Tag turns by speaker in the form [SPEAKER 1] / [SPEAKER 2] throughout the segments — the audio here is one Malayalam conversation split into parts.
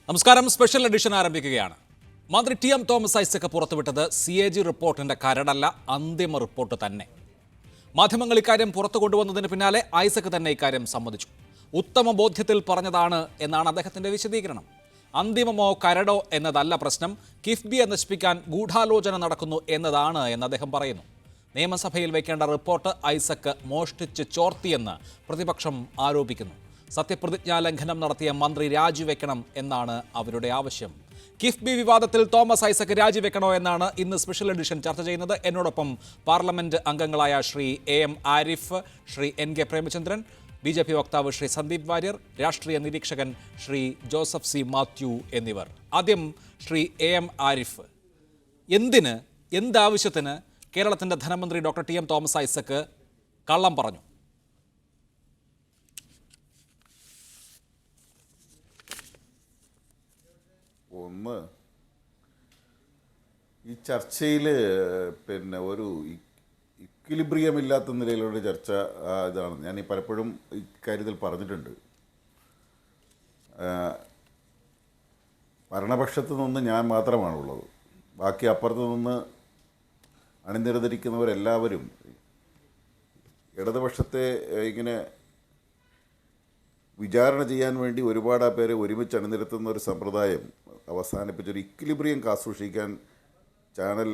[SPEAKER 1] നമസ്കാരം. സ്പെഷ്യൽ എഡിഷൻ ആരംഭിക്കുകയാണ്. മന്ത്രി ടി.എം. തോമസ് ഐസക് പുറത്തുവിട്ടത് CAG റിപ്പോർട്ടിന്റെ കരടല്ല, അന്തിമ റിപ്പോർട്ട് തന്നെ. മാധ്യമങ്ങൾ ഇക്കാര്യം പുറത്തു കൊണ്ടുവന്നതിന് പിന്നാലെ ഐസക് തന്നെ ഇക്കാര്യം സമ്മതിച്ചു. ഉത്തമ ബോധ്യത്തിൽ പറഞ്ഞതാണ് എന്നാണ് അദ്ദേഹത്തിന്റെ വിശദീകരണം. അന്തിമമോ കരടോ എന്നതല്ല പ്രശ്നം, കിഫ്ബിയെ നശിപ്പിക്കാൻ ഗൂഢാലോചന നടക്കുന്നു എന്നതാണ് എന്ന് അദ്ദേഹം പറയുന്നു. നിയമസഭയിൽ വയ്ക്കേണ്ട റിപ്പോർട്ട് ഐസക് മോഷ്ടിച്ച് ചോർത്തിയെന്ന് പ്രതിപക്ഷം ആരോപിക്കുന്നു. സത്യപ്രതിജ്ഞാ ലംഘനം നടത്തിയ മന്ത്രി രാജിവെക്കണം എന്നാണ് അവരുടെ ആവശ്യം. കിഫ്ബി വിവാദത്തിൽ തോമസ് ഐസക് രാജിവെക്കണോ എന്നാണ് ഇന്ന് സ്പെഷ്യൽ എഡിഷൻ ചർച്ച ചെയ്യുന്നത്. എന്നോടൊപ്പം പാർലമെന്റ് അംഗങ്ങളായ Shri AM Arif, Shri NK Premachandran, BJP വക്താവ് ശ്രീ സന്ദീപ് വാര്യർ, രാഷ്ട്രീയ നിരീക്ഷകൻ ശ്രീ ജോസഫ് C. മാത്യു എന്നിവർ. ആദ്യം ശ്രീ AM ആരിഫ്, എന്താവശ്യത്തിന് കേരളത്തിന്റെ ധനമന്ത്രി ഡോക്ടർ ടി.എം. തോമസ് ഐസക് കള്ളം പറഞ്ഞു?
[SPEAKER 2] ഒന്ന്, ഈ ചർച്ചയിൽ ഒരു ഇക്വിലിബ്രിയം ഇല്ലാത്ത നിലയിലുള്ള ചർച്ച ഇതാണ്. ഞാൻ പലപ്പോഴും ഇക്കാര്യത്തിൽ പറഞ്ഞിട്ടുണ്ട്. ഭരണപക്ഷത്ത് നിന്ന് ഞാൻ മാത്രമാണുള്ളത്. ബാക്കി അപ്പുറത്ത് നിന്ന് അണിനിരന്നിരിക്കുന്നവരെല്ലാവരും ഇടതുപക്ഷത്തെ ഇങ്ങനെ വിചാരണ ചെയ്യാൻ വേണ്ടി ഒരുപാട് പേരെ ഒരുമിച്ച് അണിനിരത്തുന്ന ഒരു സമ്പ്രദായം അവസാനിപ്പിച്ചൊരു ഇക്വിലിബ്രിയം കാസൂക്ഷിക്കാൻ ചാനൽ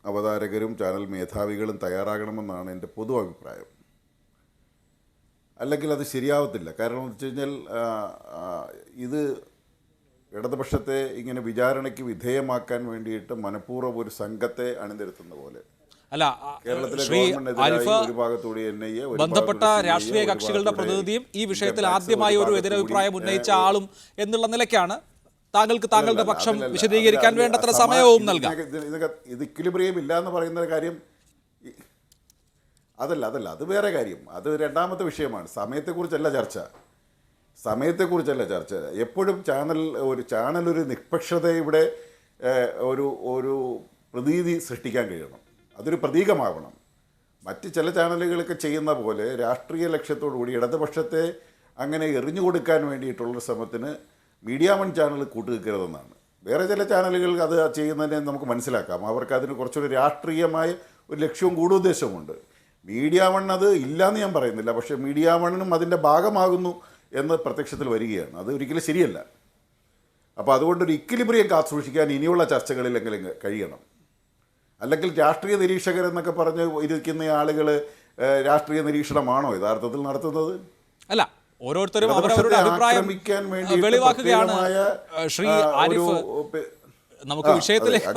[SPEAKER 2] അവതാരകരും ചാനൽ മേധാവികളും തയ്യാറാകണമെന്നാണ് എൻ്റെ പൊതു അഭിപ്രായം. അല്ലെങ്കിൽ അത് ശരിയാവത്തില്ല. കാരണം എന്ന് വെച്ച് കഴിഞ്ഞാൽ ഇത് ഇടതുപക്ഷത്തെ ഇങ്ങനെ വിചാരണയ്ക്ക് വിധേയമാക്കാൻ വേണ്ടിയിട്ട് മനഃപൂർവ്വം ഒരു സംഘത്തെ അണിനിരത്തുന്ന പോലെ.
[SPEAKER 1] അല്ല, ശ്രീ ആരിഫ്, ബന്ധപ്പെട്ട രാഷ്ട്രീയ കക്ഷികളുടെ പ്രതിനിധിയും ഈ വിഷയത്തിൽ ആദ്യമായി ഒരു എതിരഭിപ്രായം ഉന്നയിച്ച ആളും എന്നുള്ള നിലയ്ക്കാണ് താങ്കൾക്ക് താങ്കളുടെ പക്ഷം വിശദീകരിക്കാൻ വേണ്ടത്ര സമയവും നൽകാം.
[SPEAKER 2] ഇത് ഇക്വിലിബ്രിയം ഇല്ല എന്ന് പറയുന്ന കാര്യം അതല്ല അത് വേറെ കാര്യം. അത് രണ്ടാമത്തെ വിഷയമാണ്. സമയത്തെക്കുറിച്ചല്ല ചർച്ച. എപ്പോഴും ചാനൽ ഒരു നിഷ്പക്ഷതയുടെ ഒരു പ്രതീതി സൃഷ്ടിക്കാൻ കഴിയണം. അതൊരു പ്രതീകമാവണം. മറ്റ് ചില ചാനലുകളൊക്കെ ചെയ്യുന്ന പോലെ രാഷ്ട്രീയ ലക്ഷ്യത്തോടുകൂടി ഇടതുപക്ഷത്തെ അങ്ങനെ എറിഞ്ഞു കൊടുക്കാൻ വേണ്ടിയിട്ടുള്ളൊരു ശ്രമത്തിന് മീഡിയ വൺ ചാനൽ കൂട്ടുനിൽക്കരുതെന്നാണ്. വേറെ ചില ചാനലുകൾ അത് ചെയ്യുന്നതിനെ നമുക്ക് മനസ്സിലാക്കാം. അവർക്ക് അതിന് കുറച്ചൊരു രാഷ്ട്രീയമായ ഒരു ലക്ഷ്യവും ഗൂഢോദ്ദേശവുമുണ്ട്. മീഡിയ വൺ അത് ഇല്ലയെന്ന് ഞാൻ പറയുന്നില്ല, പക്ഷേ മീഡിയ വണ്ണിനും അതിൻ്റെ ഭാഗമാകുന്നു എന്ന് പ്രത്യക്ഷത്തിൽ വരികയാണ്. അത് ഒരിക്കലും ശരിയല്ല. അപ്പോൾ അതുകൊണ്ടൊരു ഇക്വിലിബ്രിയം കാത്തുസൂക്ഷിക്കാൻ ഇനിയുള്ള ചർച്ചകളിലെങ്കിലും കഴിയണം. അല്ലെങ്കിൽ രാഷ്ട്രീയ നിരീക്ഷകരെന്നൊക്കെ പറഞ്ഞ് ഇരിക്കുന്ന ആളുകൾ രാഷ്ട്രീയ നിരീക്ഷണമാണോ യഥാർത്ഥത്തിൽ നടത്തുന്നത്?
[SPEAKER 1] അല്ല, ഓരോരുത്തരും അവരവരുടെ അഭിപ്രായം വെളിവാക്കുകയാണ്. ശ്രീ ആരിഫ്, നമുക്ക് വിഷയത്തിലേക്ക്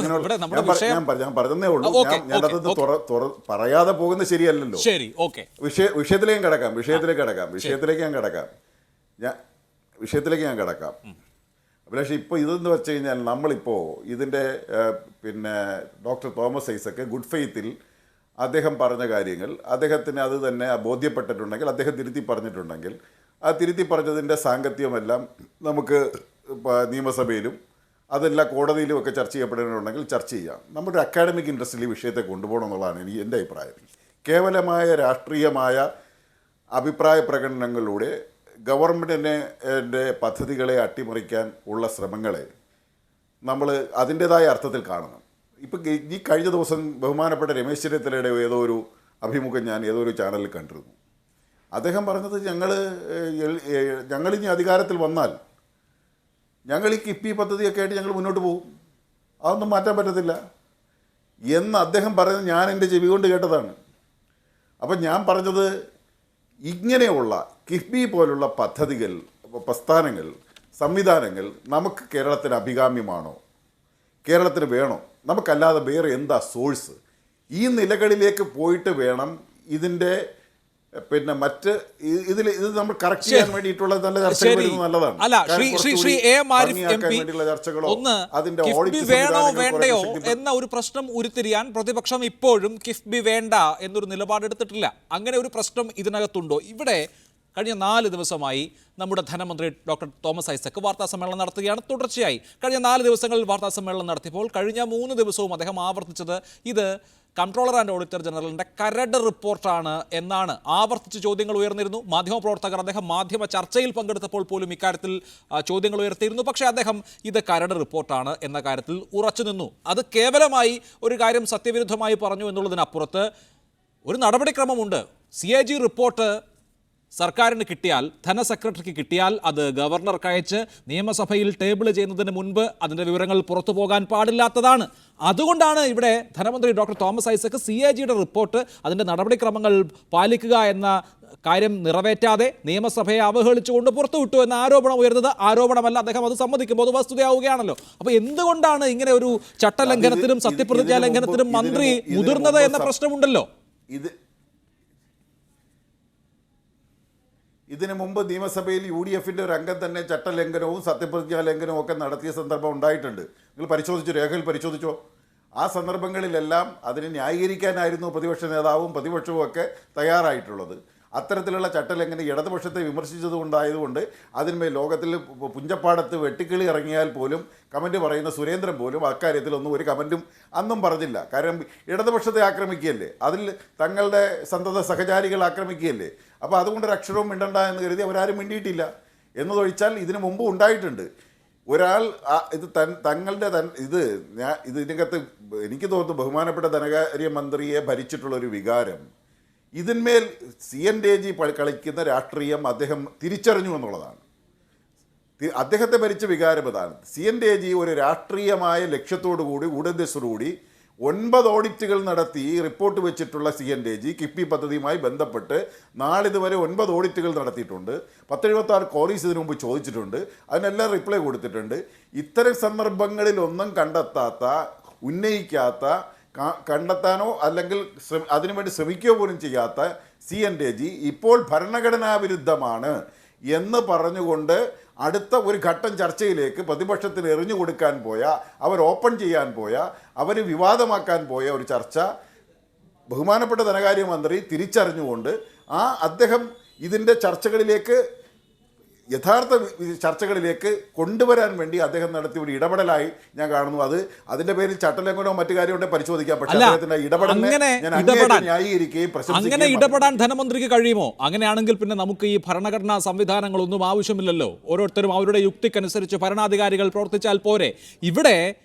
[SPEAKER 2] ഞാൻ പറഞ്ഞതേ ഉള്ളൂ. ഞാനത് പറയാതെ പോകുന്നത് ശരിയല്ലല്ലോ.
[SPEAKER 1] ശരി, ഓക്കെ.
[SPEAKER 2] വിഷയത്തിലേക്ക് ഞാൻ കിടക്കാം. പക്ഷേ ഇപ്പോൾ ഇതെന്ന് വെച്ച് കഴിഞ്ഞാൽ നമ്മളിപ്പോൾ ഇതിൻ്റെ ഡോക്ടർ തോമസ് ഐസക് ഗുഡ് ഫെയ്ത്തിൽ അദ്ദേഹം പറഞ്ഞ കാര്യങ്ങൾ അദ്ദേഹത്തിന് അത് തന്നെ ബോധ്യപ്പെട്ടിട്ടുണ്ടെങ്കിൽ, അദ്ദേഹം തിരുത്തി പറഞ്ഞിട്ടുണ്ടെങ്കിൽ, ആ തിരുത്തി പറഞ്ഞതിൻ്റെ സാങ്കത്യമെല്ലാം നമുക്ക് നിയമസഭയിലും അതെല്ലാം കോടതിയിലും ഒക്കെ ചർച്ച ചെയ്യപ്പെടേണ്ടതുണ്ടെങ്കിൽ ചർച്ച ചെയ്യാം. നമ്മുടെ അക്കാഡമിക് ഇൻട്രസ്റ്റിൽ ഈ വിഷയത്തെ കൊണ്ടുപോകണം എന്നുള്ളതാണ് എൻ്റെ അഭിപ്രായം. കേവലമായ രാഷ്ട്രീയമായ അഭിപ്രായ പ്രകടനങ്ങളിലൂടെ ഗവൺമെൻറ്റിൻ്റെ പദ്ധതികളെ അട്ടിമറിക്കാൻ ഉള്ള ശ്രമങ്ങളെ നമ്മൾ അതിൻ്റേതായ അർത്ഥത്തിൽ കാണണം. ഇപ്പം ഈ കഴിഞ്ഞ ദിവസം ബഹുമാനപ്പെട്ട രമേശ് ചെന്നിത്തലയുടെ ഏതോ ഒരു അഭിമുഖം ഞാൻ ഏതോ ഒരു ചാനലിൽ കണ്ടിരുന്നു. അദ്ദേഹം പറഞ്ഞത് ഞങ്ങളിനി അധികാരത്തിൽ വന്നാൽ ഞങ്ങൾ ഈ കിഫ്ബി പദ്ധതിയൊക്കെ ആയിട്ട് ഞങ്ങൾ മുന്നോട്ട് പോകും, അതൊന്നും മാറ്റാൻ പറ്റത്തില്ല എന്ന് അദ്ദേഹം പറയുന്നത് ഞാൻ എൻ്റെ ചെവി കൊണ്ട് കേട്ടതാണ്. അപ്പം ഞാൻ പറഞ്ഞത്, ഇങ്ങനെയുള്ള കിഫ്ബി പോലുള്ള പദ്ധതികൾ, പ്രസ്ഥാനങ്ങൾ, സംവിധാനങ്ങൾ നമുക്ക് കേരളത്തിന് അഭികാമ്യമാണോ? കേരളത്തിന് വേണോ? നമുക്കല്ലാതെ വേറെ എന്താ സോഴ്സ്? ഈ നിലകളിലേക്ക് പോയിട്ട് വേണം ഇതിൻ്റെ മറ്റ് ഇത് നമ്മൾ കറക്റ്റ് ചെയ്യാൻ വേണ്ടിയിട്ടുള്ള നല്ല ചർച്ചകൾ നല്ലതാണ്.
[SPEAKER 1] അല്ല, ശ്രീ AM ആരിഫ് MP, ഒന്ന്, കിഫ്ബി വേണോ വേണ്ടയോ എന്ന ഒരു പ്രശ്നം ഉരുത്തിരിയാൻ പ്രതിപക്ഷം ഇപ്പോഴും കിഫ്ബി വേണ്ട എന്നൊരു നിലപാടെടുത്തിട്ടില്ല. അങ്ങനെ ഒരു പ്രശ്നം ഇതിനകത്തുണ്ടോ? ഇവിടെ കഴിഞ്ഞ 4 ദിവസമായി നമ്മുടെ ധനമന്ത്രി ഡോക്ടർ തോമസ് ഐസക് വാർത്താ സമ്മേളനം നടത്തുകയാണ്. തുടർച്ചയായി കഴിഞ്ഞ 4 ദിവസങ്ങളിൽ വാർത്താ സമ്മേളനം നടത്തിയപ്പോൾ കഴിഞ്ഞ 3 ദിവസവും അദ്ദേഹം ആവർത്തിച്ചത് ഇത് കൺട്രോളർ ആൻഡ് ഓഡിറ്റർ ജനറലിൻ്റെ കരട് റിപ്പോർട്ടാണ് എന്നാണ്. ആവർത്തിച്ച് ചോദ്യങ്ങൾ ഉയർന്നിരുന്നു. മാധ്യമപ്രവർത്തകർ അദ്ദേഹം മാധ്യമ ചർച്ചയിൽ പങ്കെടുത്തപ്പോൾ പോലും ഇക്കാര്യത്തിൽ ചോദ്യങ്ങൾ ഉയർത്തിയിരുന്നു. പക്ഷേ അദ്ദേഹം ഇത് കരട് റിപ്പോർട്ടാണ് എന്ന കാര്യത്തിൽ ഉറച്ചു നിന്നു. അത് കേവലമായി ഒരു കാര്യം സത്യവിരുദ്ധമായി പറഞ്ഞു എന്നുള്ളതിനപ്പുറത്ത് ഒരു നടപടിക്രമമുണ്ട്. CAG റിപ്പോർട്ട് സർക്കാരിന് കിട്ടിയാൽ, ധനസെക്രട്ടറിക്ക് കിട്ടിയാൽ അത് ഗവർണർക്ക് അയച്ച് നിയമസഭയിൽ ടേബിൾ ചെയ്യുന്നതിന് മുൻപ് അതിൻ്റെ വിവരങ്ങൾ പുറത്തു പോകാൻ പാടില്ലാത്തതാണ്. അതുകൊണ്ടാണ് ഇവിടെ ധനമന്ത്രി ഡോക്ടർ തോമസ് ഐസക് CAGയുടെ റിപ്പോർട്ട് അതിൻ്റെ നടപടിക്രമങ്ങൾ പാലിക്കുക എന്ന കാര്യം നിറവേറ്റാതെ നിയമസഭയെ അവഹേളിച്ചുകൊണ്ട് പുറത്തുവിട്ടു എന്ന ആരോപണം ഉയർന്നത്. ആരോപണമല്ല, അദ്ദേഹം അത് സമ്മതിക്കുമ്പോൾ അത് വസ്തുതയാവുകയാണല്ലോ. അപ്പോൾ എന്തുകൊണ്ടാണ് ഇങ്ങനെ ഒരു ചട്ടലംഘനത്തിനും സത്യപ്രതിജ്ഞാ ലംഘനത്തിനും മന്ത്രി മുതിർന്നത് എന്ന പ്രശ്നമുണ്ടല്ലോ.
[SPEAKER 2] ഇതിനു മുമ്പ് നിയമസഭയിൽ UDFന്റെ ഒരു അംഗം തന്നെ ചട്ടലംഘനവും സത്യപ്രതിജ്ഞാ ലംഘനവും ഒക്കെ നടത്തിയ സന്ദർഭം ഉണ്ടായിട്ടുണ്ട്. നിങ്ങൾ പരിശോധിച്ചോ, രേഖയിൽ പരിശോധിച്ചോ? ആ സന്ദർഭങ്ങളിലെല്ലാം അതിനെ ന്യായീകരിക്കാനായിരുന്നു പ്രതിപക്ഷ നേതാവും പ്രതിപക്ഷവും ഒക്കെ തയ്യാറായിട്ടുള്ളത്. അത്തരത്തിലുള്ള ചട്ടലംഘനം ഇടതുപക്ഷത്തെ വിമർശിച്ചതുകൊണ്ടായതുകൊണ്ട് അതിന്മേൽ ലോകത്തിൽ പുഞ്ചപ്പാടത്ത് വെട്ടിക്കിളി ഇറങ്ങിയാൽ പോലും കമൻറ്റ് പറയുന്ന സുരേന്ദ്രൻ പോലും അക്കാര്യത്തിലൊന്നും ഒരു കമൻറ്റും അന്നും പറഞ്ഞില്ല. കാരണം ഇടതുപക്ഷത്തെ ആക്രമിക്കുകയല്ലേ, അതിൽ തങ്ങളുടെ സന്തത സഹചാരികൾ ആക്രമിക്കുകയല്ലേ. അപ്പോൾ അതുകൊണ്ടൊരു അക്ഷരവും മിണ്ടണ്ട എന്ന് കരുതി അവരാരും മിണ്ടിയിട്ടില്ല. എന്നതൊഴിച്ചാൽ ഇതിനു മുമ്പ് ഉണ്ടായിട്ടുണ്ട്. ഒരാൾ ഇത് ഇതിനകത്ത് എനിക്ക് തോന്നുന്നു ബഹുമാനപ്പെട്ട ധനകാര്യമന്ത്രിയെ ഭരിച്ചിട്ടുള്ളൊരു വികാരം, ഇതിന്മേൽ CNAG കളിക്കുന്ന രാഷ്ട്രീയം അദ്ദേഹം തിരിച്ചറിഞ്ഞു എന്നുള്ളതാണ്. അദ്ദേഹത്തെ ഭരിച്ച വികാരം ഇതാണ്. CNAG ഒരു രാഷ്ട്രീയമായ ലക്ഷ്യത്തോടു കൂടി ഉടന്തസ്സോടുകൂടി 9 ഓഡിറ്റുകൾ നടത്തി റിപ്പോർട്ട് വെച്ചിട്ടുള്ള CNAG കിഫ്ബി പദ്ധതിയുമായി ബന്ധപ്പെട്ട് നാളിതുവരെ 9 ഓഡിറ്റുകൾ നടത്തിയിട്ടുണ്ട്. 1076 ക്വയറീസ് ഇതിനു മുമ്പ് ചോദിച്ചിട്ടുണ്ട്. അതിനെല്ലാം റിപ്ലൈ കൊടുത്തിട്ടുണ്ട്. ഇത്തരം സന്ദർഭങ്ങളിലൊന്നും കണ്ടെത്താത്ത, ഉന്നയിക്കാത്ത, കണ്ടെത്താനോ അല്ലെങ്കിൽ അതിനുവേണ്ടി ശ്രമിക്കുകയോ പോലും ചെയ്യാത്ത CNAG ഇപ്പോൾ ഭരണഘടനാ വിരുദ്ധമാണ് എന്ന് പറഞ്ഞുകൊണ്ട് അടുത്ത ഒരു ഘട്ടം ചർച്ചയിലേക്ക് പ്രതിപക്ഷത്തിന് എറിഞ്ഞു കൊടുക്കാൻ പോയ, അവർ ഓപ്പൺ ചെയ്യാൻ പോയ, അവർ വിവാദമാക്കാൻ പോയ ഒരു ചർച്ച ബഹുമാനപ്പെട്ട ധനകാര്യമന്ത്രി തിരിച്ചറിഞ്ഞുകൊണ്ട് അദ്ദേഹം ഇതിൻ്റെ ചർച്ചകളിലേക്ക്, യഥാർത്ഥ ചർച്ചകളിലേക്ക് കൊണ്ടുവരാൻ വേണ്ടി അദ്ദേഹം നടത്തിയ ഒരു ഇടപെടലായി ഞാൻ കാണുന്നു. അതിന്റെ പേരിൽ ചട്ടലംഘനമോ മറ്റു കാര്യമുണ്ടോ പരിശോധിക്കാം. പക്ഷേ അദ്ദേഹത്തിന്റെ ഇടപെടലിനെ ന്യായീകരിക്കുകയും
[SPEAKER 1] അങ്ങനെ ഇടപെടാൻ ധനമന്ത്രിക്ക് കഴിയുമോ? അങ്ങനെയാണെങ്കിൽ പിന്നെ നമുക്ക് ഈ ഭരണഘടനാ സംവിധാനങ്ങളൊന്നും ആവശ്യമില്ലല്ലോ. ഓരോരുത്തരും അവരുടെ യുക്തിക്കനുസരിച്ച് ഭരണാധികാരികൾ പ്രവർത്തിച്ചാൽ പോരെ. ഇവിടെ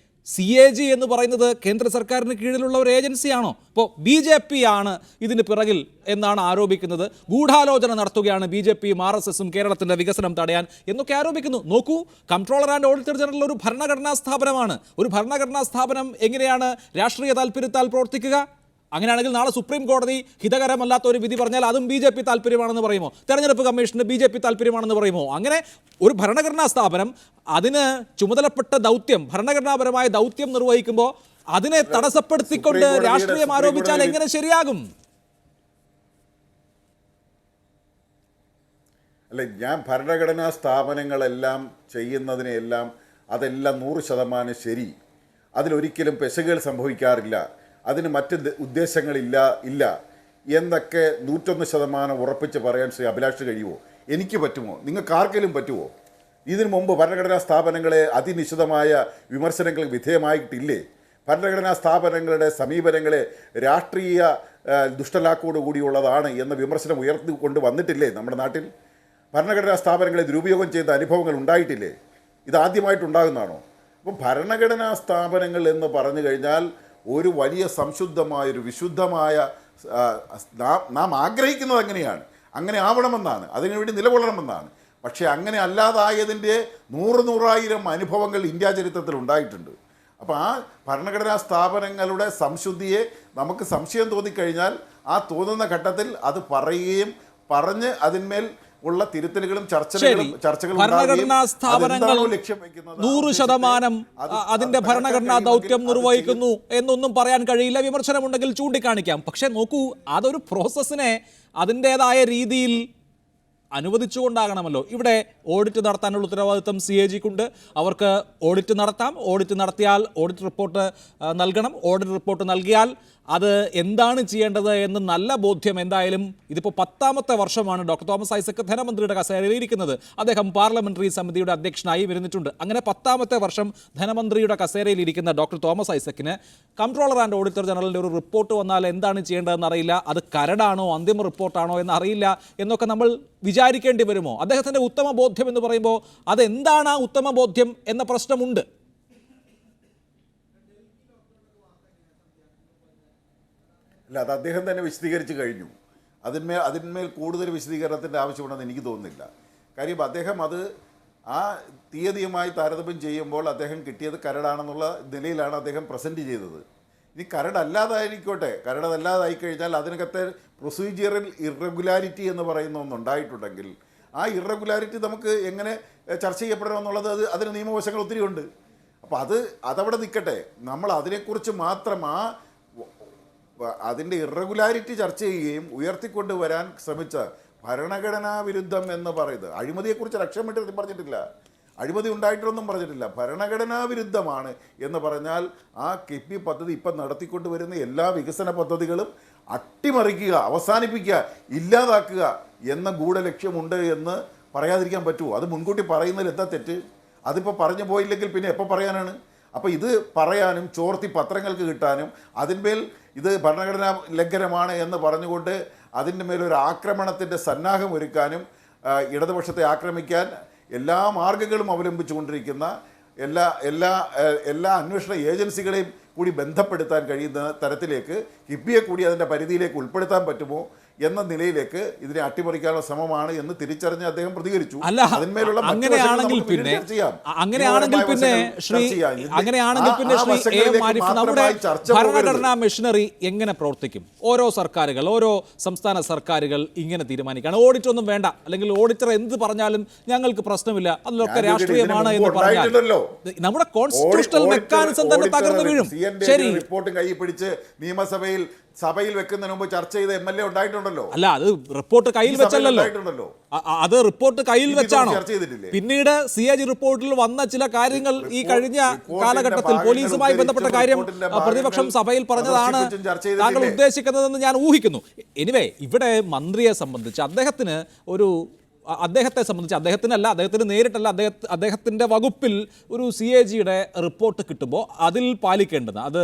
[SPEAKER 1] CAG എന്ന് പറയുന്നത് കേന്ദ്ര സർക്കാരിന് കീഴിലുള്ള ഒരു ഏജൻസിയാണോ? ഇപ്പോൾ BJP ആണ് ഇതിന് പിറകിൽ എന്നാണ് ആരോപിക്കുന്നത്. ഗൂഢാലോചന നടത്തുകയാണ് BJPയും RSSും കേരളത്തിൻ്റെ വികസനം തടയാൻ എന്നൊക്കെ ആരോപിക്കുന്നു. നോക്കൂ, കൺട്രോളർ ആൻഡ് ഓഡിറ്റർ ജനറൽ ഒരു ഭരണഘടനാ സ്ഥാപനമാണ്. ഒരു ഭരണഘടനാ സ്ഥാപനം എങ്ങനെയാണ് രാഷ്ട്രീയ താല്പര്യത്താൽ പ്രവർത്തിക്കുക? അങ്ങനെയാണെങ്കിൽ നാളെ സുപ്രീം കോടതി ഹിതകരമല്ലാത്ത ഒരു വിധി പറഞ്ഞാൽ അതും BJP താല്പര്യമാണെന്ന് പറയുമോ? തെരഞ്ഞെടുപ്പ് കമ്മീഷന് BJP താല്പര്യമാണെന്ന് പറയുമോ? അങ്ങനെ ഒരു ഭരണഘടനാ സ്ഥാപനം അതിന് ചുമതലപ്പെട്ട ദൗത്യം, ഭരണഘടനാപരമായ ദൗത്യം നിർവഹിക്കുമ്പോൾ അതിനെ തടസ്സപ്പെടുത്തിക്കൊണ്ട് രാഷ്ട്രീയം ആരോപിച്ചാൽ എങ്ങനെ ശരിയാകും?
[SPEAKER 2] അല്ല, ഞാൻ ഭരണഘടനാ സ്ഥാപനങ്ങളെല്ലാം ചെയ്യുന്നതിനെല്ലാം അതെല്ലാം 100% ശരി, അതിലൊരിക്കലും പെശകുകൾ സംഭവിക്കാറില്ല, അതിന് മറ്റ് ഉദ്ദേശങ്ങളില്ല എന്നൊക്കെ 101% ഉറപ്പിച്ച് പറയാൻ ശ്രീ അഭിലാഷ് കഴിയുമോ? എനിക്ക് പറ്റുമോ? നിങ്ങൾക്ക് ആർക്കെങ്കിലും പറ്റുമോ? ഇതിനു മുമ്പ് ഭരണഘടനാ സ്ഥാപനങ്ങളെ അതിനിശിതമായ വിമർശനങ്ങൾക്ക് വിധേയമായിട്ടില്ലേ? ഭരണഘടനാ സ്ഥാപനങ്ങളുടെ സമീപനങ്ങളെ രാഷ്ട്രീയ ദുഷ്ടലാക്കോടുകൂടിയുള്ളതാണ് എന്ന വിമർശനം ഉയർത്തിക്കൊണ്ട് വന്നിട്ടില്ലേ നമ്മുടെ നാട്ടിൽ? ഭരണഘടനാ സ്ഥാപനങ്ങളെ ദുരുപയോഗം ചെയ്ത അനുഭവങ്ങൾ ഉണ്ടായിട്ടില്ലേ? ഇതാദ്യമായിട്ടുണ്ടാകുന്നതാണോ? അപ്പം ഭരണഘടനാ സ്ഥാപനങ്ങൾ എന്ന് പറഞ്ഞു കഴിഞ്ഞാൽ ഒരു വലിയ സംശുദ്ധമായൊരു വിശുദ്ധമായ, നാം ആഗ്രഹിക്കുന്നത് അങ്ങനെയാണ്, അങ്ങനെ ആവണമെന്നാണ്, അതിനുവേണ്ടി നിലകൊള്ളണമെന്നാണ്. പക്ഷേ അങ്ങനെ അല്ലാതായതിൻ്റെ 100,000 അനുഭവങ്ങൾ ഇന്ത്യ ചരിത്രത്തിൽ ഉണ്ടായിട്ടുണ്ട്. അപ്പോൾ ആ ഭരണഘടനാ സ്ഥാപനങ്ങളുടെ സംശുദ്ധിയെ നമുക്ക് സംശയം തോന്നിക്കഴിഞ്ഞാൽ ആ തോന്നുന്ന ഘട്ടത്തിൽ അത് പറയുകയും പറഞ്ഞ് അതിന്മേൽ ഉള്ള തിരുത്തലുകളും ചർച്ചകളും
[SPEAKER 1] ഭരണഘടനാ സ്ഥാപനങ്ങൾ 100% അതിന്റെ ഭരണഘടനാ ദൗത്യം നിർവഹിക്കുന്നു എന്നൊന്നും പറയാൻ കഴിയില്ല. വിമർശനമുണ്ടെങ്കിൽ ചൂണ്ടിക്കാണിക്കാം. പക്ഷെ നോക്കൂ, അതൊരു പ്രോസസ്സിനെ അതിൻ്റെതായ രീതിയിൽ അനുവദിച്ചുകൊണ്ടാകണമല്ലോ. ഇവിടെ ഓഡിറ്റ് നടത്താനുള്ള ഉത്തരവാദിത്വം CAGക്കുണ്ട്. അവർക്ക് ഓഡിറ്റ് നടത്താം. ഓഡിറ്റ് നടത്തിയാൽ ഓഡിറ്റ് റിപ്പോർട്ട് നൽകണം. ഓഡിറ്റ് റിപ്പോർട്ട് നൽകിയാൽ അത് എന്താണ് ചെയ്യേണ്ടത് എന്ന് നല്ല ബോധ്യം എന്തായാലും ഇതിപ്പോൾ 10ാമത്തെ വർഷമാണ് ഡോക്ടർ തോമസ് ഐസക് ധനമന്ത്രിയുടെ കസേരയിൽ ഇരിക്കുന്നത്. അദ്ദേഹം പാർലമെന്ററി സമിതിയുടെ അധ്യക്ഷനായി വരുന്നിട്ടുണ്ട്. അങ്ങനെ 10ാമത്തെ വർഷം ധനമന്ത്രിയുടെ കസേരയിൽ ഇരിക്കുന്ന ഡോക്ടർ തോമസ് ഐസക്കിന് കംട്രോളർ ആൻഡ് ഓഡിറ്റർ ജനറലിൻ്റെ ഒരു റിപ്പോർട്ട് വന്നാൽ എന്താണ് ചെയ്യേണ്ടതെന്ന് അറിയില്ല. അത് കരടാണോ അന്തിമ റിപ്പോർട്ടാണോ എന്നറിയില്ല എന്നൊക്കെ നമ്മൾ വിചാരിക്കേണ്ടി വരുമോ? അദ്ദേഹത്തിൻ്റെ ഉത്തമ ബോധ്യം എന്ന് പറയുമ്പോൾ അതെന്താണ് ആ ഉത്തമ ബോധ്യം എന്ന പ്രശ്നമുണ്ട്.
[SPEAKER 2] അല്ല, അത് അദ്ദേഹം തന്നെ വിശദീകരിച്ച് കഴിഞ്ഞു. അതിന്മേൽ കൂടുതൽ വിശദീകരണത്തിൻ്റെ ആവശ്യമുണ്ടെന്ന് എനിക്ക് തോന്നുന്നില്ല. കാര്യം അദ്ദേഹം അത് ആ തീയതിയുമായി താരതമ്യം ചെയ്യുമ്പോൾ അദ്ദേഹം കിട്ടിയത് കരടാണെന്നുള്ള നിലയിലാണ് അദ്ദേഹം പ്രസൻറ്റ് ചെയ്തത്. ഇനി കരടല്ലാതായിരിക്കോട്ടെ, കരടല്ലാതായി കഴിഞ്ഞാൽ അതിനകത്തെ പ്രൊസീജിയറൽ ഇറഗുലാരിറ്റി എന്ന് പറയുന്ന ഒന്നുണ്ടായിട്ടുണ്ടെങ്കിൽ ആ ഇറഗുലാരിറ്റി നമുക്ക് എങ്ങനെ ചർച്ച ചെയ്യപ്പെടണമെന്നുള്ളത് അതിന് നിയമവശങ്ങൾ ഒത്തിരി ഉണ്ട്. അപ്പോൾ അതവിടെ നിൽക്കട്ടെ. നമ്മൾ അതിനെക്കുറിച്ച് മാത്രം അതിൻ്റെ ഇറഗുലാരിറ്റി ചർച്ച ചെയ്യുകയും ഉയർത്തിക്കൊണ്ടുവരാൻ ശ്രമിച്ച ഭരണഘടനാ വിരുദ്ധം എന്ന് പറയുന്നത് അഴിമതിയെക്കുറിച്ച് ലക്ഷ്യമിട്ട് പറഞ്ഞിട്ടില്ല, അഴിമതി ഉണ്ടായിട്ടൊന്നും പറഞ്ഞിട്ടില്ല, ഭരണഘടനാ വിരുദ്ധമാണ് എന്ന് പറഞ്ഞാൽ ആ കിഫ്ബി പദ്ധതി ഇപ്പം നടത്തിക്കൊണ്ടുവരുന്ന എല്ലാ വികസന പദ്ധതികളും അട്ടിമറിക്കുക, അവസാനിപ്പിക്കുക, ഇല്ലാതാക്കുക എന്ന ഗൂഢലക്ഷ്യമുണ്ട് എന്ന് പറയാതിരിക്കാൻ പറ്റുമോ? അത് മുൻകൂട്ടി പറയുന്നതിൽ എന്താ തെറ്റ്? അതിപ്പോൾ പറഞ്ഞു പോയില്ലെങ്കിൽ പിന്നെ എപ്പോൾ പറയാനാണ്? അപ്പോൾ ഇത് പറയാനും ചോർത്തി പത്രങ്ങൾക്ക് കിട്ടാനും അതിന്മേൽ ഇത് ഭരണഘടനാ ലംഘനമാണ് എന്ന് പറഞ്ഞുകൊണ്ട് അതിൻ്റെ മേലൊരു ആക്രമണത്തിൻ്റെ സന്നാഹം ഒരുക്കാനും ഇടതുപക്ഷത്തെ ആക്രമിക്കാൻ എല്ലാ മാർഗങ്ങളും അവലംബിച്ചുകൊണ്ടിരിക്കുന്ന എല്ലാ അന്വേഷണ ഏജൻസികളെയും കൂടി ബന്ധപ്പെടുത്താൻ കഴിയുന്ന തരത്തിലേക്ക് കിഫ്ബിയെ കൂടി അതിൻ്റെ പരിധിയിലേക്ക് ഉൾപ്പെടുത്താൻ പറ്റുമോ എന്ന നിലയിലേക്ക് ഇതിനെ അട്ടിമറിക്കാനുള്ള ശ്രമമാണ് എന്ന് തിരിച്ചറിഞ്ഞ് അദ്ദേഹം പ്രതികരിച്ചു.
[SPEAKER 1] അല്ല, അങ്ങനെയാണെങ്കിൽ പിന്നെ ശ്രീ എ മാരിഫ്, നമ്മുടെ ഭരണഘടനാ മെഷീനറി എങ്ങനെ പ്രവർത്തിക്കും? ഓരോ സർക്കാരുകൾ, ഓരോ സംസ്ഥാന സർക്കാരുകൾ ഇങ്ങനെ തീരുമാനിക്കുകയാണ്, ഓഡിറ്റ് ഒന്നും വേണ്ട, അല്ലെങ്കിൽ ഓഡിറ്റർ എന്ത് പറഞ്ഞാലും ഞങ്ങൾക്ക് പ്രശ്നമില്ല, അതിലൊക്കെ രാഷ്ട്രീയമാണ് എന്ന് പറഞ്ഞാൽ നമ്മുടെ കോൺസ്റ്റിറ്റ്യൂഷണൽ മെക്കാനിസം തന്നെ തകർന്നു വീഴും. ശരി,
[SPEAKER 2] റിപ്പോർട്ട് കൈ പിടിച്ച് സഭയിൽ വെക്കുന്നതിന് മുമ്പ് ചർച്ച ചെയ്ത MLA ഉണ്ടായിട്ടുണ്ടല്ലോ.
[SPEAKER 1] അല്ല, അത് റിപ്പോർട്ട് കയ്യിൽ വെച്ചല്ലോ, അത് റിപ്പോർട്ട് കയ്യിൽ വെച്ചാണോ? പിന്നീട് CAG റിപ്പോർട്ടിൽ വന്ന ചില കാര്യങ്ങൾ ഈ കഴിഞ്ഞ കാലഘട്ടത്തിൽ പോലീസുമായി ബന്ധപ്പെട്ട കാര്യം പ്രതിപക്ഷം സഭയിൽ പറഞ്ഞതാണ് താങ്കൾ ഉദ്ദേശിക്കുന്നതെന്ന് ഞാൻ ഊഹിക്കുന്നു. എനിവേ, ഇവിടെ മന്ത്രിയെ സംബന്ധിച്ച് അദ്ദേഹത്തിന് നേരിട്ടല്ല, അദ്ദേഹത്തിൻ്റെ വകുപ്പിൽ ഒരു CAGയുടെ റിപ്പോർട്ട് കിട്ടുമ്പോൾ അതിൽ പാലിക്കേണ്ടത് അത്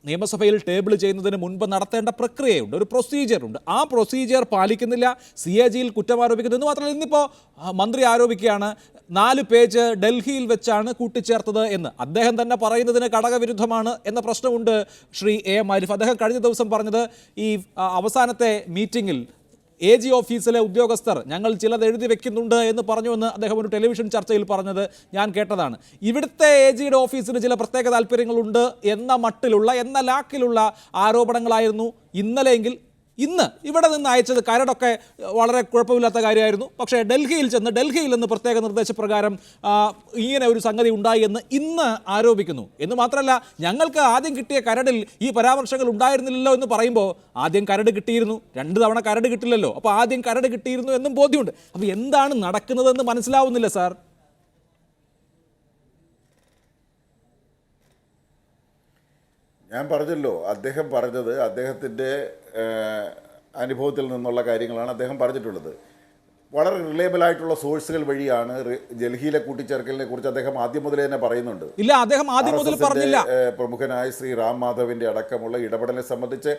[SPEAKER 1] നിയമസഭയിൽ ടേബിൾ ചെയ്യുന്നതിന് മുൻപ് നടത്തേണ്ട പ്രക്രിയയുണ്ട്, ഒരു പ്രൊസീജിയറുണ്ട്. ആ പ്രൊസീജിയർ പാലിക്കുന്നില്ല, CAGയിൽ കുറ്റം ആരോപിക്കുന്നു. എന്ന് മാത്രമല്ല, ഇന്നിപ്പോൾ മന്ത്രി ആരോപിക്കുകയാണ് 4 പേജ് ഡൽഹിയിൽ വെച്ചാണ് കൂട്ടിച്ചേർത്തത് എന്ന്. അദ്ദേഹം തന്നെ പറയുന്നതിന് ഘടകവിരുദ്ധമാണ് എന്ന പ്രശ്നമുണ്ട്. ശ്രീ എ മാരിഫ്, അദ്ദേഹം കഴിഞ്ഞ ദിവസം പറഞ്ഞത് ഈ അവസാനത്തെ മീറ്റിങ്ങിൽ AG ഓഫീസിലെ ഉദ്യോഗസ്ഥർ ഞങ്ങൾ ചിലത് എഴുതി വെക്കുന്നുണ്ട് എന്ന് പറഞ്ഞുവെന്ന് അദ്ദേഹം ഒരു ടെലിവിഷൻ ചർച്ചയിൽ പറഞ്ഞത് ഞാൻ കേട്ടതാണ്. ഇവിടുത്തെ AGയുടെ ഓഫീസിന് ചില പ്രത്യേക താല്പര്യങ്ങളുണ്ട് എന്ന മട്ടിലുള്ള, എന്ന ലാക്കിലുള്ള ആരോപണങ്ങളായിരുന്നു ഇന്നലെയെങ്കിൽ ഇന്ന് ഇവിടെ നിന്ന് അയച്ചത് കരടൊക്കെ വളരെ കുഴപ്പമില്ലാത്ത കാര്യമായിരുന്നു. പക്ഷേ ഡൽഹിയിൽ നിന്ന് പ്രത്യേക നിർദ്ദേശപ്രകാരം ഇങ്ങനെ ഒരു സംഗതി ഉണ്ടായി എന്ന് ഇന്ന് ആരോപിക്കുന്നു. എന്ന് മാത്രമല്ല, ഞങ്ങൾക്ക് ആദ്യം കിട്ടിയ കരടിൽ ഈ പരാമർശങ്ങൾ ഉണ്ടായിരുന്നില്ലല്ലോ എന്ന് പറയുമ്പോൾ ആദ്യം കരട് കിട്ടിയിരുന്നു, 2 തവണ കരട് കിട്ടില്ലല്ലോ, അപ്പോൾ ആദ്യം കരട് കിട്ടിയിരുന്നു എന്നും ബോധ്യമുണ്ട്. അപ്പോൾ എന്താണ് നടക്കുന്നതെന്ന് മനസ്സിലാവുന്നില്ല സാർ.
[SPEAKER 2] ഞാൻ പറഞ്ഞല്ലോ, അദ്ദേഹം പറഞ്ഞത് അദ്ദേഹത്തിൻ്റെ അനുഭവത്തിൽ നിന്നുള്ള കാര്യങ്ങളാണ് അദ്ദേഹം പറഞ്ഞിട്ടുള്ളത്. വളരെ റിലയബിൾ ആയിട്ടുള്ള സോഴ്സുകൾ വഴിയാണ് ഡൽഹിയിലെ കൂട്ടിച്ചേർക്കലിനെ കുറിച്ച് അദ്ദേഹം ആദ്യം മുതലേ തന്നെ പറയുന്നുണ്ട്.
[SPEAKER 1] ഇല്ല, അദ്ദേഹം ആദ്യം മുതൽ പറഞ്ഞില്ല.
[SPEAKER 2] പ്രമുഖനായ ശ്രീ റാം മാധവിൻ്റെ അടക്കമുള്ള ഇടപെടലിനെ സംബന്ധിച്ച്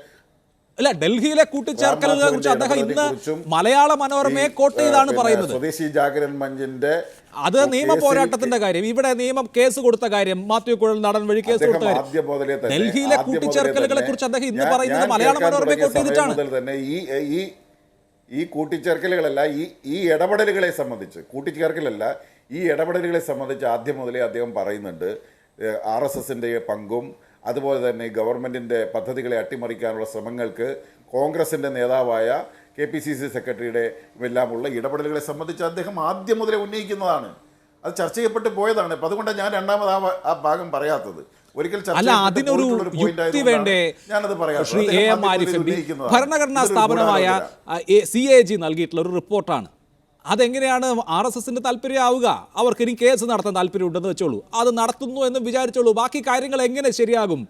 [SPEAKER 1] അല്ല, ഡൽഹിയിലെ കൂട്ടിച്ചേർക്കലിനെ കുറിച്ച് അദ്ദേഹം ഇന്ന് മലയാള മനോരമയെ കോട്ട് ചെയ്താണ് പറയുന്നത്.
[SPEAKER 2] സ്വദേശി ജാഗരൺ മഞ്ചിന്റെ
[SPEAKER 1] അത് നിയമ പോരാട്ടത്തിന്റെ കാര്യം, ഇവിടെ നിയമം കേസ് കൊടുത്ത കാര്യം, മാത്യു കുഴൽ നടൻ വഴി കേസ് കൊടുത്ത കാര്യം, ഡൽഹിയിലെ കൂട്ടിച്ചേർക്കലുകളെ കുറിച്ച് അദ്ദേഹം ഇന്ന് പറയുന്നത് മലയാള മനോരമയെ കോട്ട് ചെയ്തിട്ടാണ്.
[SPEAKER 2] തന്നെ ഈ കൂട്ടിച്ചേർക്കലുകളല്ല, ഈ ഇടപെടലുകളെ സംബന്ധിച്ച്, കൂട്ടിച്ചേർക്കലല്ല, ഈ ഇടപെടലുകളെ സംബന്ധിച്ച് ആദ്യം മുതലേ അദ്ദേഹം പറയുന്നുണ്ട്. RSSന്റെ പങ്കും അതുപോലെ തന്നെ ഗവൺമെൻറ്റിൻ്റെ പദ്ധതികളെ അട്ടിമറിക്കാനുള്ള ശ്രമങ്ങൾക്ക് കോൺഗ്രസിൻ്റെ നേതാവായ KPCC സെക്രട്ടറിയുടെ എല്ലാമുള്ള ഇടപെടലുകളെ സംബന്ധിച്ച് അദ്ദേഹം ആദ്യം മുതലേ ഉന്നയിക്കുന്നതാണ്. അത് ചർച്ച ചെയ്യപ്പെട്ട് പോയതാണ്. അപ്പം അതുകൊണ്ടാണ് ഞാൻ രണ്ടാമത് ആ ഭാഗം പറയാത്തത്. ഒരിക്കൽ
[SPEAKER 1] അതിനൊരു യുക്തി വേണ്ടേ? ശ്രീ എ എം ആരിഫിന്റെ ഭരണഘടനാ സ്ഥാപനമായ CAG നൽകിയിട്ടുള്ള ഒരു റിപ്പോർട്ടാണ്. അതെങ്ങനെയാണ് RSSന്റെ താല്പര്യമാവുക? അവർക്ക് ഇനി കേസ് നടത്താൻ താല്പര്യമുണ്ടെന്ന് വെച്ചോളൂ, അത് നടത്തുന്നു എന്ന് വിചാരിച്ചോളൂ, ബാക്കി കാര്യങ്ങൾ എങ്ങനെ ശരിയാകും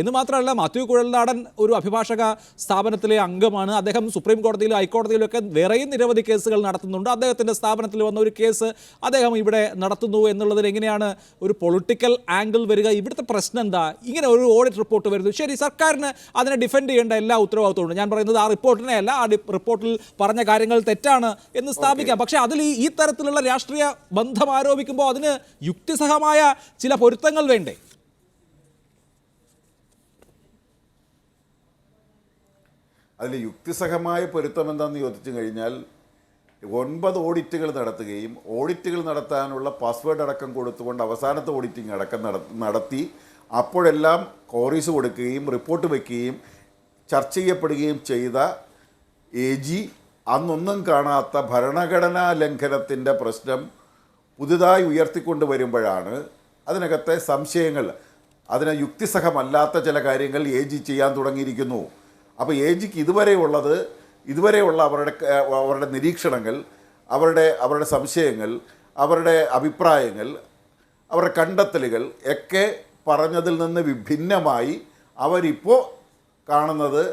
[SPEAKER 1] എന്ന് മാത്രമല്ല, മാത്യു കുഴൽനാടൻ ഒരു അഭിഭാഷക സ്ഥാപനത്തിലെ അംഗമാണ്. അദ്ദേഹം സുപ്രീം കോടതിയിലും ഹൈക്കോടതിയിലൊക്കെ വേറെയും നിരവധി കേസുകൾ നടത്തുന്നുണ്ട്. അദ്ദേഹത്തിൻ്റെ സ്ഥാപനത്തിൽ വന്ന ഒരു കേസ് അദ്ദേഹം ഇവിടെ നടത്തുന്നു എന്നുള്ളതിൽ എങ്ങനെയാണ് ഒരു പൊളിറ്റിക്കൽ ആംഗിൾ വരിക? ഇവിടുത്തെ പ്രശ്നം എന്താ? ഇങ്ങനെ ഒരു ഓഡിറ്റ് റിപ്പോർട്ട് വരുന്നു, ശരി, സർക്കാരിന് അതിനെ ഡിഫെൻഡ് ചെയ്യേണ്ട എല്ലാ ഉത്തരവാദിത്വമുണ്ട്. ഞാൻ പറയുന്നത് ആ റിപ്പോർട്ടിനെ അല്ല, ആ റിപ്പോർട്ടിൽ പറഞ്ഞ കാര്യങ്ങൾ തെറ്റാണ് എന്ന് സ്ഥാപിക്കാം. പക്ഷേ അതിൽ ഈ തരത്തിലുള്ള രാഷ്ട്രീയ ബന്ധം ആരോപിക്കുമ്പോൾ അതിന് യുക്തിസഹമായ ചില പൊരുത്തങ്ങൾ വേണ്ടേ?
[SPEAKER 2] അതിൽ യുക്തിസഹമായ പൊരുത്തം എന്താണെന്ന് ചോദിച്ചു കഴിഞ്ഞാൽ 9 ഓഡിറ്റുകൾ നടത്തുകയും ഓഡിറ്റുകൾ നടത്താനുള്ള പാസ്വേഡ് അടക്കം കൊടുത്തുകൊണ്ട് അവസാനത്തെ ഓഡിറ്റിംഗ് അടക്കം നടത്തി അപ്പോഴെല്ലാം കോറീസ് കൊടുക്കുകയും റിപ്പോർട്ട് വയ്ക്കുകയും ചർച്ച ചെയ്യപ്പെടുകയും ചെയ്ത AG അന്നൊന്നും കാണാത്ത ഭരണഘടനാ ലംഘനത്തിൻ്റെ പ്രശ്നം പുതുതായി ഉയർത്തിക്കൊണ്ട് വരുമ്പോഴാണ് അതിനകത്തെ സംശയങ്ങൾ, അതിന് യുക്തിസഹമല്ലാത്ത ചില കാര്യങ്ങൾ AG ചെയ്യാൻ തുടങ്ങിയിരിക്കുന്നു. അപ്പോൾ AGക്ക് ഇതുവരെയുള്ള അവരുടെ നിരീക്ഷണങ്ങൾ, അവരുടെ സംശയങ്ങൾ, അവരുടെ അഭിപ്രായങ്ങൾ, അവരുടെ കണ്ടെത്തലുകൾ ഒക്കെ പറഞ്ഞതിൽ നിന്ന് ഭിന്നമായി അവരിപ്പോൾ കാണുന്നത്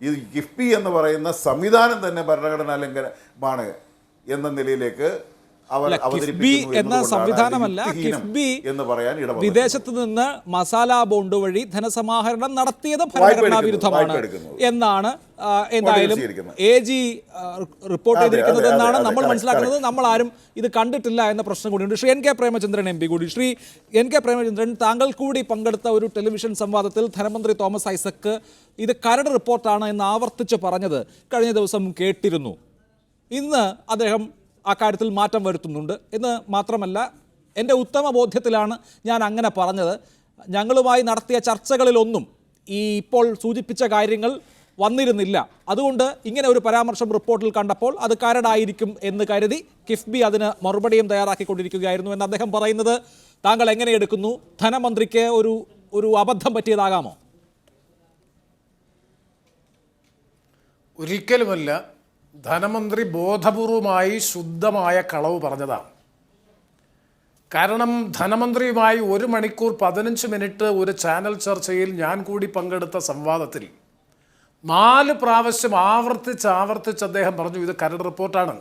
[SPEAKER 2] ഈ കിഫ്ബി എന്ന് പറയുന്ന സംവിധാനം തന്നെ ഭരണഘടനാ ലംഘനമാണ് എന്ന നിലയിലേക്ക് അവർ
[SPEAKER 1] കിഫ്ബി എന്ന സംവിധാനമല്ല, കിഫ്ബി
[SPEAKER 2] എന്ന് പറയാൻ
[SPEAKER 1] വിദേശത്ത് നിന്ന് മസാല ബോണ്ട് വഴി ധനസമാഹരണം നടത്തിയത് ഭരണഘടനാ വിരുദ്ധമാണ് എന്നാണ് എന്തായാലും AG റിപ്പോർട്ട് ചെയ്തിരിക്കുന്നത് എന്നാണ് നമ്മൾ മനസ്സിലാക്കുന്നത്. നമ്മൾ ആരും ഇത് കണ്ടിട്ടില്ല എന്ന പ്രശ്നം കൂടിയുണ്ട്. ശ്രീ NK പ്രേമചന്ദ്രൻ MP കൂടി. ശ്രീ NK പ്രേമചന്ദ്രൻ, താങ്കൾ കൂടി പങ്കെടുത്ത ഒരു ടെലിവിഷൻ സംവാദത്തിൽ ധനമന്ത്രി തോമസ് ഐസക് ഇത് കരട് റിപ്പോർട്ടാണ് എന്ന് ആവർത്തിച്ച് പറഞ്ഞത് കഴിഞ്ഞ ദിവസം കേട്ടിരുന്നു. ഇന്ന് അദ്ദേഹം ആ കാര്യത്തിൽ മാറ്റം വരുത്തുന്നുണ്ട് എന്ന് മാത്രമല്ല, എൻ്റെ ഉത്തമ ബോധ്യത്തിലാണ് ഞാൻ അങ്ങനെ പറഞ്ഞത്. ഞങ്ങളുമായി നടത്തിയ ചർച്ചകളിലൊന്നും ഈ ഇപ്പോൾ സൂചിപ്പിച്ച കാര്യങ്ങൾ വന്നിരുന്നില്ല. അതുകൊണ്ട് ഇങ്ങനെ ഒരു പരാമർശം റിപ്പോർട്ടിൽ കണ്ടപ്പോൾ അത് കരടായിരിക്കും എന്ന് കരുതി കിഫ്ബി അതിന് മറുപടിയും തയ്യാറാക്കിക്കൊണ്ടിരിക്കുകയായിരുന്നു എന്ന് അദ്ദേഹം പറയുന്നത് താങ്കൾ എങ്ങനെ എടുക്കുന്നു? ധനമന്ത്രിക്ക് ഒരു അബദ്ധം പറ്റിയതാകാമോ?
[SPEAKER 3] ഒരിക്കലുമല്ല. ധനമന്ത്രി ബോധപൂർവമായി ശുദ്ധമായ കളവ് പറഞ്ഞതാണ്. കാരണം ധനമന്ത്രിയുമായി 1 മണിക്കൂർ 15 മിനിറ്റ് ഒരു ചാനൽ ചർച്ചയിൽ ഞാൻ കൂടി പങ്കെടുത്ത സംവാദത്തിൽ 4 പ്രാവശ്യം ആവർത്തിച്ച് അദ്ദേഹം പറഞ്ഞു ഇത് കരട് റിപ്പോർട്ടാണ്.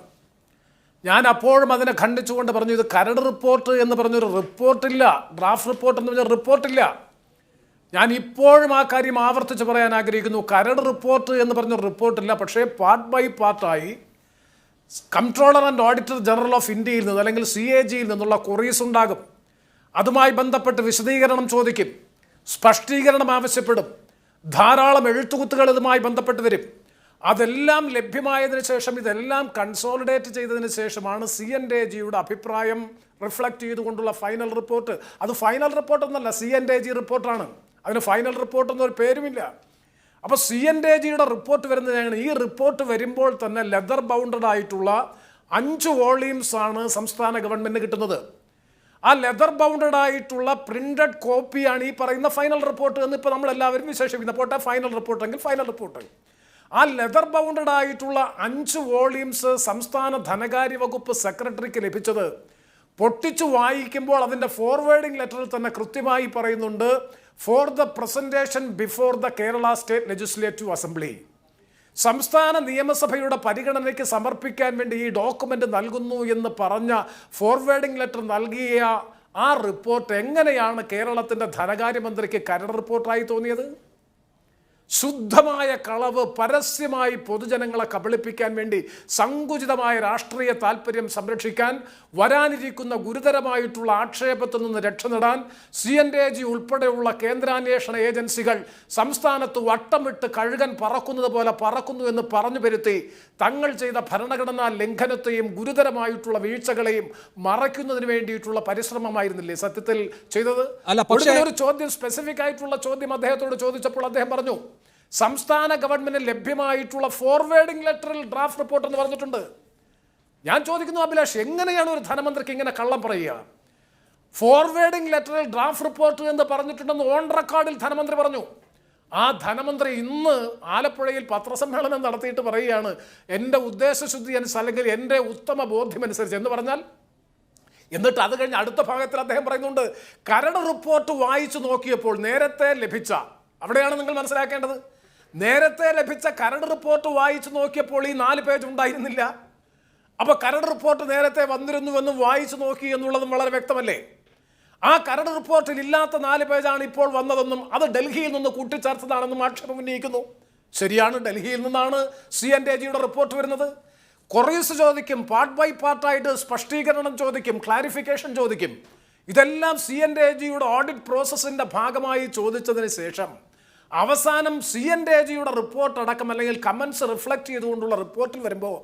[SPEAKER 3] ഞാൻ അപ്പോഴും അതിനെ ഖണ്ഡിച്ചുകൊണ്ട് പറഞ്ഞു ഇത് കരട് റിപ്പോർട്ട് എന്ന് പറഞ്ഞൊരു റിപ്പോർട്ടില്ല, ഡ്രാഫ്റ്റ് റിപ്പോർട്ട് എന്ന് പറഞ്ഞ റിപ്പോർട്ടില്ല. ഞാൻ ഇപ്പോഴും ആ കാര്യം ആവർത്തിച്ച് പറയാൻ ആഗ്രഹിക്കുന്നു. കരട് റിപ്പോർട്ട് എന്ന് പറഞ്ഞൊരു റിപ്പോർട്ടില്ല. പക്ഷേ പാർട്ട് ബൈ പാർട്ടായി comptroller and auditor general of ഇന്ത്യയിൽ നിന്ന് അല്ലെങ്കിൽ CAGയിൽ നിന്നുള്ള കൊറീസ് ഉണ്ടാകും. അതുമായി ബന്ധപ്പെട്ട് വിശദീകരണം ചോദിക്കും, സ്പഷ്ടീകരണം ആവശ്യപ്പെടും, ധാരാളം എഴുത്തുകുത്തുകൾ ഇതുമായി ബന്ധപ്പെട്ട് വരും. അതെല്ലാം ലഭ്യമായതിനു ശേഷം ഇതെല്ലാം കൺസോളിഡേറ്റ് ചെയ്തതിന് ശേഷമാണ് CNAGയുടെ അഭിപ്രായം റിഫ്ലക്റ്റ് ചെയ്തുകൊണ്ടുള്ള ഫൈനൽ റിപ്പോർട്ട്. അത് ഫൈനൽ റിപ്പോർട്ടൊന്നല്ല, CNAG റിപ്പോർട്ടാണ്. അതിന് ഫൈനൽ റിപ്പോർട്ടൊന്നും പേരുമില്ല. അപ്പോൾ CNAGയുടെ റിപ്പോർട്ട് വരുന്നതാണ്. ഈ റിപ്പോർട്ട് വരുമ്പോൾ തന്നെ ലെതർ ബൗണ്ടഡ് ആയിട്ടുള്ള 5 വോളിയൂംസ് ആണ് സംസ്ഥാന ഗവൺമെൻറ്റിന് കിട്ടുന്നത്. ആ ലെതർ ബൗണ്ടഡ് ആയിട്ടുള്ള പ്രിന്റഡ് കോപ്പിയാണ് ഈ പറയുന്ന ഫൈനൽ റിപ്പോർട്ട് എന്ന് ഇപ്പോൾ നമ്മളെല്ലാവരും വിശേഷിപ്പിക്കുന്ന പോട്ടെ, ഫൈനൽ റിപ്പോർട്ടെങ്കിൽ ഫൈനൽ റിപ്പോർട്ട്. ആ ലെതർ ബൗണ്ടഡ് ആയിട്ടുള്ള 5 വോളിയൂംസ് സംസ്ഥാന ധനകാര്യ വകുപ്പ് സെക്രട്ടറിക്ക് ലഭിച്ചത് പൊട്ടിച്ചു വായിക്കുമ്പോൾ അതിൻ്റെ ഫോർവേഡിംഗ് ലെറ്ററിൽ തന്നെ കൃത്യമായി പറയുന്നുണ്ട്, for the presentation before the Kerala state legislative assembly. സംസ്ഥാന നിയമസഭയുടെ പരിഗണനയ്ക്ക് സമർപ്പിക്കാൻ വേണ്ടി ഈ ഡോക്യുമെൻ്റ് നൽകുന്നു എന്ന് പറഞ്ഞ ഫോർവേഡിംഗ് ലെറ്റർ നൽകിയ ആ റിപ്പോർട്ട് എങ്ങനെയാണ് കേരളത്തിൻ്റെ ധനകാര്യമന്ത്രിക്ക് കരട് റിപ്പോർട്ടായി തോന്നിയത്? ശുദ്ധമായ കളവ്, പരസ്യമായി പൊതുജനങ്ങളെ കബളിപ്പിക്കാൻ വേണ്ടി സങ്കുചിതമായ രാഷ്ട്രീയ താല്പര്യം സംരക്ഷിക്കാൻ, വരാനിരിക്കുന്ന ഗുരുതരമായിട്ടുള്ള ആക്ഷേപത്തിൽ നിന്ന് രക്ഷ നേടാൻ CNAG ഉൾപ്പെടെയുള്ള കേന്ദ്രാന്വേഷണ ഏജൻസികൾ സംസ്ഥാനത്ത് വട്ടമിട്ട് കഴുകൻ പറക്കുന്നത് പോലെ പറക്കുന്നു എന്ന് പറഞ്ഞു വരുത്തി തങ്ങൾ ചെയ്ത ഭരണഘടനാ ലംഘനത്തെയും ഗുരുതരമായിട്ടുള്ള വീഴ്ചകളെയും മറയ്ക്കുന്നതിന് വേണ്ടിയിട്ടുള്ള പരിശ്രമമായിരുന്നില്ലേ സത്യത്തിൽ ചെയ്തത്? ഒരു ചോദ്യം, സ്പെസിഫിക് ആയിട്ടുള്ള ചോദ്യം അദ്ദേഹത്തോട് ചോദിച്ചപ്പോൾ അദ്ദേഹം പറഞ്ഞു സംസ്ഥാന ഗവൺമെന്റിന് ലഭ്യമായിട്ടുള്ള ഫോർവേഡിംഗ് ലെറ്ററിൽ ഡ്രാഫ്റ്റ് റിപ്പോർട്ട് എന്ന് പറഞ്ഞിട്ടുണ്ട്. ഞാൻ ചോദിക്കുന്നു അഭിലാഷ്, എങ്ങനെയാണ് ഒരു ധനമന്ത്രിക്ക് ഇങ്ങനെ കള്ളം പറയുക? ഫോർവേഡിംഗ് ലെറ്ററിൽ ഡ്രാഫ്റ്റ് റിപ്പോർട്ട് എന്ന് പറഞ്ഞിട്ടുണ്ടെന്ന് ഓൺ റെക്കോർഡിൽ ധനമന്ത്രി പറഞ്ഞു. ആ ധനമന്ത്രി ഇന്ന് ആലപ്പുഴയിൽ പത്രസമ്മേളനം നടത്തിയിട്ട് പറയുകയാണ് എൻ്റെ ഉദ്ദേശശുദ്ധി അനുസരിച്ച് അല്ലെങ്കിൽ എൻ്റെ ഉത്തമ ബോധ്യമനുസരിച്ച് എന്ന് പറഞ്ഞാൽ, എന്നിട്ട് അത് കഴിഞ്ഞ് അടുത്ത ഭാഗത്തിൽ അദ്ദേഹം പറയുന്നുണ്ട് കരട് റിപ്പോർട്ട് വായിച്ചു നോക്കിയപ്പോൾ നേരത്തെ ലഭിച്ച അവിടെയാണ് നിങ്ങൾ മനസ്സിലാക്കേണ്ടത്. നേരത്തെ ലഭിച്ച കരട് റിപ്പോർട്ട് വായിച്ചു നോക്കിയപ്പോൾ ഈ 4 പേജ് ഉണ്ടായിരുന്നില്ല. അപ്പോൾ കരട് റിപ്പോർട്ട് നേരത്തെ വന്നിരുന്നുവെന്നും വായിച്ചു നോക്കി എന്നുള്ളതും വളരെ വ്യക്തമല്ലേ? ആ കരട് റിപ്പോർട്ടിൽ ഇല്ലാത്ത 4 പേജാണ് ഇപ്പോൾ വന്നതെന്നും അത് ഡൽഹിയിൽ നിന്ന് കൂട്ടിച്ചേർത്തതാണെന്നും ആക്ഷേപം ഉന്നയിക്കുന്നു. ശരിയാണ്, ഡൽഹിയിൽ നിന്നാണ് CNAG-യുടെ റിപ്പോർട്ട് വരുന്നത്. കൊറീസ് ചോദിക്കും, പാർട്ട് ബൈ പാർട്ടായിട്ട് സ്പഷ്ടീകരണം ചോദിക്കും, ക്ലാരിഫിക്കേഷൻ ചോദിക്കും. ഇതെല്ലാം CNAG-യുടെ ഓഡിറ്റ് പ്രോസസ്സിൻ്റെ ഭാഗമായി ചോദിച്ചതിന് ശേഷം അവസാനം CNAG-യുടെ റിപ്പോർട്ട് അടക്കം അല്ലെങ്കിൽ കമൻസ് റിഫ്ലക്ട് ചെയ്തുകൊണ്ടുള്ള റിപ്പോർട്ടിൽ വരുമ്പോൾ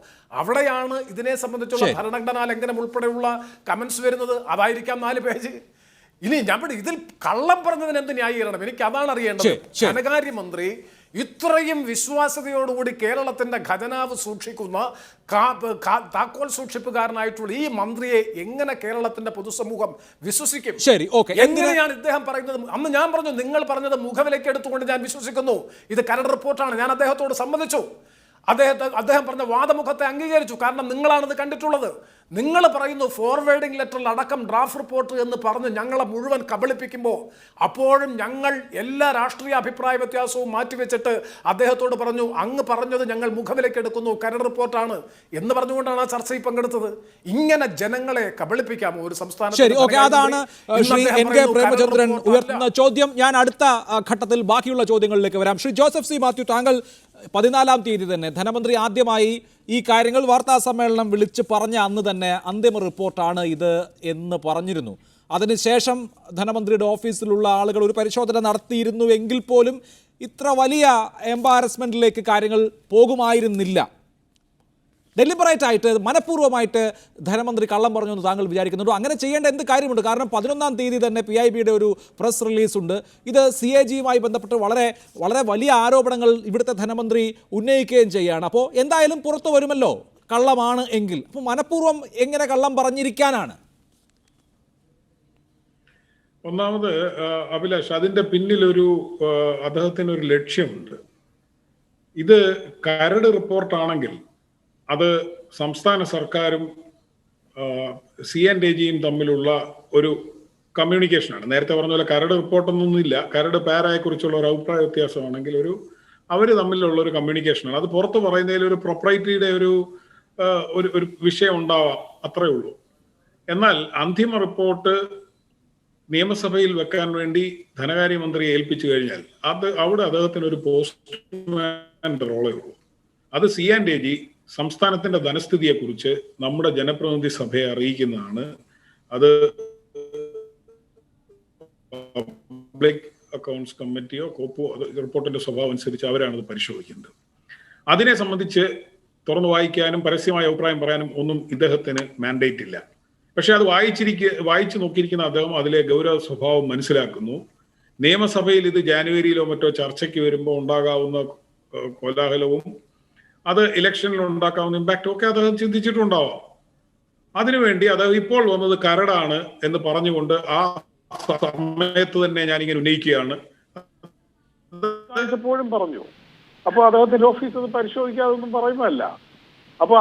[SPEAKER 3] അവിടെയാണ് ഇതിനെ സംബന്ധിച്ചുള്ള ഭരണഘടനാ ലംഘനം ഉൾപ്പെടെയുള്ള കമൻസ് വരുന്നത്. അതായിരിക്കാം 4 പേജ്. ഇനി ഞാൻ ഇതിൽ കള്ളം പറഞ്ഞതിന് എന്ത് ന്യായീകരണം? എനിക്ക് അതാണ് അറിയേണ്ടത്. ധനകാര്യമന്ത്രി ഇത്രയും വിശ്വാസ്യതയോടുകൂടി കേരളത്തിന്റെ ഖജനാവ് സൂക്ഷിക്കുന്ന താക്കോൽ സൂക്ഷിപ്പുകാരനായിട്ടുള്ള ഈ മന്ത്രിയെ എങ്ങനെ കേരളത്തിന്റെ പൊതുസമൂഹം വിശ്വസിക്കും?
[SPEAKER 1] ശരി, ഓക്കെ.
[SPEAKER 3] എങ്ങനെയാണ് ഇദ്ദേഹം പറയുന്നത്? അന്ന് ഞാൻ പറഞ്ഞു, നിങ്ങൾ പറഞ്ഞത് മുഖവിലേക്ക് എടുത്തുകൊണ്ട് ഞാൻ വിശ്വസിക്കുന്നു, ഇത് കരട് റിപ്പോർട്ടാണ്. ഞാൻ അദ്ദേഹത്തോട് സമ്മതിച്ചു. അദ്ദേഹം പറഞ്ഞ വാദമുഖത്തെ അംഗീകരിച്ചു. കാരണം നിങ്ങളാണിത് കണ്ടിട്ടുള്ളത്. നിങ്ങൾ പറയുന്നു ഫോർവേഡിംഗ് ലെറ്ററിൽ അടക്കം ഡ്രാഫ്റ്റ് റിപ്പോർട്ട് എന്ന് പറഞ്ഞ് ഞങ്ങളെ മുഴുവൻ കബളിപ്പിക്കുമ്പോൾ അപ്പോഴും ഞങ്ങൾ എല്ലാ രാഷ്ട്രീയ അഭിപ്രായ വ്യത്യാസവും മാറ്റിവെച്ചിട്ട് അദ്ദേഹത്തോട് പറഞ്ഞു, അങ്ങ് പറഞ്ഞത് ഞങ്ങൾ മുഖവിലേക്ക് എടുക്കുന്നു, കരട് റിപ്പോർട്ടാണ് എന്ന് പറഞ്ഞുകൊണ്ടാണ് ആ ചർച്ചയിൽ പങ്കെടുത്തത്. ഇങ്ങനെ ജനങ്ങളെ കബളിപ്പിക്കാമോ ഒരു സംസ്ഥാനത്ത്?
[SPEAKER 1] ശരി, ഓക്കെ. അതാണ് ശ്രീ NK പ്രേമചന്ദ്രൻ ഉയർത്തുന്ന ചോദ്യം. ഞാൻ അടുത്ത ഘട്ടത്തിൽ ബാക്കിയുള്ള ചോദ്യങ്ങളിലേക്ക് വരാം. ശ്രീ ജോസഫ് സി മാത്യു, താങ്കൾ 14-ാം തീയതി തന്നെ ധനമന്ത്രി ആദ്യമായി ഈ കാര്യങ്ങൾ വാർത്താ സമ്മേളനം വിളിച്ച് പറഞ്ഞ അന്ന് തന്നെ അന്തിമ റിപ്പോർട്ടാണ് ഇത് എന്ന് പറഞ്ഞിരുന്നു. അതിനുശേഷം ധനമന്ത്രിയുടെ ഓഫീസിലുള്ള ആളുകൾ ഒരു പരിശോധന നടത്തിയിരുന്നു എങ്കിൽ പോലും ഇത്ര വലിയ എംബാരസ്മെന്റിലേക്ക് കാര്യങ്ങൾ പോകുമായിരുന്നില്ല. ഡെലിബറേറ്റ് ആയിട്ട് മനഃപൂർവ്വമായിട്ട് ധനമന്ത്രി കള്ളം പറഞ്ഞു എന്ന് താങ്കൾ വിചാരിക്കുന്നുണ്ടോ? അങ്ങനെ ചെയ്യേണ്ട എന്ത് കാര്യമുണ്ട്? കാരണം 11-ാം തീയതി തന്നെ PIBയുടെ ഒരു പ്രസ് റിലീസ് ഉണ്ട്. ഇത് CAG-യുമായി ബന്ധപ്പെട്ട് വളരെ വളരെ വലിയ ആരോപണങ്ങൾ ഇവിടുത്തെ ധനമന്ത്രി ഉന്നയിക്കുകയും ചെയ്യുകയാണ്. അപ്പോൾ എന്തായാലും പുറത്തു വരുമല്ലോ കള്ളമാണ് എങ്കിൽ. അപ്പോൾ മനഃപൂർവ്വം എങ്ങനെ കള്ളം പറഞ്ഞിരിക്കാനാണ്?
[SPEAKER 4] ഒന്നാമത് അഭിലാഷ്, അതിന്റെ പിന്നിലൊരു അദ്ദേഹത്തിനൊരു ലക്ഷ്യമുണ്ട്. ഇത് കരട് റിപ്പോർട്ടാണെങ്കിൽ അത് സംസ്ഥാന സർക്കാരും CNAG-യും തമ്മിലുള്ള ഒരു കമ്മ്യൂണിക്കേഷനാണ്. നേരത്തെ പറഞ്ഞ പോലെ കരട് റിപ്പോർട്ടൊന്നുമില്ല, കരട് പാരയെക്കുറിച്ചുള്ള ഒരു അഭിപ്രായ വ്യത്യാസമാണെങ്കിൽ അവർ തമ്മിലുള്ള ഒരു കമ്മ്യൂണിക്കേഷനാണ്. അത് പുറത്ത് പറയുന്നതിൽ ഒരു പ്രൊപ്രൈറ്ററിയുടെ ഒരു വിഷയം ഉണ്ടാവാം, അത്രേ ഉള്ളൂ. എന്നാൽ അന്തിമ റിപ്പോർട്ട് നിയമസഭയിൽ വെക്കാൻ വേണ്ടി ധനകാര്യമന്ത്രിയെ ഏൽപ്പിച്ചു കഴിഞ്ഞാൽ അവിടെ അദ്ദേഹത്തിന് ഒരു പോസ്റ്റ്മാൻ്റെ റോളേ ഉള്ളൂ. അത് CNAG സംസ്ഥാനത്തിന്റെ ധനസ്ഥിതിയെക്കുറിച്ച് നമ്മുടെ ജനപ്രതിനിധി സഭയെ അറിയിക്കുന്നതാണ്. അത് പബ്ലിക് അക്കൗണ്ട്സ് കമ്മിറ്റിയോ കോപ്പോ റിപ്പോർട്ടിന്റെ സ്വഭാവം അനുസരിച്ച് അവരാണ് അത് പരിശോധിക്കുന്നത്. അതിനെ സംബന്ധിച്ച് തുറന്നു വായിക്കാനും പരസ്യമായ അഭിപ്രായം പറയാനും ഒന്നും ഇദ്ദേഹത്തിന് മാൻഡേറ്റ് ഇല്ല. പക്ഷെ അത് വായിച്ചു നോക്കിയിരിക്കുന്ന അദ്ദേഹം അതിലെ ഗൗരവ സ്വഭാവം മനസ്സിലാക്കുന്നു. നിയമസഭയിൽ ഇത് ജാനുവരിയിലോ മറ്റോ ചർച്ചയ്ക്ക് വരുമ്പോൾ ഉണ്ടാകാവുന്ന കോലാഹലവും അത് ഇലക്ഷനിൽ ഉണ്ടാക്കാവുന്ന ഇമ്പാക്റ്റും ഒക്കെ അദ്ദേഹം ചിന്തിച്ചിട്ടുണ്ടാവാം. അതിനുവേണ്ടി അദ്ദേഹം ഇപ്പോൾ വന്നത് കരടാണ് എന്ന് പറഞ്ഞുകൊണ്ട് ആ സമയത്ത് തന്നെ ഞാനിങ്ങനെ ഉന്നയിക്കുകയാണ്.
[SPEAKER 5] എപ്പോഴും പറഞ്ഞു. അപ്പോൾ അദ്ദേഹത്തിന്റെ ഓഫീസ് അത് പരിശോധിക്കാതൊന്നും പറയുന്നതല്ല. അപ്പോൾ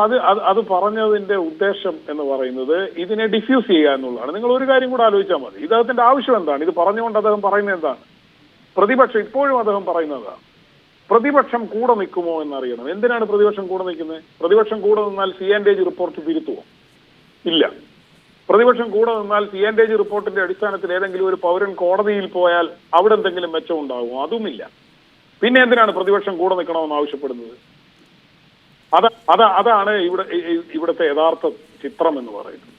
[SPEAKER 5] അത് പറഞ്ഞതിന്റെ ഉദ്ദേശം എന്ന് പറയുന്നത് ഇതിനെ ഡിഫ്യൂസ് ചെയ്യുക എന്നുള്ളതാണ്. നിങ്ങൾ ഒരു കാര്യം കൂടെ ആലോചിച്ചാൽ മതി. ഇദ്ദേഹത്തിന്റെ ആവശ്യം എന്താണ്? ഇത് പറഞ്ഞുകൊണ്ട് അദ്ദേഹം പറയുന്നത് എന്താണ്? പ്രതിപക്ഷം ഇപ്പോഴും അദ്ദേഹം പറയുന്നതാണ്, പ്രതിപക്ഷം കൂടെ നിൽക്കുമോ എന്നറിയണം. എന്തിനാണ് പ്രതിപക്ഷം കൂടെ നിൽക്കുന്നത്? പ്രതിപക്ഷം കൂടെ നിന്നാൽ CNAG റിപ്പോർട്ട് തിരുത്തുമോ? ഇല്ല. പ്രതിപക്ഷം കൂടെ നിന്നാൽ CNAG റിപ്പോർട്ടിന്റെ അടിസ്ഥാനത്തിൽ ഏതെങ്കിലും ഒരു പൗരൻ കോടതിയിൽ പോയാൽ അവിടെ എന്തെങ്കിലും മെച്ചം ഉണ്ടാകുമോ? അതുമില്ല. പിന്നെ എന്തിനാണ് പ്രതിപക്ഷം കൂടെ നിൽക്കണമെന്ന് ആവശ്യപ്പെടുന്നത്? അതാണ് ഇവിടുത്തെ യഥാർത്ഥ ചിത്രം എന്ന് പറയുന്നത്.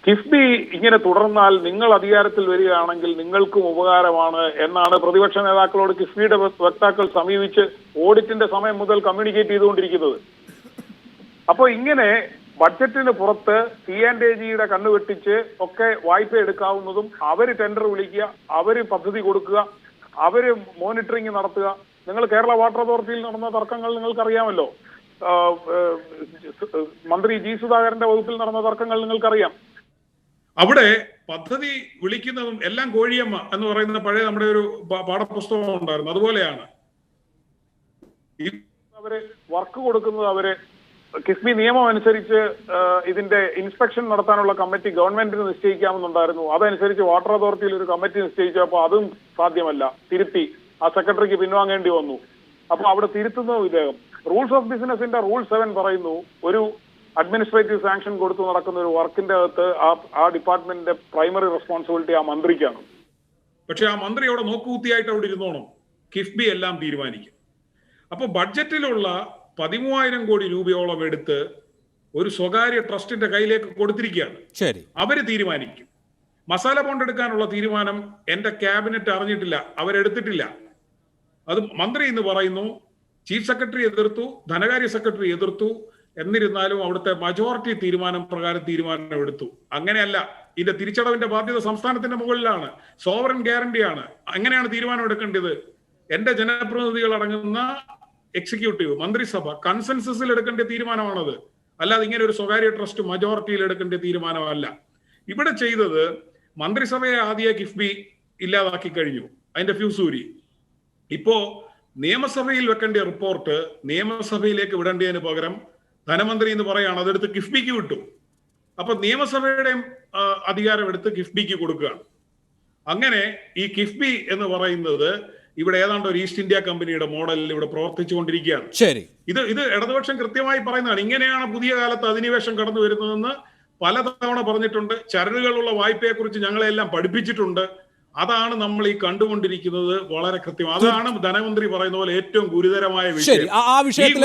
[SPEAKER 5] കിഫ്ബി ഇങ്ങനെ തുടർന്നാൽ നിങ്ങൾ അധികാരത്തിൽ വരികയാണെങ്കിൽ നിങ്ങൾക്കും ഉപകാരമാണ് എന്നാണ് പ്രതിപക്ഷ നേതാക്കളോട് കിഫ്ബിയുടെ വക്താക്കൾ സമീപിച്ച് ഓഡിറ്റിന്റെ സമയം മുതൽ കമ്മ്യൂണിക്കേറ്റ് ചെയ്തുകൊണ്ടിരിക്കുന്നത്. അപ്പോൾ ഇങ്ങനെ ബഡ്ജറ്റിന് പുറത്ത് CNAG-യുടെ കണ്ണുവെട്ടിച്ച് ഒക്കെ വായ്പ എടുക്കാവുന്നതും അവര് ടെൻഡർ വിളിക്കുക, അവര് പദ്ധതി കൊടുക്കുക, അവര് മോണിറ്ററിംഗ് നടത്തുക. നിങ്ങൾ കേരള വാട്ടർ അതോറിറ്റിയിൽ നടന്ന തർക്കങ്ങൾ നിങ്ങൾക്കറിയാമല്ലോ. മന്ത്രി G. സുധാകരന്റെ വകുപ്പിൽ നടന്ന തർക്കങ്ങൾ നിങ്ങൾക്കറിയാം.
[SPEAKER 4] അവിടെ പദ്ധതി വിളിക്കുന്നതും എല്ലാം കോഴിയമ്മ എന്ന് പറയുന്ന പഴയ നമ്മുടെ ഒരു പാഠപുസ്തകം ഉണ്ടായിരുന്നു. അതുപോലെയാണ്
[SPEAKER 5] അവര് വർക്ക് കൊടുക്കുന്നത്. അവര് കിഫ്ബി നിയമം അനുസരിച്ച് ഇതിന്റെ ഇൻസ്പെക്ഷൻ നടത്താനുള്ള കമ്മിറ്റി ഗവൺമെന്റിന് നിശ്ചയിക്കാമെന്നുണ്ടായിരുന്നു. അതനുസരിച്ച് വാട്ടർ അതോറിറ്റിയിൽ ഒരു കമ്മിറ്റി നിശ്ചയിച്ചപ്പോൾ അതും സാധ്യമല്ല, തിരുത്തി. ആ സെക്രട്ടറിക്ക് പിൻവാങ്ങേണ്ടി വന്നു. അപ്പൊ അവിടെ തിരുത്തുന്നതും ഇദ്ദേഹം. റൂൾസ് ഓഫ് ബിസിനസിന്റെ റൂൾ 7 പറയുന്നു, ഒരു അഡ്മിനിസ്ട്രേറ്റീവ് സാങ്ഷൻ കൊടുത്തു നടക്കുന്ന ഒരു വർക്കിന്റെ അകത്ത് ആ ഡിപ്പാർട്ട്മെന്റിന്റെ പ്രൈമറി റെസ്പോൺസിബിലിറ്റി ആ മന്ത്രിക്കാണ്.
[SPEAKER 4] പക്ഷെ ആ മന്ത്രി അവിടെ നോക്കുകുത്തിയായിട്ട് അവിടെ ഇരുന്നോണം, കിഫ്ബി എല്ലാം തീരുമാനിക്കും. അപ്പൊ ബഡ്ജറ്റിലുള്ള 13,000 കോടി രൂപയോളം എടുത്ത് ഒരു സ്വകാര്യ ട്രസ്റ്റിന്റെ കയ്യിലേക്ക് കൊടുത്തിരിക്കുകയാണ്.
[SPEAKER 1] ശരി,
[SPEAKER 4] അവര് തീരുമാനിക്കും. മസാല ബോണ്ട് എടുക്കാനുള്ള തീരുമാനം എന്റെ ക്യാബിനറ്റ് അറിഞ്ഞിട്ടില്ല, അവരെടുത്തിട്ടില്ല. അത് മന്ത്രി എന്ന് പറയുന്നു, ചീഫ് സെക്രട്ടറി എതിർത്തു, ധനകാര്യ സെക്രട്ടറി എതിർത്തു. എന്നിരുന്നാലും അവിടുത്തെ മജോറിറ്റി തീരുമാനം പ്രകാരം തീരുമാനം എടുത്തു. അങ്ങനെയല്ല, ഇതിന്റെ തിരിച്ചടവിന്റെ ബാധ്യത സംസ്ഥാനത്തിന്റെ മുകളിലാണ്, സോവറൻ ഗ്യാരണ്ടിയാണ്. അങ്ങനെയാണ് തീരുമാനം എടുക്കേണ്ടത്. എന്റെ ജനപ്രതിനിധികൾ അടങ്ങുന്ന എക്സിക്യൂട്ടീവ് മന്ത്രിസഭ കൺസെൻസസിൽ എടുക്കേണ്ട തീരുമാനമാണത്, അല്ലാതെ ഇങ്ങനെ ഒരു സ്വകാര്യ ട്രസ്റ്റ് മജോറിറ്റിയിൽ എടുക്കേണ്ട തീരുമാനമല്ല. ഇവിടെ ചെയ്തത് മന്ത്രിസഭയെ ആദ്യ കിഫ്ബി ഇല്ലാതാക്കി കഴിഞ്ഞു, അതിന്റെ ഫ്യൂസൂരി. ഇപ്പോ നിയമസഭയിൽ വെക്കേണ്ട റിപ്പോർട്ട് നിയമസഭയിലേക്ക് വിടേണ്ടതിന് പകരം ധനമന്ത്രി എന്ന് പറയാണ് അതെടുത്ത് കിഫ്ബിക്ക് വിട്ടു. അപ്പൊ നിയമസഭയുടെയും അധികാരം എടുത്ത് കിഫ്ബിക്ക് കൊടുക്കുകയാണ്. അങ്ങനെ ഈ കിഫ്ബി എന്ന് പറയുന്നത് ഇവിടെ ഏതാണ്ട് ഒരു ഈസ്റ്റ് ഇന്ത്യ കമ്പനിയുടെ മോഡലിൽ ഇവിടെ പ്രവർത്തിച്ചുകൊണ്ടിരിക്കുകയാണ്.
[SPEAKER 1] ശരി,
[SPEAKER 4] ഇത് ഇടതുപക്ഷം കൃത്യമായി പറയുന്നതാണ്. ഇങ്ങനെയാണ് പുതിയ കാലത്ത് അധിനിവേശം കടന്നു വരുന്നതെന്ന് പലതവണ പറഞ്ഞിട്ടുണ്ട്. ചരടുകളുള്ള വായ്പയെ കുറിച്ച് ഞങ്ങളെല്ലാം പഠിപ്പിച്ചിട്ടുണ്ട്. അതാണ് നമ്മൾ ഈ കണ്ടുകൊണ്ടിരിക്കുന്നത്. വളരെ കൃത്യം അതാണ് ധനമന്ത്രി പറയുന്ന പോലെ ഏറ്റവും ഗുരുതരമായ
[SPEAKER 1] ശരി, ആ
[SPEAKER 4] വിഷയത്തിൽ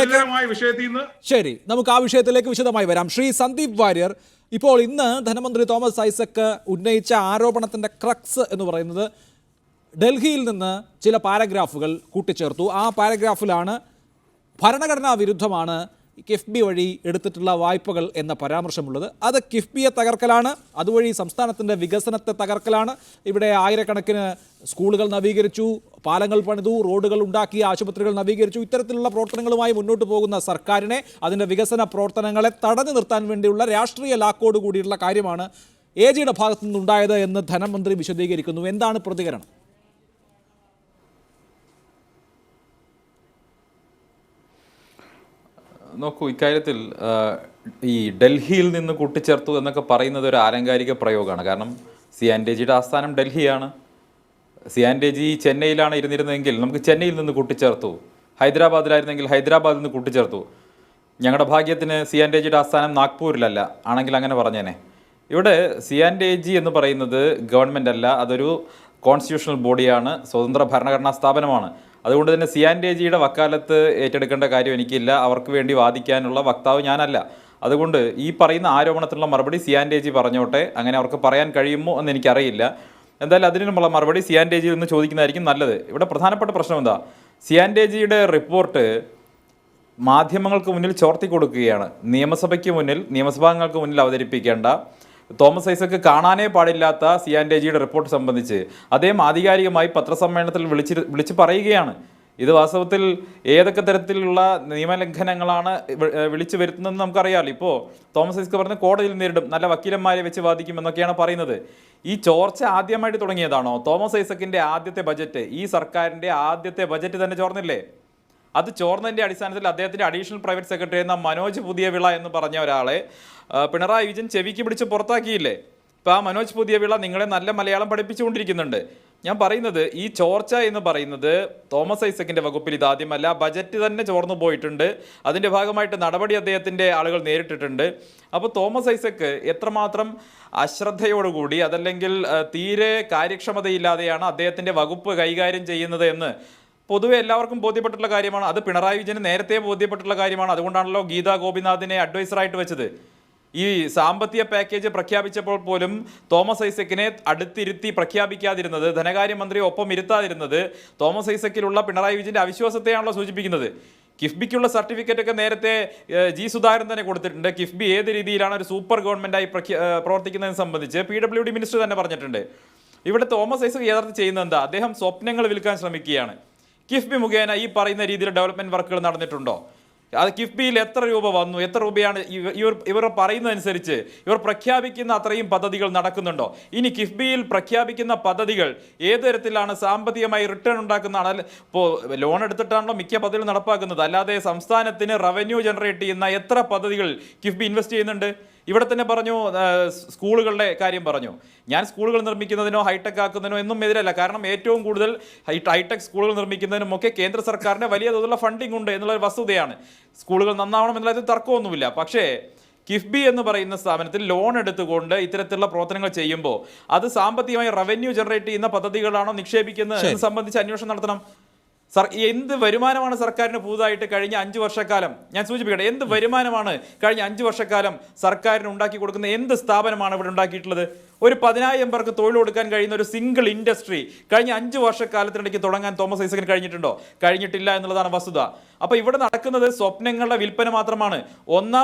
[SPEAKER 4] നിന്ന്
[SPEAKER 1] ശരി, നമുക്ക് ആ വിഷയത്തിലേക്ക് വിശദമായി വരാം. ശ്രീ സന്ദീപ് വാര്യർ, ഇപ്പോൾ ഇന്ന് ധനമന്ത്രി തോമസ് ഐസക് ഉന്നയിച്ച ആരോപണത്തിന്റെ ക്രക്സ് എന്ന് പറയുന്നത് ഡൽഹിയിൽ നിന്ന് ചില പാരഗ്രാഫുകൾ കൂട്ടിച്ചേർത്തു. ആ പാരഗ്രാഫിലാണ് ഭരണഘടനാ വിരുദ്ധമാണ് കിഫ്ബി വഴി എടുത്തിട്ടുള്ള വായ്പകൾ എന്ന പരാമർശമുള്ളത്. അത് കിഫ്ബിയെ തകർക്കലാണ്, അതുവഴി സംസ്ഥാനത്തിൻ്റെ വികസനത്തെ തകർക്കലാണ്. ഇവിടെ ആയിരക്കണക്കിന് സ്കൂളുകൾ നവീകരിച്ചു, പാലങ്ങൾ പണിതു, റോഡുകൾ ഉണ്ടാക്കി, ആശുപത്രികൾ നവീകരിച്ചു. ഇത്തരത്തിലുള്ള പ്രവർത്തനങ്ങളുമായി മുന്നോട്ട് പോകുന്ന സർക്കാരിനെ, അതിൻ്റെ വികസന പ്രവർത്തനങ്ങളെ തടഞ്ഞു നിർത്താൻ വേണ്ടിയുള്ള രാഷ്ട്രീയ ലാക്കോട് കൂടിയുള്ള കാര്യമാണ് AGയുടെ ഭാഗത്തു നിന്നുണ്ടായത് എന്ന് ധനമന്ത്രി വിശദീകരിക്കുന്നു. എന്താണ് പ്രതികരണം?
[SPEAKER 6] നോക്കൂ, ഇക്കാര്യത്തിൽ ഈ ഡൽഹിയിൽ നിന്ന് കൂട്ടിച്ചേർത്തു എന്നൊക്കെ പറയുന്നത് ഒരു ആലങ്കാരിക പ്രയോഗമാണ്. കാരണം CNDG ആസ്ഥാനം ഡൽഹിയാണ്. CNDG ചെന്നൈയിലാണ് ഇരുന്നിരുന്നതെങ്കിൽ നമുക്ക് ചെന്നൈയിൽ നിന്ന് കൂട്ടിച്ചേർത്തു, ഹൈദരാബാദിലായിരുന്നെങ്കിൽ ഹൈദരാബാദിൽ നിന്ന് കൂട്ടിച്ചേർത്തു. ഞങ്ങളുടെ ഭാഗ്യത്തിന് CNDG ആസ്ഥാനം നാഗ്പൂരിലല്ല, ആണെങ്കിൽ അങ്ങനെ പറഞ്ഞേനെ. ഇവിടെ CNDG എന്ന് പറയുന്നത് ഗവൺമെൻറ് അല്ല, അതൊരു കോൺസ്റ്റിറ്റ്യൂഷണൽ ബോഡിയാണ്, സ്വതന്ത്ര ഭരണഘടനാ സ്ഥാപനമാണ്. അതുകൊണ്ട് തന്നെ CNDG വക്കാലത്ത് ഏറ്റെടുക്കേണ്ട കാര്യം എനിക്കില്ല, അവർക്ക് വേണ്ടി വാദിക്കാനുള്ള വക്താവ് ഞാനല്ല. അതുകൊണ്ട് ഈ പറയുന്ന ആരോപണത്തിനുള്ള മറുപടി CNDG പറഞ്ഞോട്ടെ, അങ്ങനെ അവർക്ക് പറയാൻ കഴിയുമോ എന്ന് എനിക്കറിയില്ല. എന്തായാലും അതിനുള്ള മറുപടി CNDG നിന്ന് ചോദിക്കുന്നതായിരിക്കും നല്ലത്. ഇവിടെ പ്രധാനപ്പെട്ട പ്രശ്നം എന്താ, CNDG റിപ്പോർട്ട് മാധ്യമങ്ങൾക്ക് മുന്നിൽ ചോർത്തി കൊടുക്കുകയാണ്. നിയമസഭയ്ക്ക് മുന്നിൽ, നിയമസഭാംഗങ്ങൾക്ക് മുന്നിൽ അവതരിപ്പിക്കേണ്ട, തോമസ് ഐസക് കാണാനേ പാടില്ലാത്ത CNDG റിപ്പോർട്ട് സംബന്ധിച്ച് അദ്ദേഹം ആധികാരികമായി പത്രസമ്മേളനത്തിൽ വിളിച്ച് പറയുകയാണ്. ഇത് വാസ്തവത്തിൽ ഏതൊക്കെ തരത്തിലുള്ള നിയമലംഘനങ്ങളാണ് വിളിച്ചു വരുത്തുന്നതെന്ന് നമുക്കറിയാമല്ലോ. ഇപ്പോൾ തോമസ് ഐസക് പറഞ്ഞ് കോടതിയിൽ നേരിടും, നല്ല വക്കീലന്മാരെ വെച്ച് വാദിക്കും എന്നൊക്കെയാണ് പറയുന്നത്. ഈ ചോർച്ച ആദ്യമായിട്ട് തുടങ്ങിയതാണോ? തോമസ് ഐസക്കിൻ്റെ ആദ്യത്തെ ബജറ്റ്, ഈ സർക്കാരിൻ്റെ ആദ്യത്തെ ബജറ്റ് തന്നെ ചോർന്നില്ലേ? അത് ചോർന്നതിൻ്റെ അടിസ്ഥാനത്തിൽ അദ്ദേഹത്തിൻ്റെ അഡീഷണൽ പ്രൈവറ്റ് സെക്രട്ടറി എന്ന മനോജ് പുതിയവിള എന്ന് പറഞ്ഞ ഒരാളെ പിണറായി വിജയൻ ചെവിക്ക് പിടിച്ച് പുറത്താക്കിയില്ലേ? ഇപ്പോൾ ആ മനോജ് പുതിയവിള നിങ്ങളെ നല്ല മലയാളം പഠിപ്പിച്ചുകൊണ്ടിരിക്കുന്നുണ്ട്. ഞാൻ പറയുന്നത്, ഈ ചോർച്ച എന്ന് പറയുന്നത് തോമസ് ഐസക്കിൻ്റെ വകുപ്പിൽ ഇതാദ്യമല്ല, ബജറ്റ് തന്നെ ചോർന്നു പോയിട്ടുണ്ട്. അതിൻ്റെ ഭാഗമായിട്ട് നടപടി അദ്ദേഹത്തിൻ്റെ ആളുകൾ നേരിട്ടിട്ടുണ്ട്. അപ്പോൾ തോമസ് ഐസക്ക് എത്രമാത്രം അശ്രദ്ധയോടുകൂടി, അതല്ലെങ്കിൽ തീരെ കാര്യക്ഷമതയില്ലാതെയാണ് അദ്ദേഹത്തിൻ്റെ വകുപ്പ് കൈകാര്യം ചെയ്യുന്നത് എന്ന് പൊതുവെ എല്ലാവർക്കും ബോധ്യപ്പെട്ടിട്ടുള്ള കാര്യമാണ്. അത് പിണറായി വിജയന് നേരത്തെ ബോധ്യപ്പെട്ടിട്ടുള്ള കാര്യമാണ്. അതുകൊണ്ടാണല്ലോ ഗീതാ ഗോപിനാഥിനെ അഡ്വൈസറായിട്ട് വെച്ചത്. ഈ സാമ്പത്തിക പാക്കേജ് പ്രഖ്യാപിച്ചപ്പോൾ പോലും തോമസ് ഐസക്കിനെ അടുത്തിരുത്തി പ്രഖ്യാപിക്കാതിരുന്നത്, ധനകാര്യമന്ത്രിയെ ഒപ്പം ഇരുത്താതിരുന്നത് തോമസ് ഐസക്കിലുള്ള പിണറായി വിജയൻ്റെ അവിശ്വാസത്തെയാണല്ലോ സൂചിപ്പിക്കുന്നത്. കിഫ്ബിക്കുള്ള സർട്ടിഫിക്കറ്റ് ഒക്കെ നേരത്തെ G സുധാകരൻ തന്നെ കൊടുത്തിട്ടുണ്ട്. കിഫ്ബി ഏത് രീതിയിലാണ് ഒരു സൂപ്പർ ഗവൺമെൻറ്റായി പ്രവർത്തിക്കുന്നതിനെ സംബന്ധിച്ച് PWD മിനിസ്റ്റർ തന്നെ പറഞ്ഞിട്ടുണ്ട്. ഇവിടെ തോമസ് ഐസക് യഥാർത്ഥം ചെയ്യുന്നത് എന്താ? അദ്ദേഹം സ്വപ്നങ്ങൾ വിൽക്കാൻ ശ്രമിക്കുകയാണ്. കിഫ്ബി മുഖേന ഈ പറയുന്ന രീതിയിൽ ഡെവലപ്മെൻറ്റ് വർക്കുകൾ നടന്നിട്ടുണ്ടോ? അത് കിഫ്ബിയിൽ എത്ര രൂപ വന്നു, എത്ര രൂപയാണ് ഇവർ പറയുന്നതനുസരിച്ച് ഇവർ പ്രഖ്യാപിക്കുന്ന അത്രയും പദ്ധതികൾ നടക്കുന്നുണ്ടോ? ഇനി കിഫ്ബിയിൽ പ്രഖ്യാപിക്കുന്ന പദ്ധതികൾ ഏത് തരത്തിലാണ് സാമ്പത്തികമായി റിട്ടേൺ ഉണ്ടാക്കുന്നതാണ്? ഇപ്പോൾ ലോൺ എടുത്തിട്ടാണല്ലോ മിക്ക പദ്ധതികൾ നടപ്പാക്കുന്നത്. അല്ലാതെ സംസ്ഥാനത്തിന് റവന്യൂ ജനറേറ്റ് ചെയ്യുന്ന എത്ര പദ്ധതികൾ കിഫ്ബി ഇൻവെസ്റ്റ് ചെയ്യുന്നുണ്ട്? ഇവിടെ തന്നെ പറഞ്ഞു സ്കൂളുകളുടെ കാര്യം പറഞ്ഞു. ഞാൻ സ്കൂളുകൾ നിർമ്മിക്കുന്നതിനോ ഹൈടെക് ആക്കുന്നതിനോ എന്നും എതിരല്ല. കാരണം ഏറ്റവും കൂടുതൽ ഹൈടെക് സ്കൂളുകൾ നിർമ്മിക്കുന്നതിനുമൊക്കെ കേന്ദ്ര സർക്കാരിൻ്റെ വലിയ തോതിലുള്ള ഫണ്ടിംഗ് ഉണ്ട് എന്നുള്ള വസ്തുതയാണ്. സ്കൂളുകൾ നന്നാവണം എന്നുള്ളത് തർക്കമൊന്നുമില്ല. പക്ഷേ കിഫ്ബി എന്ന് പറയുന്ന സ്ഥാപനത്തിൽ ലോൺ എടുത്തുകൊണ്ട് ഇത്തരത്തിലുള്ള പ്രവർത്തനങ്ങൾ ചെയ്യുമ്പോൾ അത് സാമ്പത്തികമായി റവന്യൂ ജനറേറ്റ് ചെയ്യുന്ന പദ്ധതികളാണോ നിക്ഷേപിക്കുന്നത് എന്ന് സംബന്ധിച്ച് അന്വേഷണം നടത്തണം. എന്ത് വരുമാനമാണ് സർക്കാരിന് പുതുതായിട്ട് കഴിഞ്ഞ 5 വർഷക്കാലം, ഞാൻ സൂചിപ്പിക്കട്ടെ, എന്ത് വരുമാനമാണ് കഴിഞ്ഞ 5 വർഷക്കാലം സർക്കാരിന് ഉണ്ടാക്കി കൊടുക്കുന്ന എന്ത് സ്ഥാപനമാണ് ഇവിടെ ഉണ്ടാക്കിയിട്ടുള്ളത്? ഒരു 10,000 പേർക്ക് തൊഴിൽ കൊടുക്കാൻ കഴിയുന്ന ഒരു സിംഗിൾ ഇൻഡസ്ട്രി കഴിഞ്ഞ 5 വർഷക്കാലത്തിനിടയ്ക്ക് തുടങ്ങാൻ തോമസ് ഐസക്കിന് കഴിഞ്ഞിട്ടുണ്ടോ? കഴിഞ്ഞിട്ടില്ല എന്നുള്ളതാണ് വസ്തുത. അപ്പോൾ ഇവിടെ നടക്കുന്നത് സ്വപ്നങ്ങളുടെ വിൽപ്പന മാത്രമാണ്.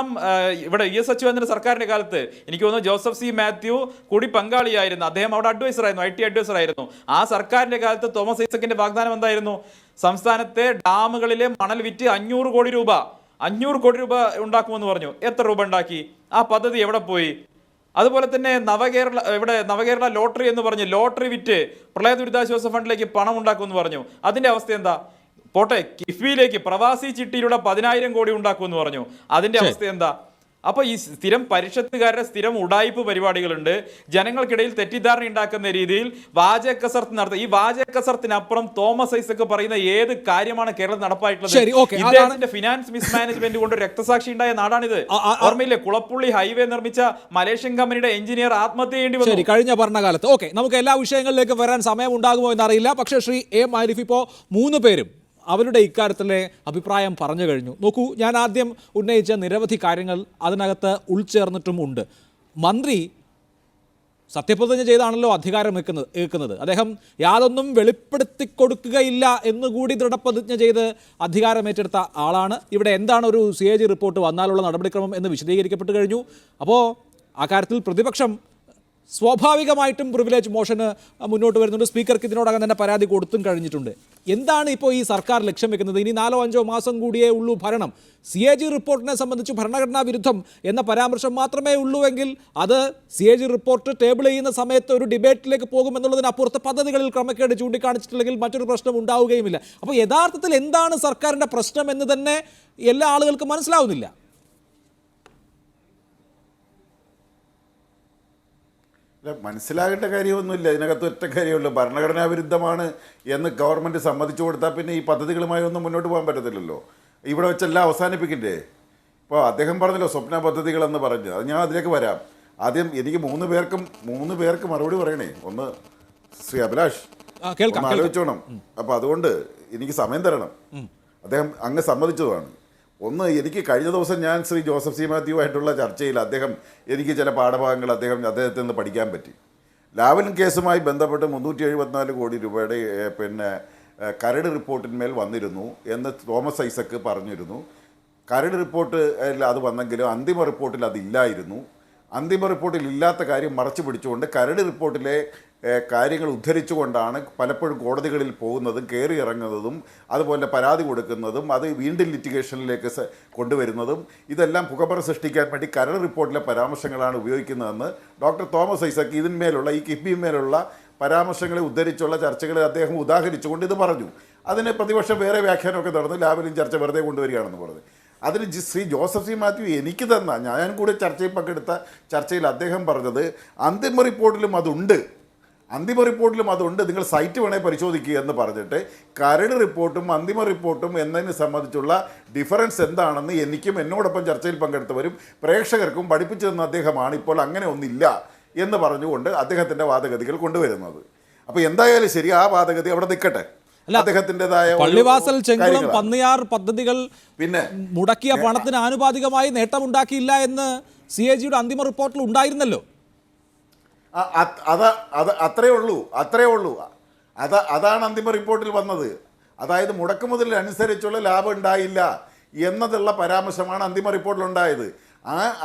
[SPEAKER 6] ഇവിടെ ES അച്യുതാനന്ദന്റെ സർക്കാരിന്റെ കാലത്ത് എനിക്ക് തോന്നുന്നു ജോസഫ് സി മാത്യു കൂടി പങ്കാളിയായിരുന്നു. അദ്ദേഹം അവിടെ അഡ്വൈസർ ആയിരുന്നു, IT അഡ്വൈസർ ആയിരുന്നു. ആ സർക്കാരിന്റെ കാലത്ത് തോമസ് ഐസക്കിന്റെ വാഗ്ദാനം എന്തായിരുന്നു? സംസ്ഥാനത്തെ ഡാമുകളിലെ മണൽ വിറ്റ് 500 കോടി രൂപ ഉണ്ടാക്കുമെന്ന് പറഞ്ഞു. എത്ര രൂപ ഉണ്ടാക്കി? ആ പദ്ധതി എവിടെ പോയി? അതുപോലെ തന്നെ നവകേരള ലോട്ടറി എന്ന് പറഞ്ഞ് ലോട്ടറി വിറ്റ് പ്രളയ ദുരിതാശ്വാസ ഫണ്ടിലേക്ക് പണം ഉണ്ടാക്കുമെന്ന് പറഞ്ഞു. അതിന്റെ അവസ്ഥ എന്താ? പോട്ടെ, കിഫ്ബിയിലേക്ക് പ്രവാസി ചിട്ടിയിലൂടെ 10,000 കോടി ഉണ്ടാക്കുമെന്ന് പറഞ്ഞു. അതിന്റെ അവസ്ഥ എന്താ? അപ്പോൾ ഈ സ്ഥിരം പരിഷത്തുകാരുടെ സ്ഥിരം ഉടായ്പ് പരിപാടികളുണ്ട്. ജനങ്ങൾക്കിടയിൽ തെറ്റിദ്ധാരണ ഉണ്ടാക്കുന്ന രീതിയിൽ വാചക കസർത്ത് നടത്തുക. ഈ വാചക കസർത്തിനപ്പുറം തോമസ് ഐസക് പറയുന്ന ഏത് കാര്യമാണ് കേരളത്തിൽ നടപ്പായിട്ടുള്ളത്? ഇദ്ദേഹത്തിന്റെ ഫിനാൻസ് മിസ്മാനേജ്മെന്റ് കൊണ്ട് രക്തസാക്ഷി ഉണ്ടായ നാടാണിത്. ഓർമ്മയില്ലേ, കുളപ്പുള്ളി ഹൈവേ നിർമ്മിച്ച മലേഷ്യൻ കമ്പനിയുടെ എഞ്ചിനീയർ ആത്മഹത്യ ചെയ്യേണ്ടി വന്നു
[SPEAKER 1] കഴിഞ്ഞ ഭരണകാലത്ത്. ഓക്കെ, നമുക്ക് എല്ലാ വിഷയങ്ങളിലേക്കും വരാൻ സമയം ഉണ്ടാകുമോ എന്നറിയില്ല. പക്ഷേ ശ്രീ A. മാരിഫ് ഇപ്പോൾ 3 പേരും അവരുടെ ഇക്കാര്യത്തിലെ അഭിപ്രായം പറഞ്ഞു കഴിഞ്ഞു. നോക്കൂ, ഞാൻ ആദ്യം ഉന്നയിച്ച നിരവധി കാര്യങ്ങൾ അതിനകത്ത് ഉൾച്ചേർന്നിട്ടും ഉണ്ട്. മന്ത്രി സത്യപ്രതിജ്ഞ ചെയ്താണല്ലോ അധികാരം ഏൽക്കുന്നത്. അദ്ദേഹം യാതൊന്നും വെളിപ്പെടുത്തി കൊടുക്കുകയില്ല എന്നുകൂടി ദൃഢപ്രതിജ്ഞ ചെയ്ത് അധികാരമേറ്റെടുത്ത ആളാണ്. ഇവിടെ എന്താണ് ഒരു CAG റിപ്പോർട്ട് വന്നാലുള്ള നടപടിക്രമം എന്ന് വിശദീകരിക്കപ്പെട്ട് കഴിഞ്ഞു. അപ്പോൾ ആ കാര്യത്തിൽ പ്രതിപക്ഷം സ്വാഭാവികമായിട്ടും പ്രിവിലേജ് മോഷന് മുന്നോട്ട് വരുന്നുണ്ട്. സ്പീക്കർക്ക് ഇതിനോടകം തന്നെ പരാതി കൊടുത്തും കഴിഞ്ഞിട്ടുണ്ട്. എന്താണ് ഇപ്പോൾ ഈ സർക്കാർ ലക്ഷ്യം വെക്കുന്നത്? ഇനി 4-5 മാസം കൂടിയേ ഉള്ളൂ ഭരണം. CAG റിപ്പോർട്ടിനെ സംബന്ധിച്ച് ഭരണഘടനാ വിരുദ്ധം എന്ന പരാമർശം മാത്രമേ ഉള്ളൂവെങ്കിൽ അത് CAG റിപ്പോർട്ട് ടേബിൾ ചെയ്യുന്ന സമയത്ത് ഒരു ഡിബേറ്റിലേക്ക് പോകുമെന്നുള്ളതിനപ്പുറത്ത് പദ്ധതികളിൽ ക്രമക്കേട് ചൂണ്ടിക്കാണിച്ചിട്ടില്ലെങ്കിൽ മറ്റൊരു പ്രശ്നം ഉണ്ടാവുകയുമില്ല. അപ്പോൾ യഥാർത്ഥത്തിൽ എന്താണ് സർക്കാരിൻ്റെ പ്രശ്നം എന്ന് തന്നെ എല്ലാ ആളുകൾക്കും മനസ്സിലാവുന്നില്ല.
[SPEAKER 2] മനസ്സിലാകേണ്ട കാര്യമൊന്നുമില്ല. ഇതിനകത്ത് ഒറ്റ കാര്യമുള്ളൂ, ഭരണഘടനാ വിരുദ്ധമാണ് എന്ന് ഗവൺമെൻറ് സമ്മതിച്ചു കൊടുത്താൽ പിന്നെ ഈ പദ്ധതികളുമായി ഒന്നും മുന്നോട്ട് പോകാൻ പറ്റത്തില്ലല്ലോ. ഇവിടെ വെച്ചെല്ലാം അവസാനിപ്പിക്കണ്ടേ? ഇപ്പോൾ അദ്ദേഹം പറഞ്ഞല്ലോ സ്വപ്ന പദ്ധതികളെന്ന് പറഞ്ഞ്, അത് ഞാൻ അതിലേക്ക് വരാം. ആദ്യം എനിക്ക് 3 പേർക്ക് മറുപടി പറയണേ. ഒന്ന് ശ്രീ അഭിലാഷ് ആലോചിച്ചോണം. അപ്പോൾ അതുകൊണ്ട് എനിക്ക് സമയം തരണം. അദ്ദേഹം അങ്ങ് സമ്മതിച്ചതാണ്. ഒന്ന്, എനിക്ക് കഴിഞ്ഞ ദിവസം ഞാൻ ശ്രീ ജോസഫ് സി മാത്യുവായിട്ടുള്ള ചർച്ചയിൽ എനിക്ക് ചില പാഠഭാഗങ്ങൾ അദ്ദേഹത്തിൽ നിന്ന് പഠിക്കാൻ പറ്റി. ലാവലിൻ കേസുമായി ബന്ധപ്പെട്ട് 374 കോടി രൂപയുടെ കരട് റിപ്പോർട്ടിന്മേൽ വന്നിരുന്നു എന്ന് തോമസ് ഐസക്ക് പറഞ്ഞിരുന്നു. കരട് റിപ്പോർട്ട് അത് വന്നെങ്കിലും അന്തിമ റിപ്പോർട്ടിൽ അതില്ലായിരുന്നു. അന്തിമ റിപ്പോർട്ടിൽ ഇല്ലാത്ത കാര്യം മറച്ചു പിടിച്ചുകൊണ്ട് കരട് റിപ്പോർട്ടിലെ കാര്യങ്ങൾ ഉദ്ധരിച്ചുകൊണ്ടാണ് പലപ്പോഴും കോടതികളിൽ പോകുന്നതും കയറി ഇറങ്ങുന്നതും അതുപോലെ പരാതി കൊടുക്കുന്നതും അത് വീണ്ടും ലിറ്റിഗേഷനിലേക്ക് കൊണ്ടുവരുന്നതും. ഇതെല്ലാം പുകമറ സൃഷ്ടിക്കാൻ വേണ്ടി കരട് റിപ്പോർട്ടിലെ പരാമർശങ്ങളാണ് ഉപയോഗിക്കുന്നതെന്ന് ഡോക്ടർ തോമസ് ഐസക്ക് ഈ കിഫ്ബിമേലുള്ള പരാമർശങ്ങളെ ഉദ്ധരിച്ചുള്ള ചർച്ചകളെ അദ്ദേഹം ഉദാഹരിച്ചുകൊണ്ട് ഇത് പറഞ്ഞു. അതിന് പ്രതിപക്ഷം വേറെ വ്യാഖ്യാനമൊക്കെ നടന്നു. ലാവലിൻ ചർച്ച വെറുതെ കൊണ്ടുവരികയാണെന്ന് പറഞ്ഞു. അതിന് ശ്രീ ജോസഫ് സി മാത്യു എനിക്ക് തന്ന, ഞാൻ കൂടെ ചർച്ചയിൽ പങ്കെടുത്ത ചർച്ചയിൽ അദ്ദേഹം പറഞ്ഞത് അന്തിമ റിപ്പോർട്ടിലും അതുണ്ട്, നിങ്ങൾ സൈറ്റ് വേണേൽ പരിശോധിക്കുക എന്ന് പറഞ്ഞിട്ട് കരട് റിപ്പോർട്ടും അന്തിമ റിപ്പോർട്ടും എന്നതിനെ സംബന്ധിച്ചുള്ള ഡിഫറൻസ് എന്താണെന്ന് എനിക്കും എന്നോടൊപ്പം ചർച്ചയിൽ പങ്കെടുത്തവരും പ്രേക്ഷകർക്കും പഠിപ്പിച്ചു തന്ന അദ്ദേഹമാണ് ഇപ്പോൾ അങ്ങനെ ഒന്നില്ല എന്ന് പറഞ്ഞുകൊണ്ട് അദ്ദേഹത്തിൻ്റെ വാദഗതികൾ കൊണ്ടുവരുന്നത്. അപ്പോൾ എന്തായാലും ശരി, ആ വാദഗതി അവിടെ നിൽക്കട്ടെ. അദ്ദേഹത്തിൻ്റെതായ
[SPEAKER 1] പള്ളിവാസൽ, ചെങ്കുളം, പന്നിയാർ പദ്ധതികൾ പിന്നെ മുടക്കിയ പണത്തിന് ആനുപാതികമായി നേട്ടമുണ്ടാക്കിയില്ല എന്ന് CAGയുടെ അന്തിമ റിപ്പോർട്ടിൽ ഉണ്ടായിരുന്നല്ലോ.
[SPEAKER 2] അത്രേ ഉള്ളൂ. അതാണ് അന്തിമ റിപ്പോർട്ടിൽ വന്നത്. അതായത് മുടക്കുമുതലിനനുസരിച്ചുള്ള ലാഭം ഉണ്ടായില്ല എന്നതുള്ള പരാമർശമാണ് അന്തിമ റിപ്പോർട്ടിലുണ്ടായത്.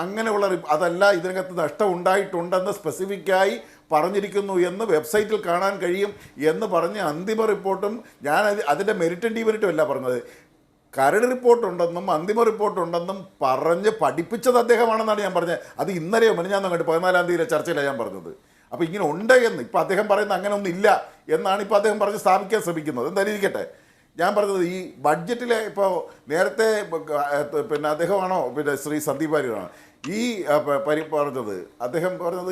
[SPEAKER 2] അങ്ങനെയുള്ള അതല്ല, ഇതിനകത്ത് നഷ്ടം ഉണ്ടായിട്ടുണ്ടെന്ന് സ്പെസിഫിക്കായി പറഞ്ഞിരിക്കുന്നു എന്ന് വെബ്സൈറ്റിൽ കാണാൻ കഴിയും എന്ന് പറഞ്ഞ് അന്തിമ റിപ്പോർട്ടും ഞാൻ അതിൻ്റെ മെറിറ്റും ഡിമെറിറ്റും അല്ല പറഞ്ഞത്, കരട് റിപ്പോർട്ടുണ്ടെന്നും അന്തിമ റിപ്പോർട്ടുണ്ടെന്നും പറഞ്ഞ് പഠിപ്പിച്ചത് അദ്ദേഹമാണെന്നാണ് ഞാൻ പറഞ്ഞത്. അത് ഇന്നലെയോ മെനഞ്ഞാന്നോ കണ്ട് 14-ാം തീയതി ചർച്ചയിലാണ് ഞാൻ പറഞ്ഞത്. അപ്പോൾ ഇങ്ങനെ ഉണ്ട് എന്ന് ഇപ്പോൾ അദ്ദേഹം പറയുന്നത് അങ്ങനെ ഒന്നും ഇല്ല എന്നാണ് ഇപ്പോൾ അദ്ദേഹം പറഞ്ഞ് സ്ഥാപിക്കാൻ ശ്രമിക്കുന്നത്. എന്തായാലും ഇരിക്കട്ടെ, ഞാൻ പറഞ്ഞത് ഈ ബഡ്ജറ്റിലെ ഇപ്പോൾ നേരത്തെ പിന്നെ അദ്ദേഹമാണോ പിന്നെ ശ്രീ സന്ദീപ് വാര്യരാണോ ഈ പറഞ്ഞത്, അദ്ദേഹം പറഞ്ഞത്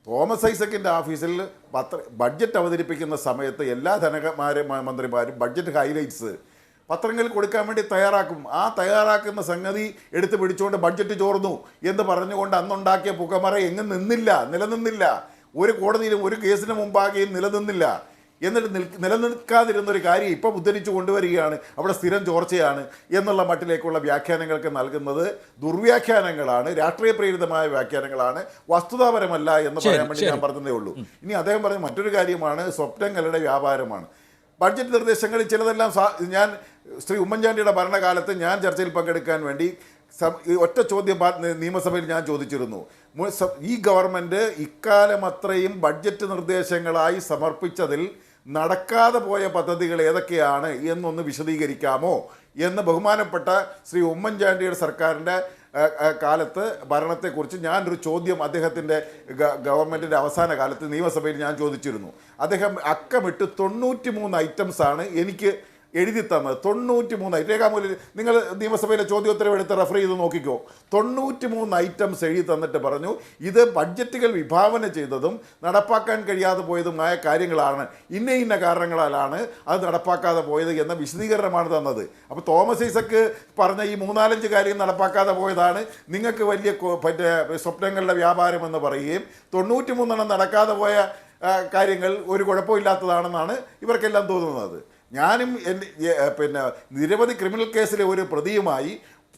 [SPEAKER 2] തോമസ് ഐസക്കിൻ്റെ ഓഫീസിൽ ബഡ്ജറ്റ് അവതരിപ്പിക്കുന്ന സമയത്ത് എല്ലാ മന്ത്രിമാരും ബഡ്ജറ്റ് ഹൈലൈറ്റ്സ് പത്രങ്ങളിൽ കൊടുക്കാൻ വേണ്ടി തയ്യാറാക്കും. ആ തയ്യാറാക്കുന്ന സംഗതി എടുത്ത് പിടിച്ചുകൊണ്ട് ബഡ്ജറ്റ് ചോർന്നു എന്ന് പറഞ്ഞുകൊണ്ട് അന്നുണ്ടാക്കിയ പുകമറ എങ്ങും നിലനിന്നില്ല. ഒരു കോടതിയിലും ഒരു കേസിന് മുമ്പാകെയും നിലനിന്നില്ല. എന്നിട്ട് നിലനിൽക്കാതിരുന്നൊരു കാര്യം ഇപ്പം ഉദ്ധരിച്ചു കൊണ്ടുവരികയാണ്, അവിടെ സ്ഥിരം ചോർച്ചയാണ് എന്നുള്ള മട്ടിലേക്കുള്ള വ്യാഖ്യാനങ്ങൾക്ക് നൽകുന്നത് ദുർവ്യാഖ്യാനങ്ങളാണ്, രാഷ്ട്രീയ പ്രേരിതമായ വ്യാഖ്യാനങ്ങളാണ്, വസ്തുതാപരമല്ല എന്ന് പറയാൻ വേണ്ടി ഞാൻ പറഞ്ഞതേ ഉള്ളൂ. ഇനി അദ്ദേഹം പറഞ്ഞ മറ്റൊരു കാര്യമാണ് സ്വപ്നങ്ങളുടെ വ്യാപാരമാണ്. ബഡ്ജറ്റ് നിർദ്ദേശങ്ങളിൽ ചിലതെല്ലാം ഞാൻ ശ്രീ ഉമ്മൻചാണ്ടിയുടെ ഭരണകാലത്ത് ഞാൻ ചർച്ചയിൽ പങ്കെടുക്കാൻ വേണ്ടി ഒറ്റ ചോദ്യം നിയമസഭയിൽ ഞാൻ ചോദിച്ചിരുന്നു. ഈ ഗവൺമെൻറ് ഇക്കാലം അത്രയും ബഡ്ജറ്റ് നിർദ്ദേശങ്ങളായി സമർപ്പിച്ചതിൽ നടക്കാതെ പോയ പദ്ധതികൾ ഏതൊക്കെയാണ് എന്നൊന്ന് വിശദീകരിക്കാമോ എന്ന് ബഹുമാനപ്പെട്ട ശ്രീ ഉമ്മൻചാണ്ടിയുടെ സർക്കാരിൻ്റെ കാലത്ത് ഭരണത്തെക്കുറിച്ച് ഞാനൊരു ചോദ്യം അദ്ദേഹത്തിൻ്റെ ഗവൺമെൻറ്റിൻ്റെ അവസാന കാലത്ത് നിയമസഭയിൽ ഞാൻ ചോദിച്ചിരുന്നു. അദ്ദേഹം അക്കമിട്ട് 93 ഐറ്റംസാണ് എനിക്ക് എഴുതി തന്നത്. 93 രേഖാമൂലം നിങ്ങൾ നിയമസഭയിലെ ചോദ്യോത്തരവ് എടുത്ത് റെഫർ ചെയ്ത് നോക്കിക്കോ. 93 ഐറ്റംസ് എഴുതി തന്നിട്ട് പറഞ്ഞു ഇത് ബഡ്ജറ്റുകൾ വിഭാവന ചെയ്തതും നടപ്പാക്കാൻ കഴിയാതെ പോയതുമായ കാര്യങ്ങളാണ്, ഇന്ന കാരണങ്ങളാലാണ് അത് നടപ്പാക്കാതെ പോയത് എന്ന വിശദീകരണമാണ് തന്നത്. അപ്പോൾ തോമസ് ഐസക്ക് പറഞ്ഞ ഈ 3-4 കാര്യം നടപ്പാക്കാതെ പോയതാണ് നിങ്ങൾക്ക് വലിയ സ്വപ്നങ്ങളുടെ വ്യാപാരം എന്ന് പറയുകയും 93 നടക്കാതെ പോയ കാര്യങ്ങൾ ഒരു കുഴപ്പമില്ലാത്തതാണെന്നാണ് ഇവർക്കെല്ലാം തോന്നുന്നത്. ഞാനും പിന്നെ നിരവധി ക്രിമിനൽ കേസിലെ ഒരു പ്രതിയുമായി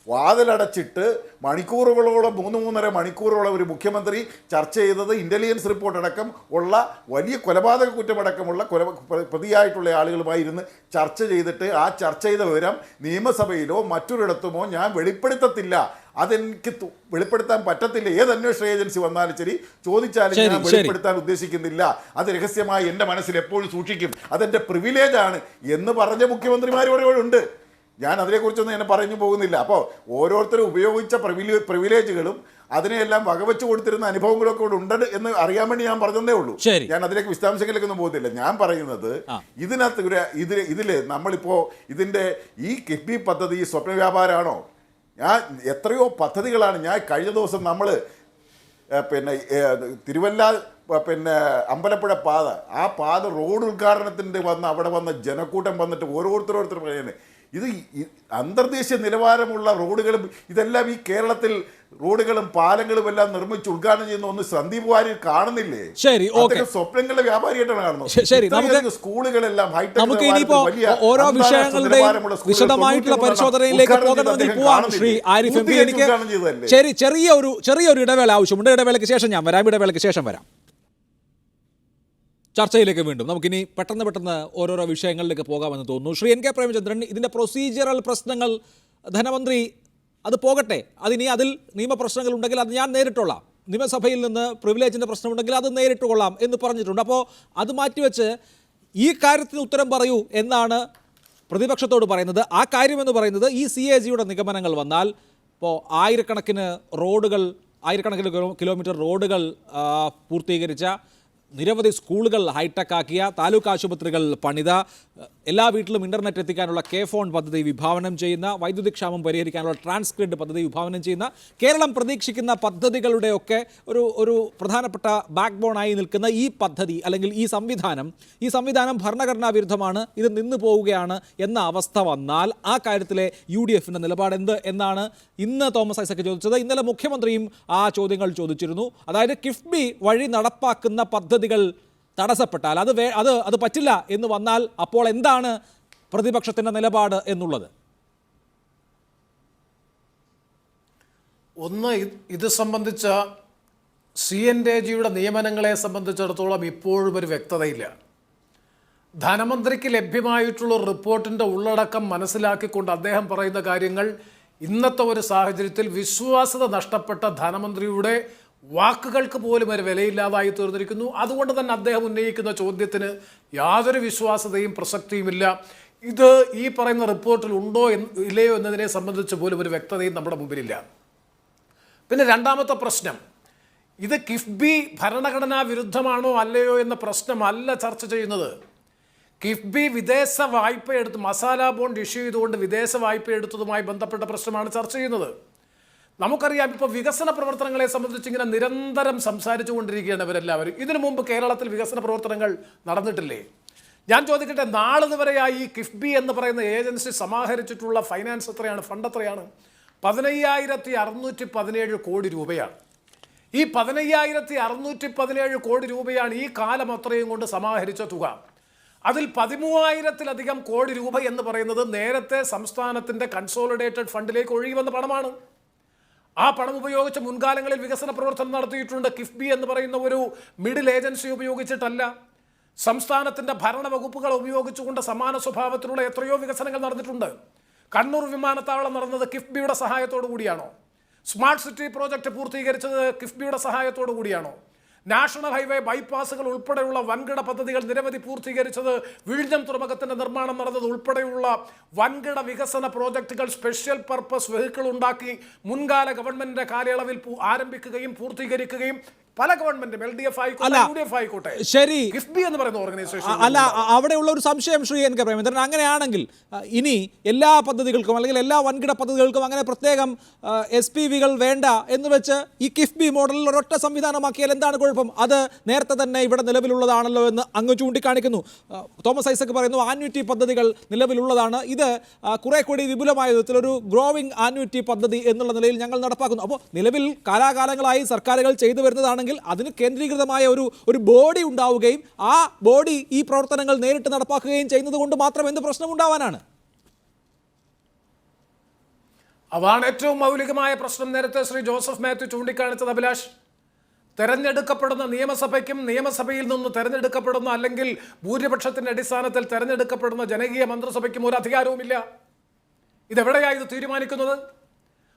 [SPEAKER 2] വാതിലടച്ചിട്ട് മണിക്കൂറുകളോളം 3-3.5 മണിക്കൂറോളം ഒരു മുഖ്യമന്ത്രി ചർച്ച ചെയ്തത് ഇൻ്റലിജൻസ് റിപ്പോർട്ട് അടക്കം ഉള്ള വലിയ കൊലപാതക കുറ്റമടക്കമുള്ള പ്രതിയായിട്ടുള്ള ആളുകളുമായി ഇരുന്ന് ചർച്ച ചെയ്തിട്ട് ആ ചർച്ച ചെയ്ത വിവരം നിയമസഭയിലോ മറ്റൊരിടത്തുമോ ഞാൻ വെളിപ്പെടുത്തത്തില്ല. അതെനിക്ക് വെളിപ്പെടുത്താൻ പറ്റത്തില്ല. ഏത് അന്വേഷണ ഏജൻസി വന്നാലും ശരി ചോദിച്ചാലും ഞാൻ വെളിപ്പെടുത്താൻ ഉദ്ദേശിക്കുന്നില്ല. അത് രഹസ്യമായി എൻ്റെ മനസ്സിൽ എപ്പോഴും സൂക്ഷിക്കും, അതെൻ്റെ പ്രിവിലേജാണ് എന്ന് പറഞ്ഞ മുഖ്യമന്ത്രിമാർ ഉണ്ട്. ഞാൻ അതിനെക്കുറിച്ചൊന്നും ഞാൻ പറഞ്ഞു പോകുന്നില്ല. അപ്പോൾ ഓരോരുത്തരും ഉപയോഗിച്ച പ്രിവിലേജുകളും അതിനെയെല്ലാം വകവെച്ച് കൊടുത്തിരുന്ന അനുഭവങ്ങളൊക്കെ ഇവിടെ ഉണ്ട് എന്ന് അറിയാൻ വേണ്ടി ഞാൻ പറഞ്ഞതേ ഉള്ളൂ. ഞാൻ അതിലേക്ക് വിശദാംശങ്ങളിലേക്കൊന്നും പോകുന്നില്ല. ഞാൻ പറയുന്നത് ഇതിനകത്ത് ഇതില് നമ്മളിപ്പോൾ ഇതിൻ്റെ ഈ കിഫ്ബി പദ്ധതി സ്വപ്ന വ്യാപാരമാണോ? ഞാൻ എത്രയോ പദ്ധതികളാണ് ഞാൻ കഴിഞ്ഞ ദിവസം നമ്മൾ പിന്നെ തിരുവല്ല പിന്നെ അമ്പലപ്പുഴ പാത, ആ പാത റോഡ് ഉദ്ഘാടനത്തിൻ്റെ അവിടെ വന്ന ജനക്കൂട്ടം വന്നിട്ട് ഓരോരുത്തർ പറയുന്നത് ഇത് അന്തർദേശീയ നിലവാരമുള്ള റോഡുകളും ഇതെല്ലാം ഈ കേരളത്തിൽ റോഡുകളും പാലങ്ങളും എല്ലാം നിർമ്മിച്ച് ഉദ്ഘാടനം ചെയ്യുന്ന ഒന്ന് സന്ദീപ് വാര്യർ കാണുന്നില്ലേ?
[SPEAKER 1] ശരി,
[SPEAKER 2] സ്വപ്നങ്ങളുടെ വ്യാപാരിയായിട്ടാണ് കാണുന്നത്.
[SPEAKER 1] ശരി,
[SPEAKER 2] സ്കൂളുകളെല്ലാം
[SPEAKER 1] നമുക്ക് ഇനിയിപ്പോ ഓരോ വിഷയങ്ങളുടെയും വിശദമായിട്ടുള്ള പരിശോധനയിലേക്ക് പോകണമെങ്കിൽ പോവാം. ശ്രീ ആരിഫ് എം പി, എനിക്ക് ചെറിയൊരു ഇടവേള ആവശ്യമുണ്ട്. ഇടവേളയ്ക്ക് ശേഷം ഞാൻ വരാം. ഇടവേളയ്ക്ക് ശേഷം വരാം. ചർച്ചയിലേക്ക് വീണ്ടും നമുക്കിനി പെട്ടെന്ന് ഓരോരോ വിഷയങ്ങളിലേക്ക് പോകാമെന്ന് തോന്നുന്നു. ശ്രീ എൻ കെ പ്രേമചന്ദ്രൻ, ഇതിൻ്റെ പ്രൊസീജിയറൽ പ്രശ്നങ്ങൾ ധനമന്ത്രി അത് പോകട്ടെ, അതിൽ നിയമപ്രശ്നങ്ങൾ ഉണ്ടെങ്കിൽ അത് ഞാൻ നേരിട്ടോളാം, നിയമസഭയിൽ നിന്ന് പ്രിവിലേജിൻ്റെ പ്രശ്നമുണ്ടെങ്കിൽ അത് നേരിട്ട് കൊള്ളാം എന്ന് പറഞ്ഞിട്ടുണ്ട്. അപ്പോൾ അത് മാറ്റിവെച്ച് ഈ കാര്യത്തിന് ഉത്തരം പറയൂ എന്നാണ് പ്രതിപക്ഷത്തോട് പറയുന്നത്. ആ കാര്യമെന്ന് പറയുന്നത് ഈ CAGയുടെ നിഗമനങ്ങൾ വന്നാൽ ഇപ്പോൾ ആയിരക്കണക്കിന് കിലോമീറ്റർ റോഡുകൾ പൂർത്തീകരിച്ച, നിരവധി സ്കൂളുകൾ ഹൈടെക് ആക്കിയ, താലൂക്ക് ആശുപത്രികൾ പണിത, എല്ലാ വീട്ടിലും ഇൻ്റർനെറ്റ് എത്തിക്കാനുള്ള K-ഫോൺ പദ്ധതി വിഭാവനം ചെയ്യുന്ന, വൈദ്യുതി ക്ഷാമം പരിഹരിക്കാനുള്ള ട്രാൻസ്ഗ്രിഡ് പദ്ധതി വിഭാവനം ചെയ്യുന്ന, കേരളം പ്രതീക്ഷിക്കുന്ന പദ്ധതികളുടെയൊക്കെ ഒരു പ്രധാനപ്പെട്ട ബാക്ക് ബോണായി നിൽക്കുന്ന ഈ പദ്ധതി അല്ലെങ്കിൽ ഈ സംവിധാനം ഭരണഘടനാ വിരുദ്ധമാണ്, ഇത് നിന്നു പോവുകയാണ് എന്ന അവസ്ഥ വന്നാൽ ആ കാര്യത്തിലെ UDFൻ്റെ നിലപാട് എന്ത് എന്നാണ് ഇന്ന് തോമസ് ഐസക് ചോദിച്ചത്. ഇന്നലെ മുഖ്യമന്ത്രിയും ആ ചോദ്യങ്ങൾ ചോദിച്ചിരുന്നു. അതായത് കിഫ്ബി വഴി നടപ്പാക്കുന്ന പദ്ധതികൾ തടസ്സപ്പെട്ടാൽ അത് പറ്റില്ല എന്ന് വന്നാൽ അപ്പോൾ എന്താണ് പ്രതിപക്ഷത്തിൻ്റെ നിലപാട് എന്നുള്ളത്?
[SPEAKER 3] ഒന്ന്, ഇത് സംബന്ധിച്ച CNAGയുടെ നിയമനങ്ങളെ സംബന്ധിച്ചിടത്തോളം ഇപ്പോഴും ഒരു വ്യക്തതയില്ല. ധനമന്ത്രിക്ക് ലഭ്യമായിട്ടുള്ള റിപ്പോർട്ടിൻ്റെ ഉള്ളടക്കം മനസ്സിലാക്കിക്കൊണ്ട് അദ്ദേഹം പറയുന്ന കാര്യങ്ങൾ ഇന്നത്തെ ഒരു സാഹചര്യത്തിൽ വിശ്വാസ്യത നഷ്ടപ്പെട്ട ധനമന്ത്രിയുടെ വാക്കുകൾക്ക് പോലും ഒരു വിലയില്ലാതായി തീർന്നിരിക്കുന്നു. അതുകൊണ്ട് തന്നെ അദ്ദേഹം ഉന്നയിക്കുന്ന ചോദ്യത്തിന് യാതൊരു വിശ്വാസ്യതയും പ്രസക്തിയുമില്ല. ഇത് ഈ പറയുന്ന റിപ്പോർട്ടിൽ ഉണ്ടോ ഇല്ലയോ എന്നതിനെ സംബന്ധിച്ച് പോലും ഒരു വ്യക്തതയും നമ്മുടെ മുമ്പിലില്ല. പിന്നെ രണ്ടാമത്തെ പ്രശ്നം, ഇത് കിഫ്ബി ഭരണഘടനാ വിരുദ്ധമാണോ അല്ലയോ എന്ന പ്രശ്നമല്ല ചർച്ച ചെയ്യുന്നത്. കിഫ്ബി വിദേശ വായ്പ എടുത്ത് മസാല ബോണ്ട് ഇഷ്യൂ ചെയ്തുകൊണ്ട് വിദേശ വായ്പ എടുത്തതുമായി ബന്ധപ്പെട്ട പ്രശ്നമാണ് ചർച്ച ചെയ്യുന്നത്. നമുക്കറിയാം, ഇപ്പോൾ വികസന പ്രവർത്തനങ്ങളെ സംബന്ധിച്ച് ഇങ്ങനെ നിരന്തരം സംസാരിച്ചു കൊണ്ടിരിക്കുകയാണ് ഇവരെല്ലാവരും. ഇതിനു മുമ്പ് കേരളത്തിൽ വികസന പ്രവർത്തനങ്ങൾ നടന്നിട്ടില്ലേ? ഞാൻ ചോദിക്കട്ടെ, നാളിതുവരെയായി ഈ കിഫ്ബി എന്ന് പറയുന്ന ഏജൻസി സമാഹരിച്ചിട്ടുള്ള ഫൈനാൻസ് എത്രയാണ്, ഫണ്ട് എത്രയാണ്? 15,617 കോടി രൂപയാണ്. ഈ 15,617 കോടി രൂപയാണ് ഈ കാലം അത്രയും കൊണ്ട് സമാഹരിച്ച തുക. അതിൽ 13,000-ലധികം കോടി രൂപ എന്ന് പറയുന്നത് നേരത്തെ സംസ്ഥാനത്തിൻ്റെ കൺസോളിഡേറ്റഡ് ഫണ്ടിലേക്ക് ഒഴുകി വന്ന പണമാണ്. ആ പണം ഉപയോഗിച്ച് മുൻകാലങ്ങളിൽ വികസന പ്രവർത്തനം നടത്തിയിട്ടുണ്ട്. കിഫ്ബി എന്ന് പറയുന്ന ഒരു മിഡിൽ ഏജൻസി ഉപയോഗിച്ചിട്ടല്ല, സംസ്ഥാനത്തിൻ്റെ ഭരണവകുപ്പുകൾ ഉപയോഗിച്ചുകൊണ്ട് സമാന സ്വഭാവത്തിലുള്ള എത്രയോ വികസനങ്ങൾ നടന്നിട്ടുണ്ട്. കണ്ണൂർ വിമാനത്താവളം നടന്നത് കിഫ്ബിയുടെ സഹായത്തോടു കൂടിയാണോ? സ്മാർട്ട് സിറ്റി പ്രോജക്റ്റ് പൂർത്തീകരിച്ചത് കിഫ്ബിയുടെ സഹായത്തോടു കൂടിയാണോ? നാഷണൽ ഹൈവേ ബൈപ്പാസുകൾ ഉൾപ്പെടെയുള്ള വൻകിട പദ്ധതികൾ നിരവധി പൂർത്തീകരിച്ചത്, വിഴിഞ്ഞം തുറമുഖത്തിന്റെ നിർമ്മാണം നടന്നത് ഉൾപ്പെടെയുള്ള വൻകിട വികസന പ്രോജക്റ്റുകൾ സ്പെഷ്യൽ പർപ്പസ് വെഹിക്കിൾ ഉണ്ടാക്കി മുൻകാല ഗവൺമെന്റിന്റെ കാലയളവിൽ ആരംഭിക്കുകയും പൂർത്തീകരിക്കുകയും പല ഗവൺമെന്റും LDF ആയിക്കോട്ടെ UDF ആയിക്കോട്ടെ
[SPEAKER 1] ശരി,
[SPEAKER 3] കിഫ്ബി എന്ന് പറയുന്ന ഓർഗനൈസേഷൻ
[SPEAKER 1] അല്ല, അവിടെയുള്ള ഒരു സംശയം ശ്രീ N. K. പ്രേമചന്ദ്രൻ, അങ്ങനെയാണെങ്കിൽ ഇനി എല്ലാ പദ്ധതികൾക്കും അല്ലെങ്കിൽ എല്ലാ വൻകിട പദ്ധതികൾക്കും അങ്ങനെ പ്രത്യേകം SPVകൾ വേണ്ട എന്ന് വെച്ച് ഈ കിഫ്ബി മോഡലിൽ ഒരൊറ്റ സംവിധാനമാക്കിയാൽ എന്താണ് കുഴപ്പം? അത് നേരത്തെ തന്നെ ഇവിടെ നിലവിലുള്ളതാണല്ലോ എന്ന് അങ്ങ് ചൂണ്ടിക്കാണിക്കുന്നു. തോമസ് ഐസക് പറയുന്നു ആന്വിറ്റി പദ്ധതികൾ നിലവിലുള്ളതാണ്, ഇത് കുറെ കൂടി വിപുലമായ വിധത്തിൽ ഒരു ഗ്രോവിംഗ് ആന്വിറ്റി പദ്ധതി എന്നുള്ള നിലയിൽ ഞങ്ങൾ നടപ്പാക്കുന്നു. അപ്പോൾ നിലവിൽ കാലാകാലങ്ങളായി സർക്കാരുകൾ ചെയ്തു വരുന്നതാണ്, അതിന് കേന്ദ്രീകൃതമായ ഒരു ബോഡി ഉണ്ടാവുകയും ആ ബോഡി ഈ പ്രവർത്തനങ്ങൾ നേരിട്ട് നടപ്പാക്കുകയും ചെയ്യുന്നത് കൊണ്ട് മാത്രം എന്ത് പ്രശ്നമുണ്ടാവാനാണ്?
[SPEAKER 3] അതാണ് ഏറ്റവും മൗലികമായ പ്രശ്നം. നേരത്തെ ശ്രീ ജോസഫ് മാത്യു ചൂണ്ടിക്കാണിച്ചത് അഭിലാഷ്, തെരഞ്ഞെടുക്കപ്പെടുന്ന നിയമസഭയ്ക്കും നിയമസഭയിൽ നിന്ന് തെരഞ്ഞെടുക്കപ്പെടുന്ന അല്ലെങ്കിൽ ഭൂരിപക്ഷത്തിന്റെ അടിസ്ഥാനത്തിൽ തെരഞ്ഞെടുക്കപ്പെടുന്ന ജനകീയ മന്ത്രിസഭയ്ക്കും ഒരു അധികാരവുമില്ല. ഇതെവിടെയാണ് ഇത് തീരുമാനിക്കുന്നത്?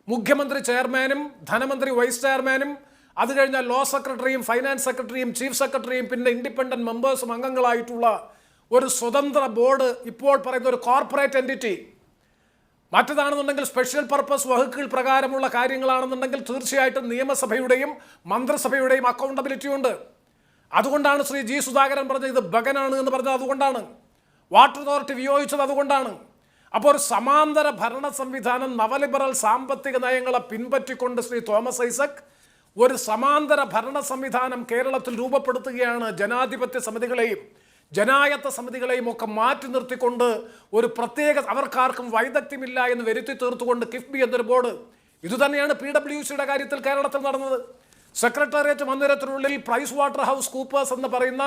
[SPEAKER 3] മുഖ്യമന്ത്രി ചെയർമാനും ധനമന്ത്രി വൈസ് ചെയർമാനും അത് കഴിഞ്ഞാൽ ലോ സെക്രട്ടറിയും ഫൈനാൻസ് സെക്രട്ടറിയും ചീഫ് സെക്രട്ടറിയും പിന്നെ ഇൻഡിപെൻഡന്റ് മെമ്പേഴ്സും അംഗങ്ങളായിട്ടുള്ള ഒരു സ്വതന്ത്ര ബോർഡ്, ഇപ്പോൾ പറയുന്ന ഒരു കോർപ്പറേറ്റ് എൻറ്റിറ്റി. മറ്റേതാണെന്നുണ്ടെങ്കിൽ സ്പെഷ്യൽ പർപ്പസ് വെഹിക്കിൾ പ്രകാരമുള്ള കാര്യങ്ങളാണെന്നുണ്ടെങ്കിൽ തീർച്ചയായിട്ടും നിയമസഭയുടെയും മന്ത്രിസഭയുടെയും അക്കൗണ്ടബിലിറ്റി ഉണ്ട്. അതുകൊണ്ടാണ് ശ്രീ G. സുധാകരൻ പറഞ്ഞത് ഇത് ബഗനാണ് എന്ന് പറഞ്ഞത് അതുകൊണ്ടാണ്. വാട്ടർ അതോറിറ്റി വിയോജിച്ചത് അതുകൊണ്ടാണ്. അപ്പോൾ ഒരു സമാന്തര ഭരണ സംവിധാനം, നവലിബറൽ സാമ്പത്തിക നയങ്ങളെ പിൻപറ്റിക്കൊണ്ട് ശ്രീ തോമസ് ഐസക് ഒരു സമാന്തര ഭരണ സംവിധാനം കേരളത്തിൽ രൂപപ്പെടുത്തുകയാണ്. ജനാധിപത്യ സമിതികളെയും ജനായത്ത സമിതികളെയും ഒക്കെ മാറ്റി നിർത്തിക്കൊണ്ട് ഒരു പ്രത്യേക അവർക്കാർക്കും വൈദഗ്ധ്യമില്ല എന്ന് വരുത്തി തീർത്തുകൊണ്ട് കിഫ്ബി എന്നൊരു ബോർഡ്. ഇതുതന്നെയാണ് PWCയുടെ കാര്യത്തിൽ കേരളത്തിൽ നടന്നത്. സെക്രട്ടേറിയറ്റ് മന്ദിരത്തിനുള്ളിൽ പ്രൈസ് വാട്ടർ ഹൗസ് കൂപ്പേഴ്സ് എന്ന് പറയുന്ന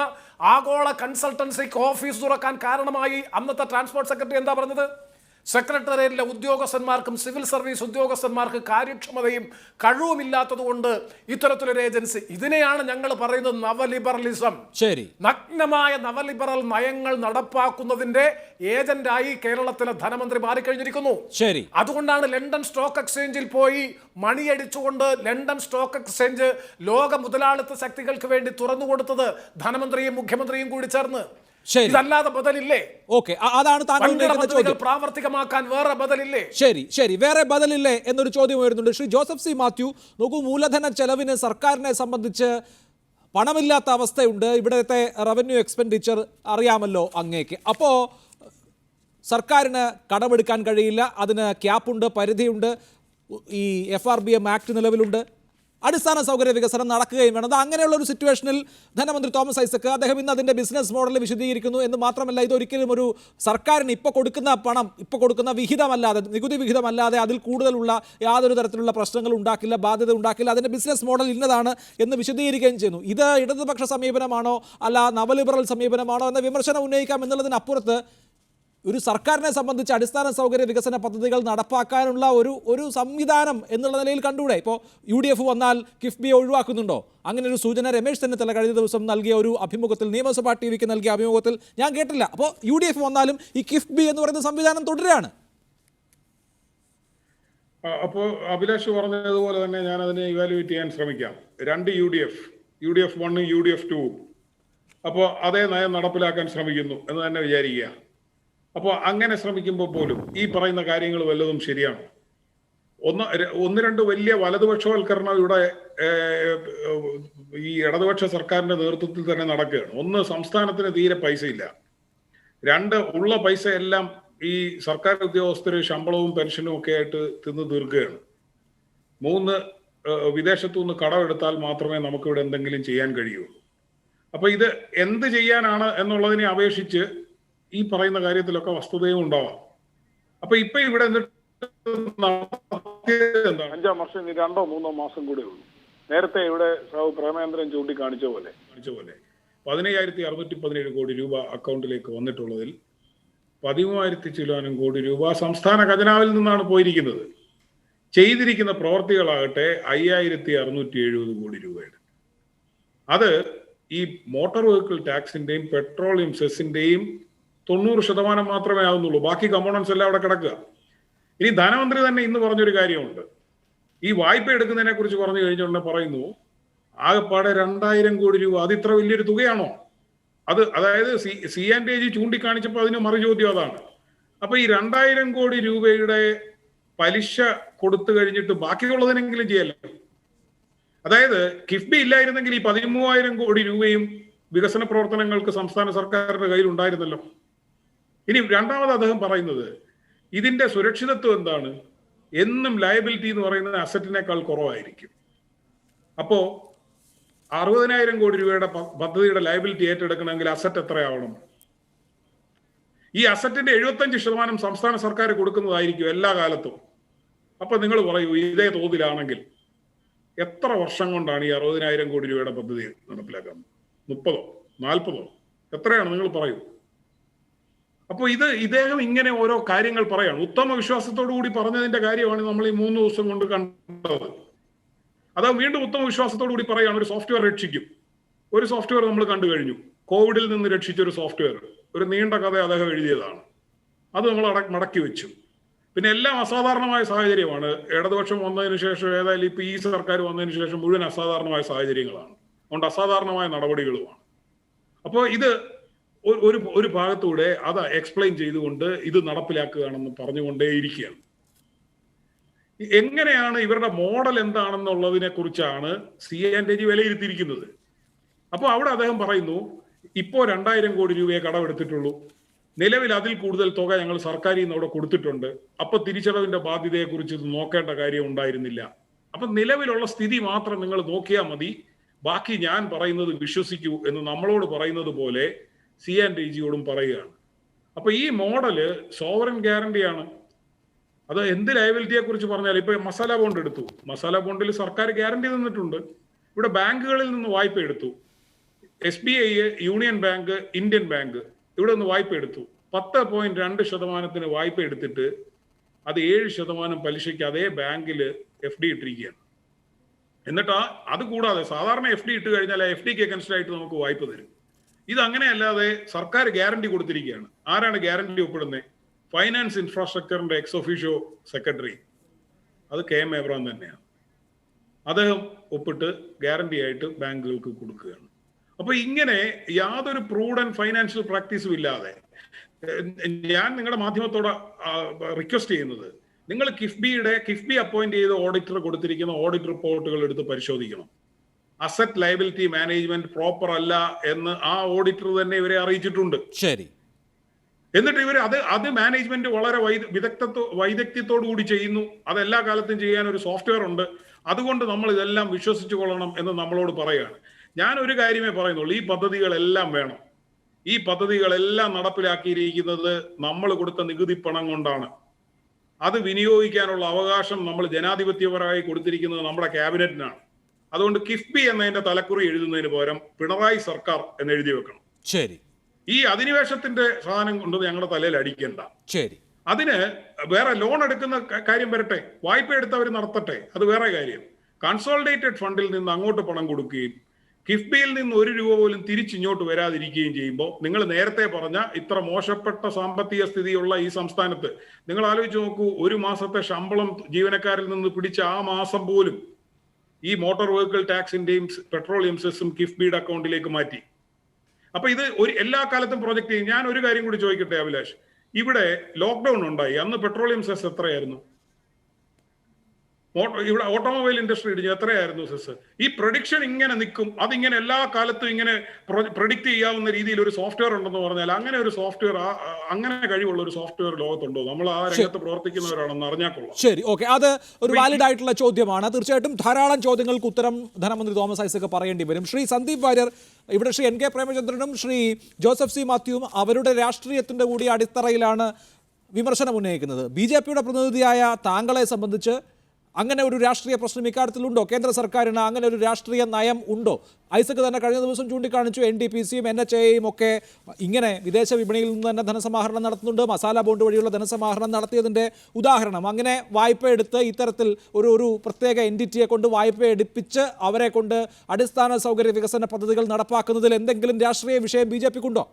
[SPEAKER 3] ആഗോള കൺസൾട്ടൻസിക്ക് ഓഫീസ് തുറക്കാൻ കാരണമായി അന്നത്തെ ട്രാൻസ്പോർട്ട് സെക്രട്ടറി എന്താ പറഞ്ഞത്? സെക്രട്ടേറിയറ്റിലെ ഉദ്യോഗസ്ഥന്മാർക്കും സിവിൽ സർവീസ് ഉദ്യോഗസ്ഥന്മാർക്ക് കാര്യക്ഷമതയും കഴിവുമില്ലാത്തതുകൊണ്ട് ഇത്തരത്തിലൊരു ഏജൻസി. ഇതിനെയാണ് ഞങ്ങൾ പറയുന്നത് നവലിബറലിസം.
[SPEAKER 1] ശരി,
[SPEAKER 3] നഗ്നമായ നവലിബറൽ നയങ്ങൾ നടപ്പാക്കുന്നതിന്റെ ഏജന്റായി കേരളത്തിലെ ധനമന്ത്രി മാറിക്കഴിഞ്ഞിരിക്കുന്നു.
[SPEAKER 1] ശരി,
[SPEAKER 3] അതുകൊണ്ടാണ് ലണ്ടൻ സ്റ്റോക്ക് എക്സ്ചേഞ്ചിൽ പോയി മണിയടിച്ചുകൊണ്ട് ലണ്ടൻ സ്റ്റോക്ക് എക്സ്ചേഞ്ച് ലോക മുതലാളിത്ത ശക്തികൾക്ക് വേണ്ടി തുറന്നുകൊടുത്തത് ധനമന്ത്രിയും മുഖ്യമന്ത്രിയും കൂടി ചേർന്ന്. ഇതല്ലാതെ ബദലില്ലേ?
[SPEAKER 1] ഓക്കെ, അതാണ് താങ്കൾ
[SPEAKER 3] പ്രാവർത്തികമാക്കാൻ വേറെ ബദലില്ലേ?
[SPEAKER 1] ശരി, വേറെ ബദലില്ലേ എന്നൊരു ചോദ്യം ഉയരുന്നുണ്ട്. ശ്രീ ജോസഫ് സി മാത്യു, നോക്കൂ, മൂലധന ചെലവിന് സർക്കാരിനെ സംബന്ധിച്ച് പണമില്ലാത്ത അവസ്ഥയുണ്ട്. ഇവിടുത്തെ റവന്യൂ എക്സ്പെൻഡിച്ചർ അറിയാമല്ലോ അങ്ങേക്ക്. അപ്പോൾ സർക്കാരിന് കടമെടുക്കാൻ കഴിയില്ല, അതിന് ക്യാപ്പുണ്ട്, പരിധിയുണ്ട്, ഈ FRBM ആക്ട് നിലവിലുണ്ട്, അടിസ്ഥാന സൗകര്യ വികസനം നടക്കുകയും വേണം. അത് അങ്ങനെയുള്ള ഒരു സിറ്റുവേഷനിൽ ധനമന്ത്രി തോമസ് ഐസക് അദ്ദേഹം ഇന്ന് അതിൻ്റെ ബിസിനസ് മോഡൽ വിശദീകരിക്കുന്നു എന്ന് മാത്രമല്ല, ഇതൊരിക്കലും ഒരു സർക്കാരിന് ഇപ്പോൾ കൊടുക്കുന്ന പണം, ഇപ്പോൾ കൊടുക്കുന്ന വിഹിതമല്ലാതെ, നികുതി വിഹിതമല്ലാതെ അതിൽ കൂടുതലുള്ള യാതൊരു തരത്തിലുള്ള പ്രശ്നങ്ങൾ ഉണ്ടാക്കില്ല, ബാധ്യത ഉണ്ടാക്കില്ല, അതിൻ്റെ ബിസിനസ് മോഡൽ ഇന്നതാണ് എന്ന് വിശദീകരിക്കുകയും ചെയ്യുന്നു. ഇത് ഇടതുപക്ഷ സമീപനമാണോ അല്ല നവലിബറൽ സമീപനമാണോ എന്ന വിമർശനം ഉന്നയിക്കാം എന്നുള്ളതിനപ്പുറത്ത് ഒരു സർക്കാരിനെ സംബന്ധിച്ച് അടിസ്ഥാന സൗകര്യ വികസന പദ്ധതികൾ നടപ്പാക്കാനുള്ള ഒരു സംവിധാനം എന്നുള്ള നിലയിൽ കണ്ടുകൂടെ? ഇപ്പോൾ UDF വന്നാൽ കിഫ്ബിയെ ഒഴിവാക്കുന്നുണ്ടോ? അങ്ങനെ ഒരു സൂചന രമേശ് ചെന്നിത്തല കഴിഞ്ഞ ദിവസം നൽകിയ ഒരു അഭിമുഖത്തിൽ, നിയമസഭാ TVക്ക് നൽകിയ അഭിമുഖത്തിൽ ഞാൻ കേട്ടില്ല. അപ്പോൾ UDF വന്നാലും ഈ കിഫ്ബി എന്ന് പറയുന്ന സംവിധാനം തുടരുകയാണ്.
[SPEAKER 4] അപ്പോൾ അഭിലാഷ് പറഞ്ഞതുപോലെ തന്നെ ഞാൻ അതിനെ ഇവാലുവേറ്റ് ചെയ്യാൻ ശ്രമിക്കാം. 2 UDF 1 UDF 2 അപ്പോൾ അതേ നയം നടപ്പിലാക്കാൻ ശ്രമിക്കുന്നു എന്ന് തന്നെ വിചാരിക്കുക. അപ്പോൾ അങ്ങനെ ശ്രമിക്കുമ്പോൾ പോലും ഈ പറയുന്ന കാര്യങ്ങൾ വല്ലതും ശരിയാണോ? ഒന്ന് രണ്ട് വലിയ വലതുപക്ഷവൽക്കരണം ഇവിടെ ഈ ഇടതുപക്ഷ സർക്കാരിന്റെ നേതൃത്വത്തിൽ തന്നെ നടക്കുകയാണ്. ഒന്ന്, സംസ്ഥാനത്തിന് തീരെ പൈസ ഇല്ല. 2 ഉള്ള പൈസ എല്ലാം ഈ സർക്കാർ ഉദ്യോഗസ്ഥർ ശമ്പളവും പെൻഷനും ഒക്കെ ആയിട്ട് തിന്ന് തീർക്കുകയാണ്. 3 വിദേശത്തു നിന്ന് കടമെടുത്താൽ മാത്രമേ നമുക്കിവിടെ എന്തെങ്കിലും ചെയ്യാൻ കഴിയുള്ളൂ. അപ്പൊ ഇത് എന്ത് ചെയ്യാനാണ് എന്നുള്ളതിനെ അപേക്ഷിച്ച് ഈ പറയുന്ന കാര്യത്തിലൊക്കെ വസ്തുതയും ഉണ്ടാവാം. അപ്പൊ ഇപ്പൊ ഇവിടെ എന്താണ്
[SPEAKER 5] 5 വർഷം 2-3 മാസം കൂടെ ഉള്ളൂ. നേരത്തെ ഇവിടെ പ്രേമേന്ദ്രൻ ചൂണ്ടിക്കാണിച്ച പോലെ
[SPEAKER 4] 15,617 കോടി രൂപ അക്കൗണ്ടിലേക്ക് വന്നിട്ടുള്ളതിൽ 13,000 ചില്ലാനം കോടി രൂപ സംസ്ഥാന ഖജനാവിൽ നിന്നാണ് പോയിരിക്കുന്നത്. ചെയ്തിരിക്കുന്ന പ്രവർത്തികളാകട്ടെ 5,670 കോടി രൂപയുടെ. അത് ഈ മോട്ടോർ വെഹിക്കിൾ ടാക്സിന്റെയും പെട്രോളിയം സെസിന്റെയും 90% മാത്രമേ ആവുന്നുള്ളൂ. ബാക്കി കമ്പോണൻസ് എല്ലാം അവിടെ കിടക്കുക. ഇനി ധനമന്ത്രി തന്നെ ഇന്ന് പറഞ്ഞൊരു കാര്യമുണ്ട്. ഈ വായ്പ എടുക്കുന്നതിനെ കുറിച്ച് പറഞ്ഞു കഴിഞ്ഞുകൊണ്ട് പറയുന്നു, ആകെപ്പാടെ 2,000 കോടി രൂപ. അത് ഇത്ര വലിയൊരു തുകയാണോ? അതായത് CNTG ചൂണ്ടിക്കാണിച്ചപ്പോൾ അതിന് മറുചോദ്യം അതാണ്. അപ്പൊ ഈ 2,000 കോടി രൂപയുടെ പലിശ കൊടുത്തു കഴിഞ്ഞിട്ട് ബാക്കിയുള്ളതിനെങ്കിലും ചെയ്യല്ലോ. അതായത് കിഫ്ബി ഇല്ലായിരുന്നെങ്കിൽ ഈ 13,000 കോടി രൂപയും വികസന പ്രവർത്തനങ്ങൾക്ക് സംസ്ഥാന സർക്കാരിന്റെ കയ്യിൽ ഉണ്ടായിരുന്നല്ലോ. ഇനി രണ്ടാമത് അദ്ദേഹം പറയുന്നത് ഇതിന്റെ സുരക്ഷിതത്വം എന്താണ്? എന്നും ലയബിലിറ്റി എന്ന് പറയുന്നത് അസറ്റിനേക്കാൾ കുറവായിരിക്കും. അപ്പോ 60,000 കോടി രൂപയുടെ പദ്ധതിയുടെ ലയബിലിറ്റി ഏറ്റെടുക്കണമെങ്കിൽ അസറ്റ് എത്രയാവണം? ഈ അസറ്റിന്റെ 75% സംസ്ഥാന സർക്കാർ കൊടുക്കുന്നതായിരിക്കും എല്ലാ കാലത്തും. അപ്പൊ നിങ്ങൾ പറയൂ, ഇതേ തോതിലാണെങ്കിൽ എത്ര വർഷം കൊണ്ടാണ് ഈ 60,000 കോടി രൂപയുടെ പദ്ധതി നടപ്പിലാക്കാൻ? 30-ഓ 40-ഓ എത്രയാണ്? നിങ്ങൾ പറയൂ. അപ്പോൾ ഇദ്ദേഹം ഇങ്ങനെ ഓരോ കാര്യങ്ങൾ പറയാണ്. ഉത്തമ വിശ്വാസത്തോടു കൂടി പറഞ്ഞതിന്റെ കാര്യമാണ് നമ്മൾ ഈ 3 ദിവസം കൊണ്ട് കണ്ടത്. അത് വീണ്ടും ഉത്തമ വിശ്വാസത്തോടു കൂടി പറയാണ് ഒരു സോഫ്റ്റ്വെയർ രക്ഷിക്കും. ഒരു സോഫ്റ്റ്വെയർ നമ്മൾ കണ്ടു കഴിഞ്ഞു. കോവിഡിൽ നിന്ന് രക്ഷിച്ചൊരു സോഫ്റ്റ്വെയർ, ഒരു നീണ്ട കഥ അദ്ദേഹം എഴുതിയതാണ്. അത് നമ്മൾ മടക്കി വെച്ചു. പിന്നെ എല്ലാം അസാധാരണമായ സാഹചര്യമാണ്. ഇടതുപക്ഷം വന്നതിന് ശേഷം, ഏതായാലും ഇപ്പൊ ഈ സർക്കാർ വന്നതിന് ശേഷം മുഴുവൻ അസാധാരണമായ സാഹചര്യങ്ങളാണ്. അതുകൊണ്ട് അസാധാരണമായ നടപടികളുമാണ്. അപ്പോൾ ഇത് ഒരു ഭാഗത്തൂടെ അത് എക്സ്പ്ലെയിൻ ചെയ്തുകൊണ്ട് ഇത് നടപ്പിലാക്കുകയാണെന്ന് പറഞ്ഞുകൊണ്ടേയിരിക്കുകയാണ്. എങ്ങനെയാണ് ഇവരുടെ മോഡൽ എന്താണെന്നുള്ളതിനെ കുറിച്ചാണ് CNTG വിലയിരുത്തിയിരിക്കുന്നത്. അപ്പോൾ അവിടെ അദ്ദേഹം പറയുന്നു, ഇപ്പോ 2,000 കോടി രൂപയെ കടമെടുത്തിട്ടുള്ളൂ. നിലവിൽ അതിൽ കൂടുതൽ തുക ഞങ്ങൾ സർക്കാരിൽ നിന്ന് അവിടെ കൊടുത്തിട്ടുണ്ട്. അപ്പൊ തിരിച്ചടവിന്റെ ബാധ്യതയെ കുറിച്ച് ഇത് നോക്കേണ്ട കാര്യം ഉണ്ടായിരുന്നില്ല. അപ്പൊ നിലവിലുള്ള സ്ഥിതി മാത്രം നിങ്ങൾ നോക്കിയാൽ മതി, ബാക്കി ഞാൻ പറയുന്നത് വിശ്വസിക്കൂ എന്ന് നമ്മളോട് പറയുന്നത് പോലെ CNTGയോടും പറയുകയാണ്. അപ്പൊ ഈ മോഡല് സോവറൻ ഗ്യാരണ്ടിയാണ്. അത് എന്ത് ലയബിലിറ്റിയെ കുറിച്ച് പറഞ്ഞാൽ, ഇപ്പൊ മസാല ബോണ്ട് എടുത്തു. മസാല ബോണ്ടിൽ സർക്കാർ ഗ്യാരണ്ടി തന്നിട്ടുണ്ട്. ഇവിടെ ബാങ്കുകളിൽ നിന്ന് വായ്പ എടുത്തു. SBI, union bank, Indian bank ഇവിടെ നിന്ന് വായ്പ എടുത്തു. 10.2% വായ്പ എടുത്തിട്ട് അത് 7% പലിശയ്ക്ക് അതേ ബാങ്കിൽ FD ഇട്ടിരിക്കുകയാണ്. എന്നിട്ട് അത് കൂടാതെ സാധാരണ FD ഇട്ട് കഴിഞ്ഞാൽ FDക്ക് അഗൻസ്റ്റ് ആയിട്ട് നമുക്ക് വായ്പ തരും. ഇത് അങ്ങനെയല്ലാതെ സർക്കാർ ഗ്യാരണ്ടി കൊടുത്തിരിക്കുകയാണ്. ആരാണ് ഗ്യാരണ്ടി ഒപ്പിടുന്നത്? ഫൈനാൻസ് ഇൻഫ്രാസ്ട്രക്ചറിന്റെ എക്സ് ഒഫീഷ്യോ സെക്രട്ടറി, അത് KM എബ്രഹാം തന്നെയാണ്. അദ്ദേഹം ഒപ്പിട്ട് ഗ്യാരണ്ടി ആയിട്ട് ബാങ്കുകൾക്ക് കൊടുക്കുകയാണ്. അപ്പൊ ഇങ്ങനെ യാതൊരു പ്രൂഡന്റ് ഫൈനാൻഷ്യൽ പ്രാക്ടീസും ഇല്ലാതെ ഞാൻ നിങ്ങളുടെ മാധ്യമത്തോട് റിക്വസ്റ്റ് ചെയ്യുന്നത്, നിങ്ങൾ കിഫ്ബി അപ്പോയിന്റ് ചെയ്ത ഓഡിറ്റർ കൊടുത്തിരിക്കുന്ന ഓഡിറ്റ് റിപ്പോർട്ടുകൾ എടുത്ത് പരിശോധിക്കണം. അസറ്റ് ലയബിലിറ്റി മാനേജ്മെന്റ് പ്രോപ്പർ അല്ല എന്ന് ആ ഓഡിറ്റർ തന്നെ ഇവരെ അറിയിച്ചിട്ടുണ്ട്.
[SPEAKER 1] ശരി.
[SPEAKER 4] എന്നിട്ട് ഇവർ അത് മാനേജ്മെന്റ് വളരെ വൈദഗ്ധ്യത്തോടു കൂടി ചെയ്യുന്നു. അത് എല്ലാ കാലത്തും ചെയ്യാൻ ഒരു സോഫ്റ്റ്വെയർ ഉണ്ട്. അതുകൊണ്ട് നമ്മൾ ഇതെല്ലാം വിശ്വസിച്ചു കൊള്ളണം എന്ന് നമ്മളോട് പറയുകയാണ്. ഞാൻ ഒരു കാര്യമേ പറയുന്നുള്ളൂ, ഈ പദ്ധതികളെല്ലാം വേണം. ഈ പദ്ധതികളെല്ലാം നടപ്പിലാക്കിയിരിക്കുന്നത് നമ്മൾ കൊടുത്ത നികുതി പണം കൊണ്ടാണ്. അത് വിനിയോഗിക്കാനുള്ള അവകാശം നമ്മൾ ജനാധിപത്യപരമായി കൊടുത്തിരിക്കുന്നത് നമ്മുടെ ക്യാബിനറ്റിനാണ്. അതുകൊണ്ട് കിഫ്ബി എന്നതിന്റെ തലക്കുറി എഴുതുന്നതിന് പകരം പിണറായി സർക്കാർ എന്ന് എഴുതി വെക്കണം.
[SPEAKER 1] ശരി.
[SPEAKER 4] ഈ അധിനിവേശത്തിന്റെ സാധനം കൊണ്ട് ഞങ്ങളുടെ തലയിൽ അടിക്കണ്ട.
[SPEAKER 1] ശരി.
[SPEAKER 4] അതിന് വേറെ ലോൺ എടുക്കുന്ന കാര്യം വരട്ടെ, വായ്പ എടുത്തവർ നടത്തട്ടെ, അത് വേറെ കാര്യം. കൺസോളിഡേറ്റഡ് ഫണ്ടിൽ നിന്ന് അങ്ങോട്ട് പണം കൊടുക്കുകയും കിഫ്ബിയിൽ നിന്ന് 1 രൂപ പോലും തിരിച്ചിങ്ങോട്ട് വരാതിരിക്കുകയും ചെയ്യുമ്പോൾ, നിങ്ങൾ നേരത്തെ പറഞ്ഞ ഇത്ര മോശപ്പെട്ട സാമ്പത്തിക സ്ഥിതിയുള്ള ഈ സംസ്ഥാനത്ത് നിങ്ങൾ ആലോചിച്ച് നോക്കൂ, 1 മാസത്തെ ശമ്പളം ജീവനക്കാരിൽ നിന്ന് പിടിച്ച ആ മാസം പോലും ഈ മോട്ടോർ വെഹിക്കിൾ ടാക്സിന്റെയും പെട്രോളിയം സെസ്സും കിഫ്ബിയുടെ അക്കൗണ്ടിലേക്ക് മാറ്റി. അപ്പൊ ഇത് എല്ലാ കാലത്തും പ്രൊജക്ട് ചെയ്യും. ഞാൻ ഒരു കാര്യം കൂടി ചോദിക്കട്ടെ അഭിലാഷ്, ഇവിടെ ലോക്ക്ഡൌൺ ഉണ്ടായി, അന്ന് പെട്രോളിയം സെസ് എത്രയായിരുന്നു? ഇവിടെ ഓട്ടോമൊബൈൽ ഇൻഡസ്ട്രി ഇടിഞ്ഞു എത്രയായിരുന്നു സെസ്? ഈ പ്രൊഡിക്ഷൻ ഇങ്ങനെ നിൽക്കും, അതിങ്ങനെ എല്ലാ കാലത്തും ഇങ്ങനെ പ്രൊഡിക്റ്റ് ചെയ്യാവുന്ന രീതിയിൽ ഒരു സോഫ്റ്റ്വെയർ ഉണ്ടെന്ന് പറഞ്ഞാൽ അങ്ങനെ ഒരു സോഫ്റ്റ്വെയർ അങ്ങനെ കഴിവുള്ള ഒരു സോഫ്റ്റ്വെയർ ലോകത്തുണ്ടോ? നമ്മൾ ആ രംഗത്ത് പ്രവർത്തിക്കുന്നവരാണെന്ന് അറിഞ്ഞാൽ കൊള്ളാം.
[SPEAKER 1] ശരി, ഓക്കെ, അത് ഒരു വാലിഡ് ആയിട്ടുള്ള ചോദ്യമാണ്. തീർച്ചയായിട്ടും ധാരാളം ചോദ്യങ്ങൾക്ക് ഉത്തരം ധനമന്ത്രി തോമസ് ഐസക് പറയേണ്ടി വരും. ശ്രീ സന്ദീപ് വാര്യർ, ഇവിടെ ശ്രീ NK പ്രേമചന്ദ്രനും ശ്രീ ജോസഫ് സി മാത്യുവും അവരുടെ രാഷ്ട്രീയത്തിൻ്റെ കൂടി അടിത്തറയിലാണ് വിമർശനം ഉന്നയിക്കുന്നത്. BJPയുടെ പ്രതിനിധിയായ താങ്കളെ സംബന്ധിച്ച് അങ്ങനെ ഒരു രാഷ്ട്രീയ പ്രശ്നം ഇക്കാര്യത്തിലുണ്ടോ? കേന്ദ്ര സർക്കാരിന് അങ്ങനെ ഒരു രാഷ്ട്രീയ നയം ഉണ്ടോ? ഐസക് തന്നെ കഴിഞ്ഞ ദിവസം ചൂണ്ടിക്കാണിച്ചു NTPCയും NHAയും ഒക്കെ ഇങ്ങനെ വിദേശ വിപണിയിൽ നിന്ന് തന്നെ ധനസമാഹരണം നടത്തുന്നുണ്ട്, മസാല ബോണ്ട് വഴിയുള്ള ധനസമാഹരണം നടത്തിയതിൻ്റെ ഉദാഹരണം. അങ്ങനെ വായ്പ എടുത്ത് ഇത്തരത്തിൽ ഒരു പ്രത്യേക എൻറ്റിറ്റിയെ കൊണ്ട് വായ്പ എടുപ്പിച്ച് അവരെ കൊണ്ട് അടിസ്ഥാന സൗകര്യ വികസന പദ്ധതികൾ നടപ്പാക്കുന്നതിൽ എന്തെങ്കിലും രാഷ്ട്രീയ വിഷയം BJPക്കുണ്ടോ?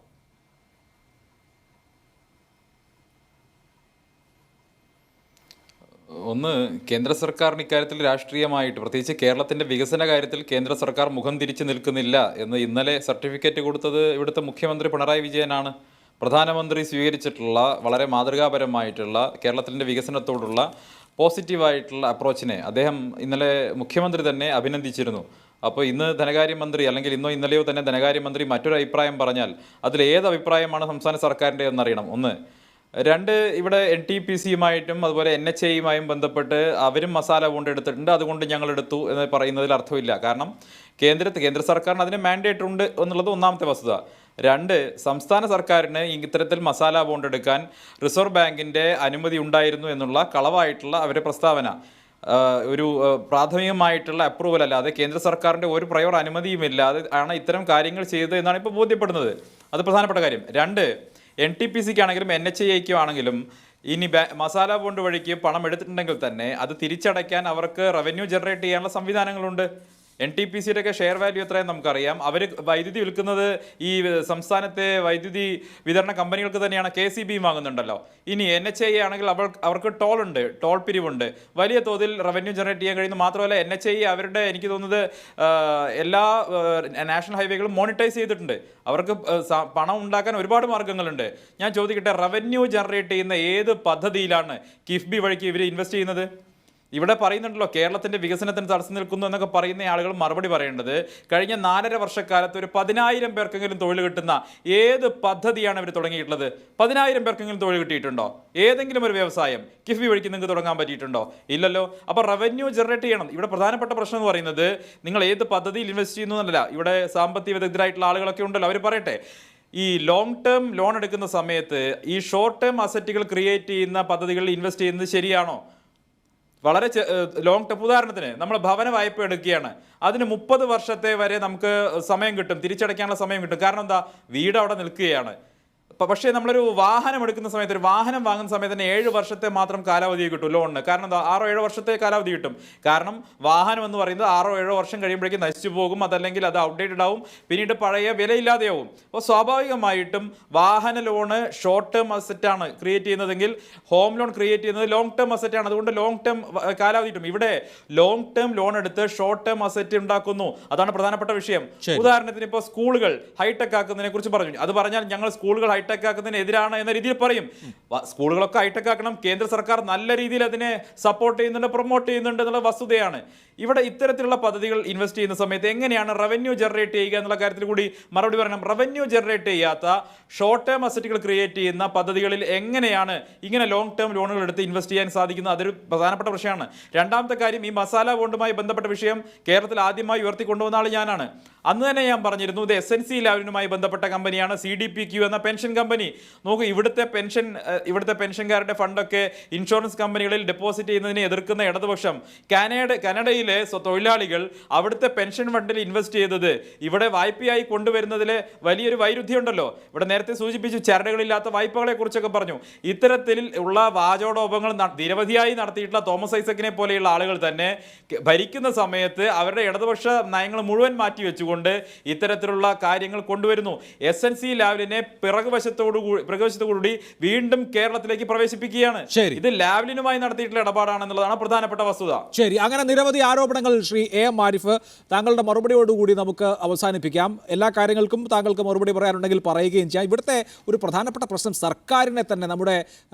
[SPEAKER 6] ഒന്ന്, കേന്ദ്ര സർക്കാരിന് ഇക്കാര്യത്തിൽ രാഷ്ട്രീയമായിട്ട് പ്രത്യേകിച്ച് കേരളത്തിൻ്റെ വികസന കാര്യത്തിൽ കേന്ദ്ര സർക്കാർ മുഖം തിരിച്ചു നിൽക്കുന്നില്ല എന്ന് ഇന്നലെ സർട്ടിഫിക്കറ്റ് കൊടുത്തത് ഇവിടുത്തെ മുഖ്യമന്ത്രി പിണറായി വിജയനാണ്. പ്രധാനമന്ത്രി സ്വീകരിച്ചിട്ടുള്ള വളരെ മാതൃകാപരമായിട്ടുള്ള കേരളത്തിൻ്റെ വികസനത്തോടുള്ള പോസിറ്റീവായിട്ടുള്ള അപ്രോച്ചിനെ അദ്ദേഹം ഇന്നലെ മുഖ്യമന്ത്രി തന്നെ അഭിനന്ദിച്ചിരുന്നു. അപ്പോൾ ഇന്ന് ധനകാര്യമന്ത്രി അല്ലെങ്കിൽ ഇന്നലെയോ തന്നെ ധനകാര്യമന്ത്രി മറ്റൊരു അഭിപ്രായം പറഞ്ഞാൽ അതിൽ ഏത് അഭിപ്രായമാണ് സംസ്ഥാന സർക്കാരിൻ്റെ എന്നറിയണം. ഒന്ന്. രണ്ട്, ഇവിടെ NTPCയുമായിട്ടും അതുപോലെ NHAയുമായും ബന്ധപ്പെട്ട് അവരും മസാല ബോണ്ട് എടുത്തിട്ടുണ്ട്, അതുകൊണ്ട് ഞങ്ങൾ എടുത്തു എന്ന് പറയുന്നതിൽ അർത്ഥമില്ല. കാരണം കേന്ദ്ര സർക്കാരിന് അതിന് മാൻഡേറ്റ് ഉണ്ട് എന്നുള്ളത് ഒന്നാമത്തെ വസ്തുത. രണ്ട്, സംസ്ഥാന സർക്കാരിന് ഇത്തരത്തിൽ മസാല ബോണ്ട് എടുക്കാൻ റിസർവ് ബാങ്കിൻ്റെ അനുമതി ഉണ്ടായിരുന്നു എന്നുള്ള കളവായിട്ടുള്ള അവരുടെ പ്രസ്താവന ഒരു പ്രാഥമികമായിട്ടുള്ള അപ്രൂവൽ അല്ലാതെ കേന്ദ്ര സർക്കാരിൻ്റെ ഒരു പ്രയോർ അനുമതിയുമില്ലാതെ ആണ് ഇത്തരം കാര്യങ്ങൾ ചെയ്തത് എന്നാണ് ഇപ്പോൾ ബോധ്യപ്പെടുന്നത്. അത് പ്രധാനപ്പെട്ട കാര്യം. രണ്ട്, NTPCക്കാണെങ്കിലും NHAയ്ക്കും ആണെങ്കിലും ഇനി മസാല ബോണ്ട് വഴിക്ക് പണം എടുത്തിട്ടുണ്ടെങ്കിൽ തന്നെ അത് തിരിച്ചടയ്ക്കാൻ അവർക്ക് റവന്യൂ ജനറേറ്റ് ചെയ്യാനുള്ള സംവിധാനങ്ങളുണ്ട്. NTPCയുടെ ഒക്കെ ഷെയർ വാല്യൂ എത്രയും നമുക്കറിയാം. അവർ വൈദ്യുതി വിൽക്കുന്നത് ഈ സംസ്ഥാനത്തെ വൈദ്യുതി വിതരണ കമ്പനികൾക്ക് തന്നെയാണ്. KCB വാങ്ങുന്നുണ്ടല്ലോ. ഇനി NHA ആണെങ്കിൽ അവർക്ക് ടോളുണ്ട്, ടോൾ പിരിവുണ്ട്, വലിയ തോതിൽ റവന്യൂ ജനറേറ്റ് ചെയ്യാൻ കഴിയുന്നു. മാത്രമല്ല NHA അവരുടെ എനിക്ക് തോന്നുന്നത് എല്ലാ നാഷണൽ ഹൈവേകളും മോണിറ്റൈസ് ചെയ്തിട്ടുണ്ട്. അവർക്ക് പണം ഉണ്ടാക്കാൻ ഒരുപാട് മാർഗ്ഗങ്ങളുണ്ട്. ഞാൻ ചോദിക്കട്ടെ, റവന്യൂ ജനറേറ്റ് ചെയ്യുന്ന ഏത് പദ്ധതിയിലാണ് കിഫ്ബി വഴിക്ക് ഇവർ ഇൻവെസ്റ്റ് ചെയ്യുന്നത്? ഇവിടെ പറയുന്നുണ്ടല്ലോ കേരളത്തിൻ്റെ വികസനത്തിന് തടസ്സം നിൽക്കുന്നു എന്നൊക്കെ പറയുന്ന ആളുകൾ മറുപടി പറയേണ്ടത് കഴിഞ്ഞ 4.5 വർഷക്കാലത്ത് ഒരു 10,000 പേർക്കെങ്കിലും തൊഴിൽ കിട്ടുന്ന ഏത് പദ്ധതിയാണ് ഇവർ തുടങ്ങിയിട്ടുള്ളത്? 10,000 പേർക്കെങ്കിലും തൊഴിൽ കിട്ടിയിട്ടുണ്ടോ? ഏതെങ്കിലും ഒരു വ്യവസായം കിഫ്ബി വഴിക്ക് നിങ്ങൾക്ക് തുടങ്ങാൻ പറ്റിയിട്ടുണ്ടോ? ഇല്ലല്ലോ. അപ്പോൾ റവന്യൂ ജനറേറ്റ് ചെയ്യണം. ഇവിടെ പ്രധാനപ്പെട്ട പ്രശ്നം എന്ന് പറയുന്നത് നിങ്ങൾ ഏത് പദ്ധതിയിൽ ഇൻവെസ്റ്റ് ചെയ്യുന്നു എന്നല്ല. ഇവിടെ സാമ്പത്തിക വിദഗ്ധരായിട്ടുള്ള ആളുകളൊക്കെ ഉണ്ടല്ലോ, അവർ പറയട്ടെ. ഈ ലോങ് ടേം ലോൺ എടുക്കുന്ന സമയത്ത് ഈ ഷോർട്ട് ടേം അസറ്റുകൾ ക്രിയേറ്റ് ചെയ്യുന്ന പദ്ധതികളിൽ ഇൻവെസ്റ്റ് ചെയ്യുന്നത് ശരിയാണോ? വളരെ ലോങ് ടേം, ഉദാഹരണത്തിന് നമ്മൾ ഭവന വായ്പ എടുക്കുകയാണ്, അതിന് 30 വർഷത്തെ വരെ നമുക്ക് സമയം കിട്ടും, തിരിച്ചടയ്ക്കാനുള്ള സമയം കിട്ടും. കാരണം എന്താ? വീട് അവിടെ നിൽക്കുകയാണ്. പക്ഷേ നമ്മളൊരു വാഹനം എടുക്കുന്ന സമയത്ത്, ഒരു വാഹനം വാങ്ങുന്ന സമയത്ത് തന്നെ 7 വർഷത്തെ മാത്രം കാലാവധി കിട്ടും ലോണിന്. കാരണം എന്താ? 6-7 വർഷത്തെ കാലാവധി കിട്ടും. കാരണം വാഹനം എന്ന് പറയുന്നത് 6-7 വർഷം കഴിയുമ്പോഴേക്കും നശിച്ചു പോകും, അതല്ലെങ്കിൽ അത് ഔട്ട്ഡേറ്റഡ് ആവും, പിന്നീട് പഴയ വിലയില്ലാതെയാവും. അപ്പോൾ സ്വാഭാവികമായിട്ടും വാഹന ലോണ് ഷോർട്ട് ടേം അസറ്റാണ് ക്രിയേറ്റ് ചെയ്യുന്നതെങ്കിൽ ഹോം ലോൺ ക്രിയേറ്റ് ചെയ്യുന്നത് ലോങ് ടേം അസറ്റാണ്. അതുകൊണ്ട് ലോങ് ടേം കാലാവധി കിട്ടും. ഇവിടെ ലോങ് ടേം ലോൺ എടുത്ത് ഷോർട്ട് ടേം അസറ്റ് ഉണ്ടാക്കുന്നു. അതാണ് പ്രധാനപ്പെട്ട വിഷയം. ഉദാഹരണത്തിന് ഇപ്പോൾ സ്കൂളുകൾ ഹൈടെക് ആക്കുന്നതിനെ കുറിച്ച് പറഞ്ഞു. അത് പറഞ്ഞാൽ ഞങ്ങൾ സ്കൂളുകൾ ഹൈടെക് ആക്കുന്നതിന് എതിരാണ് എന്ന രീതിയിൽ പറയും. സ്കൂളുകളൊക്കെ ഹൈടെക് ആക്കണം, കേന്ദ്ര സർക്കാർ നല്ല രീതിയിൽ അതിനെ സപ്പോർട്ട് ചെയ്യുന്നുണ്ട്, പ്രൊമോട്ട് ചെയ്യുന്നുണ്ട് എന്നുള്ള വസ്തുതയാണ്. ഇവിടെ ഇത്തരത്തിലുള്ള പദ്ധതികൾ ഇൻവെസ്റ്റ് ചെയ്യുന്ന സമയത്ത് എങ്ങനെയാണ് റവന്യൂ ജനറേറ്റ് ചെയ്യുക എന്നുള്ള കാര്യത്തിൽ കൂടി മറുപടി പറയണം. റവന്യൂ ജനറേറ്റ് ചെയ്യാത്ത ഷോർട്ട് ടേം അസറ്റുകൾ ക്രിയേറ്റ് ചെയ്യുന്ന പദ്ധതികളിൽ എങ്ങനെയാണ് ഇങ്ങനെ ലോങ് ടേം ലോണുകൾ എടുത്ത് ഇൻവെസ്റ്റ് ചെയ്യാൻ സാധിക്കുന്നത്? അതൊരു പ്രധാനപ്പെട്ട പ്രശ്നമാണ്. രണ്ടാമത്തെ കാര്യം, ഈ മസാല ബോണ്ടുമായി ബന്ധപ്പെട്ട വിഷയം കേരളത്തിൽ ആദ്യമായി ഉയർത്തിക്കൊണ്ടുവന്ന ആൾ ഞാനാണ്. അന്ന് തന്നെ ഞാൻ പറഞ്ഞിരുന്നു, ഇത് SNC ലാവലിനുമായി ബന്ധപ്പെട്ട കമ്പനിയാണ് CDPQ എന്ന പെൻഷൻ കമ്പനി. നോക്കൂ, ഇവിടുത്തെ പെൻഷൻകാരുടെ ഫണ്ടൊക്കെ ഇൻഷുറൻസ് കമ്പനികളിൽ ഡെപ്പോസിറ്റ് ചെയ്യുന്നതിനെ എതിർക്കുന്ന ഇടതുപക്ഷം കാനഡയിലെ തൊഴിലാളികൾ അവിടുത്തെ പെൻഷൻ ഫണ്ടിൽ ഇൻവെസ്റ്റ് ചെയ്തത് ഇവിടെ വായ്പയായി കൊണ്ടുവരുന്നതിൽ വലിയൊരു വൈരുദ്ധ്യം ഉണ്ടല്ലോ. ഇവിടെ നേരത്തെ സൂചിപ്പിച്ചു, ചരടുകളില്ലാത്ത വായ്പകളെ കുറിച്ചൊക്കെ പറഞ്ഞു. ഇത്തരത്തിൽ ഉള്ള വാചോടോപങ്ങൾ നിരവധിയായി നടത്തിയിട്ടുള്ള തോമസ് ഐസക്കിനെ പോലെയുള്ള ആളുകൾ തന്നെ ഭരിക്കുന്ന സമയത്ത് അവരുടെ ഇടതുപക്ഷ നയങ്ങൾ മുഴുവൻ മാറ്റിവെച്ചുകൊണ്ട് ഇത്തരത്തിലുള്ള കാര്യങ്ങൾ കൊണ്ടുവരുന്നു. SNC ലാവലിനെ പിറകുവശത്തോടുകൂടി വീണ്ടും കേരളത്തിലേക്ക് പ്രവേശിപ്പിക്കുകയാണ്. ഇത് ലാവലിനുമായി നടത്തിയിട്ടുള്ള ഇടപാടാണെന്നുള്ളതാണ് പ്രധാനപ്പെട്ട വസ്തുത.
[SPEAKER 1] ശരി, അങ്ങനെ നിരവധി ആരോപണങ്ങൾ ശ്രീ AM ആരിഫ്, താങ്കളുടെ മറുപടിയോടുകൂടി നമുക്ക് അവസാനിപ്പിക്കാം. എല്ലാ കാര്യങ്ങൾക്കും താങ്കൾക്ക് മറുപടി പറയാനുണ്ടെങ്കിൽ പറയുകയും ചെയ്യാം. ഇവിടുത്തെ ഒരു പ്രധാനപ്പെട്ട പ്രശ്നം സർക്കാരിനെ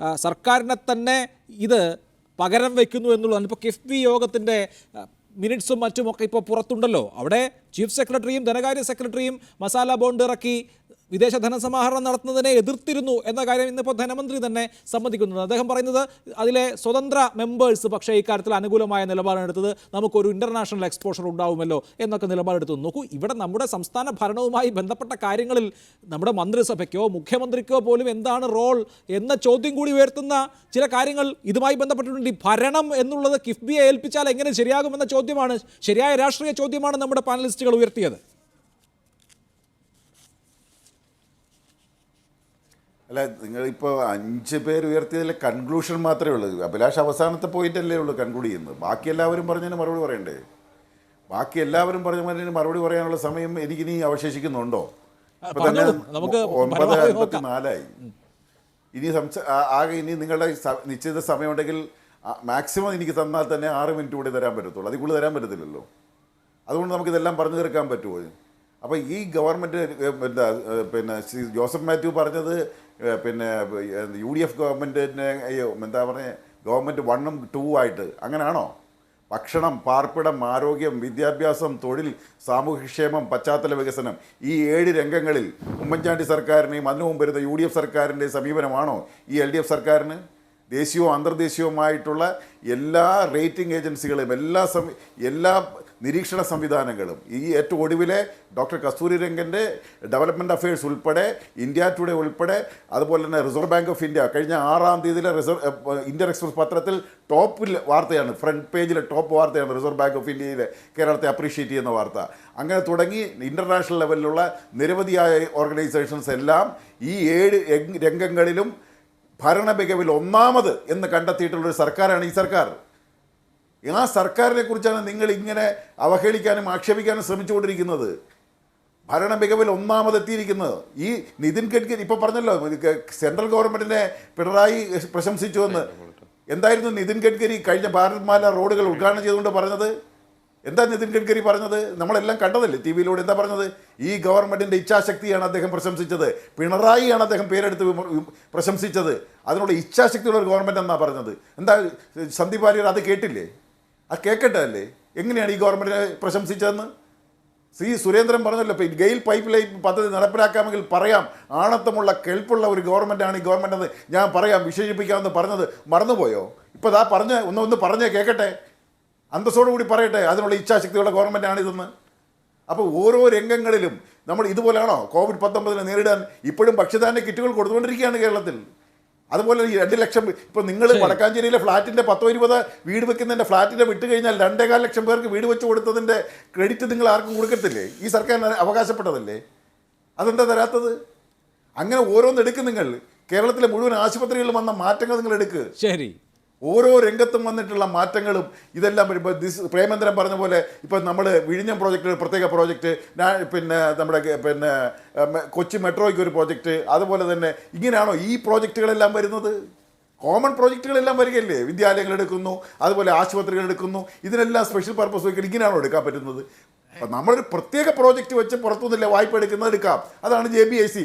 [SPEAKER 1] തന്നെ ഇത് പകരം വയ്ക്കുന്നു എന്നുള്ളതാണ്. ഇപ്പോൾ കിഫ്ബി യോഗത്തിൻ്റെ മിനിറ്റ്സും മറ്റുമൊക്കെ ഇപ്പോൾ പുറത്തുണ്ടല്ലോ. അവിടെ ചീഫ് സെക്രട്ടറിയും ധനകാര്യ സെക്രട്ടറിയും മസാല ബോണ്ട് ഇറക്കി വിദേശ ധനസമാഹരണം നടത്തുന്നതിനെ എതിർത്തിരുന്നു എന്ന കാര്യം ഇന്നിപ്പോൾ ധനമന്ത്രി തന്നെ സമ്മതിക്കുന്നുണ്ട്. അദ്ദേഹം പറയുന്നത് അതിലെ സ്വതന്ത്ര മെമ്പേഴ്സ് പക്ഷേ ഇക്കാര്യത്തിൽ അനുകൂലമായ നിലപാടെടുത്തത് നമുക്കൊരു ഇൻ്റർനാഷണൽ എക്സ്പോഷർ ഉണ്ടാവുമല്ലോ എന്നൊക്കെ നിലപാടെടുത്തു. നോക്കൂ, ഇവിടെ നമ്മുടെ സംസ്ഥാന ഭരണവുമായി ബന്ധപ്പെട്ട കാര്യങ്ങളിൽ നമ്മുടെ മന്ത്രിസഭയ്ക്കോ മുഖ്യമന്ത്രിക്കോ പോലും എന്താണ് റോൾ എന്ന ചോദ്യം കൂടി ഉയർത്തുന്ന ചില കാര്യങ്ങൾ ഇതുമായി ബന്ധപ്പെട്ടിട്ടുണ്ട്. ഈ ഭരണം എന്നുള്ളത് കിഫ്ബിയെ ഏൽപ്പിച്ചാൽ എങ്ങനെ ശരിയാകുമെന്ന ചോദ്യമാണ്, ശരിയായ രാഷ്ട്രീയ ചോദ്യമാണ് നമ്മുടെ പാനലിസ്റ്റുകൾ ഉയർത്തിയത്.
[SPEAKER 2] അല്ല, നിങ്ങളിപ്പോൾ 5 പേര് ഉയർത്തിയതിലെ കൺക്ലൂഷൻ മാത്രമേ ഉള്ളൂ. അഭിലാഷ് അവസാനത്തെ പോയിന്റ് അല്ലേ ഉള്ളൂ കൺക്ലൂഡ് ചെയ്യുന്നത്. ബാക്കി എല്ലാവരും പറഞ്ഞതിന് മറുപടി പറയണ്ടേ? ബാക്കി എല്ലാവരും പറഞ്ഞതിന് മറുപടി പറയാനുള്ള സമയം എനിക്കിനി അവശേഷിക്കുന്നുണ്ടോ? ഇപ്പം തന്നെ 9:54 ഇനി ആകെ ഇനി നിങ്ങളുടെ നിശ്ചിത സമയമുണ്ടെങ്കിൽ മാക്സിമം എനിക്ക് തന്നാൽ തന്നെ 6 മിനിറ്റ് കൂടി തരാൻ പറ്റത്തുള്ളൂ. അതിൽ കൂടുതൽ തരാൻ പറ്റത്തില്ലല്ലോ. അതുകൊണ്ട് നമുക്കിതെല്ലാം പറഞ്ഞു തീർക്കാൻ പറ്റുമോ? അപ്പോൾ ഈ ഗവൺമെൻറ് പിന്നെ ജോസഫ് മാത്യു പറഞ്ഞത് പിന്നെ UDF ഗവൺമെൻറ്റിനെ എന്താ പറയുക, ഗവൺമെൻറ് 1ഉം 2ഉം ആയിട്ട് അങ്ങനെയാണോ? ഭക്ഷണം, പാർപ്പിടം, ആരോഗ്യം, വിദ്യാഭ്യാസം, തൊഴിൽ, സാമൂഹ്യക്ഷേമം, പശ്ചാത്തല വികസനം, ഈ 7 രംഗങ്ങളിൽ ഉമ്മൻചാണ്ടി സർക്കാരിനെയും അതിനു മുമ്പ് വരുന്ന UDF സർക്കാരിൻ്റെ സമീപനമാണോ ഈ LDF സർക്കാരിന്? ദേശീയവും അന്തർദേശീയവുമായിട്ടുള്ള എല്ലാ റേറ്റിംഗ് ഏജൻസികളും എല്ലാ നിരീക്ഷണ സംവിധാനങ്ങളും ഈ ഏറ്റവും ഒടുവിലെ ഡോക്ടർ കസ്തൂരി രംഗൻ്റെ ഡെവലപ്മെൻറ്റ് അഫയേഴ്സ് ഉൾപ്പെടെ, ഇന്ത്യ ടുഡേ ഉൾപ്പെടെ, അതുപോലെ തന്നെ റിസർവ് ബാങ്ക് ഓഫ് ഇന്ത്യ കഴിഞ്ഞ 6-ാം തീയതിയിലെ ഇന്ത്യൻ എക്സ്പ്രസ് പത്രത്തിൽ ടോപ്പിൽ വാർത്തയാണ്, ഫ്രണ്ട് പേജിലെ ടോപ്പ് വാർത്തയാണ് റിസർവ് ബാങ്ക് ഓഫ് ഇന്ത്യയിലെ കേരളത്തെ അപ്രീഷിയേറ്റ് ചെയ്യുന്ന വാർത്ത. അങ്ങനെ തുടങ്ങി ഇൻ്റർനാഷണൽ ലെവലിലുള്ള നിരവധിയായ ഓർഗനൈസേഷൻസ് എല്ലാം ഈ 7 രംഗങ്ങളിലും ഭരണ മികവിൽ 1ാമത് എന്ന് കണ്ടെത്തിയിട്ടുള്ളൊരു സർക്കാരാണ് ഈ സർക്കാർ. ആ സർക്കാരിനെ കുറിച്ചാണ് നിങ്ങൾ ഇങ്ങനെ അവഹേളിക്കാനും ആക്ഷേപിക്കാനും ശ്രമിച്ചുകൊണ്ടിരിക്കുന്നത്. ഭരണ മികവിൽ 1ാമത് എത്തിയിരിക്കുന്നത് ഈ നിതിൻ ഗഡ്കരി ഇപ്പോൾ പറഞ്ഞല്ലോ, സെൻട്രൽ ഗവൺമെൻറ്റിനെ പിണറായി പ്രശംസിച്ചു എന്ന്. എന്തായിരുന്നു നിതിൻ ഗഡ്കരി കഴിഞ്ഞ ഭാരത്മാല റോഡുകൾ ഉദ്ഘാടനം ചെയ്തുകൊണ്ട് പറഞ്ഞത്? എന്താ നിതിൻ ഗഡ്കരി പറഞ്ഞത്? നമ്മളെല്ലാം കണ്ടതല്ലേ ടി വിയിലൂടെ. എന്താ പറഞ്ഞത്? ഈ ഗവൺമെൻറ്റിൻ്റെ ഇച്ഛാശക്തിയാണ് അദ്ദേഹം പ്രശംസിച്ചത്. പിണറായിയാണ് അദ്ദേഹം പേരെടുത്ത് പ്രശംസിച്ചത്. അതിനുള്ള ഇച്ഛാശക്തിയുള്ള ഒരു ഗവൺമെൻറ് എന്നാണ് പറഞ്ഞത്. എന്താ സന്ദീപ് വാര്യർ അത് കേട്ടില്ലേ? അത് കേൾക്കട്ടെ അല്ലേ എങ്ങനെയാണ് ഈ ഗവൺമെൻറ്റിനെ പ്രശംസിച്ചതെന്ന്? സുരേന്ദ്രൻ പറഞ്ഞല്ലോ, ഗെയിൽ പൈപ്പ് ലൈൻ പദ്ധതി നടപ്പിലാക്കാമെങ്കിൽ പറയാം, ആണത്തമുള്ള കെൽപ്പുള്ള ഒരു ഗവൺമെൻറ്റാണ് ഈ ഗവൺമെൻറ് എന്ന് ഞാൻ പറയാം, വിശേഷിപ്പിക്കാമെന്ന് പറഞ്ഞത് മറന്നുപോയോ? ഇപ്പോൾ ഇതാ ഒന്ന് പറഞ്ഞേ കേൾക്കട്ടെ, അന്തസ്സോടുകൂടി പറയട്ടെ അതിനുള്ള ഇച്ഛാശക്തിയുള്ള ഗവൺമെൻറ്റാണിതെന്ന്. അപ്പോൾ ഓരോ രംഗങ്ങളിലും നമ്മൾ ഇതുപോലെയാണോ COVID-19 നേരിടാൻ ഇപ്പോഴും ഭക്ഷ്യധാന്യ കിറ്റുകൾ കൊടുത്തുകൊണ്ടിരിക്കുകയാണ് കേരളത്തിൽ. അതുപോലെ ഈ 2 ലക്ഷം ഇപ്പോൾ നിങ്ങൾ വടക്കാഞ്ചേരിയിലെ ഫ്ലാറ്റിൻ്റെ 10-20 വീട് വെക്കുന്നതിൻ്റെ ഫ്ലാറ്റിൻ്റെ വിട്ട് കഴിഞ്ഞാൽ 2.25 ലക്ഷം പേർക്ക് വീട് വെച്ച് കൊടുത്തതിൻ്റെ ക്രെഡിറ്റ് നിങ്ങൾ ആർക്കും കൊടുക്കത്തില്ലേ? ഈ സർക്കാർ അവകാശപ്പെട്ടതല്ലേ? അതെന്താ തരാത്തത്? അങ്ങനെ ഓരോന്നെടുക്കും നിങ്ങൾ. കേരളത്തിലെ മുഴുവൻ ആശുപത്രികളിൽ വന്ന മാറ്റങ്ങൾ നിങ്ങൾ എടുക്കുക.
[SPEAKER 1] ശരി,
[SPEAKER 2] ഓരോ രംഗത്തും വന്നിട്ടുള്ള മാറ്റങ്ങളും ഇതെല്ലാം ഇപ്പോൾ പ്രേമേന്ദ്രൻ പറഞ്ഞ പോലെ ഇപ്പോൾ നമ്മൾ വിഴിഞ്ഞം പ്രോജക്റ്റ് പ്രത്യേക പ്രോജക്റ്റ്, പിന്നെ നമ്മുടെ പിന്നെ കൊച്ചി മെട്രോയ്ക്ക് ഒരു പ്രോജക്റ്റ്, അതുപോലെ തന്നെ ഇങ്ങനെയാണോ ഈ പ്രോജക്റ്റുകളെല്ലാം വരുന്നത്? കോമൺ പ്രോജക്റ്റുകളെല്ലാം വരികയല്ലേ? വിദ്യാലയങ്ങൾ എടുക്കുന്നു, അതുപോലെ ആശുപത്രികൾ എടുക്കുന്നു, ഇതിനെല്ലാം സ്പെഷ്യൽ പർപ്പസ് വെഹിക്കിൾ ഇങ്ങനെയാണോ എടുക്കാൻ പറ്റുന്നത്? അപ്പം നമ്മളൊരു പ്രത്യേക പ്രോജക്റ്റ് വെച്ച് പുറത്തുനിന്നില്ല വായ്പ എടുക്കുന്നത് എടുക്കാം. അതാണ് JBIC.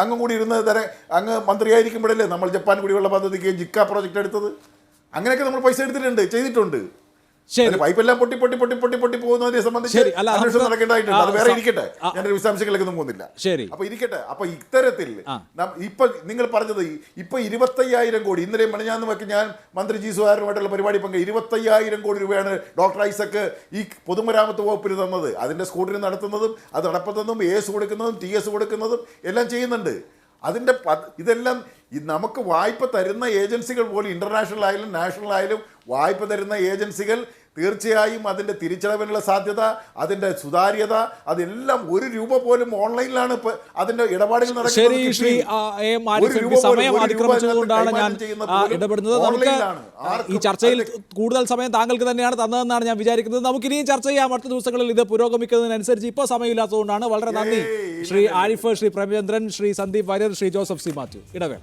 [SPEAKER 2] അങ്ങ് കൂടി ഇരുന്ന് അങ്ങ് മന്ത്രിയായിരിക്കുമ്പോഴല്ലേ നമ്മൾ ജപ്പാൻ കുടിവെള്ള പദ്ധതിക്ക് ജിക്ക പ്രോജക്റ്റ് എടുത്തത്? അങ്ങനെയൊക്കെ നമ്മൾ പൈസ എടുത്തിട്ടുണ്ട്, ചെയ്തിട്ടുണ്ട്. പൈപ്പെല്ലാം പൊട്ടി പോകുന്നതിനെ സംബന്ധിച്ച് അന്വേഷണം നടക്കേണ്ടതായിട്ടുണ്ട്. അത് വേറെ ഇരിക്കട്ടെ, ഞാനൊരു വിശദാംശങ്ങളിലേക്കൊന്നും പോകുന്നില്ല. അപ്പൊ ഇരിക്കട്ടെ. അപ്പൊ ഇത്തരത്തിൽ ഇപ്പൊ നിങ്ങൾ പറഞ്ഞത് ഇപ്പൊ 25,000 കോടി ഇന്നലെ മണിഞ്ഞാന്നുമൊക്കെ ഞാൻ മന്ത്രി ജി സുധാകരനുമായിട്ടുള്ള പരിപാടി 25,000 കോടി രൂപയാണ് ഡോക്ടർ ഐസക്ക് ഈ പൊതുമരാമത്ത് വകുപ്പിന് തന്നത്. അതിന്റെ സ്കൂട്ടറിന് നടത്തുന്നതും അത് നടത്തുന്നതും AS കൊടുക്കുന്നതും TS കൊടുക്കുന്നതും എല്ലാം ചെയ്യുന്നുണ്ട്. അതിൻ്റെ ഇതെല്ലാം നമുക്ക് വായ്പ തരുന്ന ഏജൻസികൾ പോലും ഇൻ്റർനാഷണൽ ആയാലും നാഷണൽ ആയാലും വായ്പ തരുന്ന ഏജൻസികൾ തീർച്ചയായും അതിൻ്റെ തിരിച്ചടവിനുള്ള സാധ്യത, അതിൻ്റെ സുതാര്യത, അതെല്ലാം 1 രൂപ പോലും ഓൺലൈനിലാണ് അതിൻ്റെ ഇടപാടുകൾ നടക്കുന്നത്.
[SPEAKER 1] ഞാൻ ഇടപെടുന്നത്. നമുക്ക് ഈ ചർച്ചയിൽ കൂടുതൽ സമയം താങ്കൾക്ക് തന്നെയാണ് തന്നതെന്നാണ് ഞാൻ വിചാരിക്കുന്നത്. നമുക്കിനിയും ചർച്ച ചെയ്യാം അടുത്ത ദിവസങ്ങളിൽ. ഇത് പുരോഗമിക്കുന്നതിനനുസരിച്ച് ഇപ്പോൾ സമയമില്ലാത്തതുകൊണ്ടാണ്. വളരെ നന്ദി ശ്രീ ആരിഫ്, ശ്രീ പ്രേമചന്ദ്രൻ, ശ്രീ സന്ദീപ് വാര്യർ, ശ്രീ ജോസഫ് സി മാത്യു. ഇടവേള.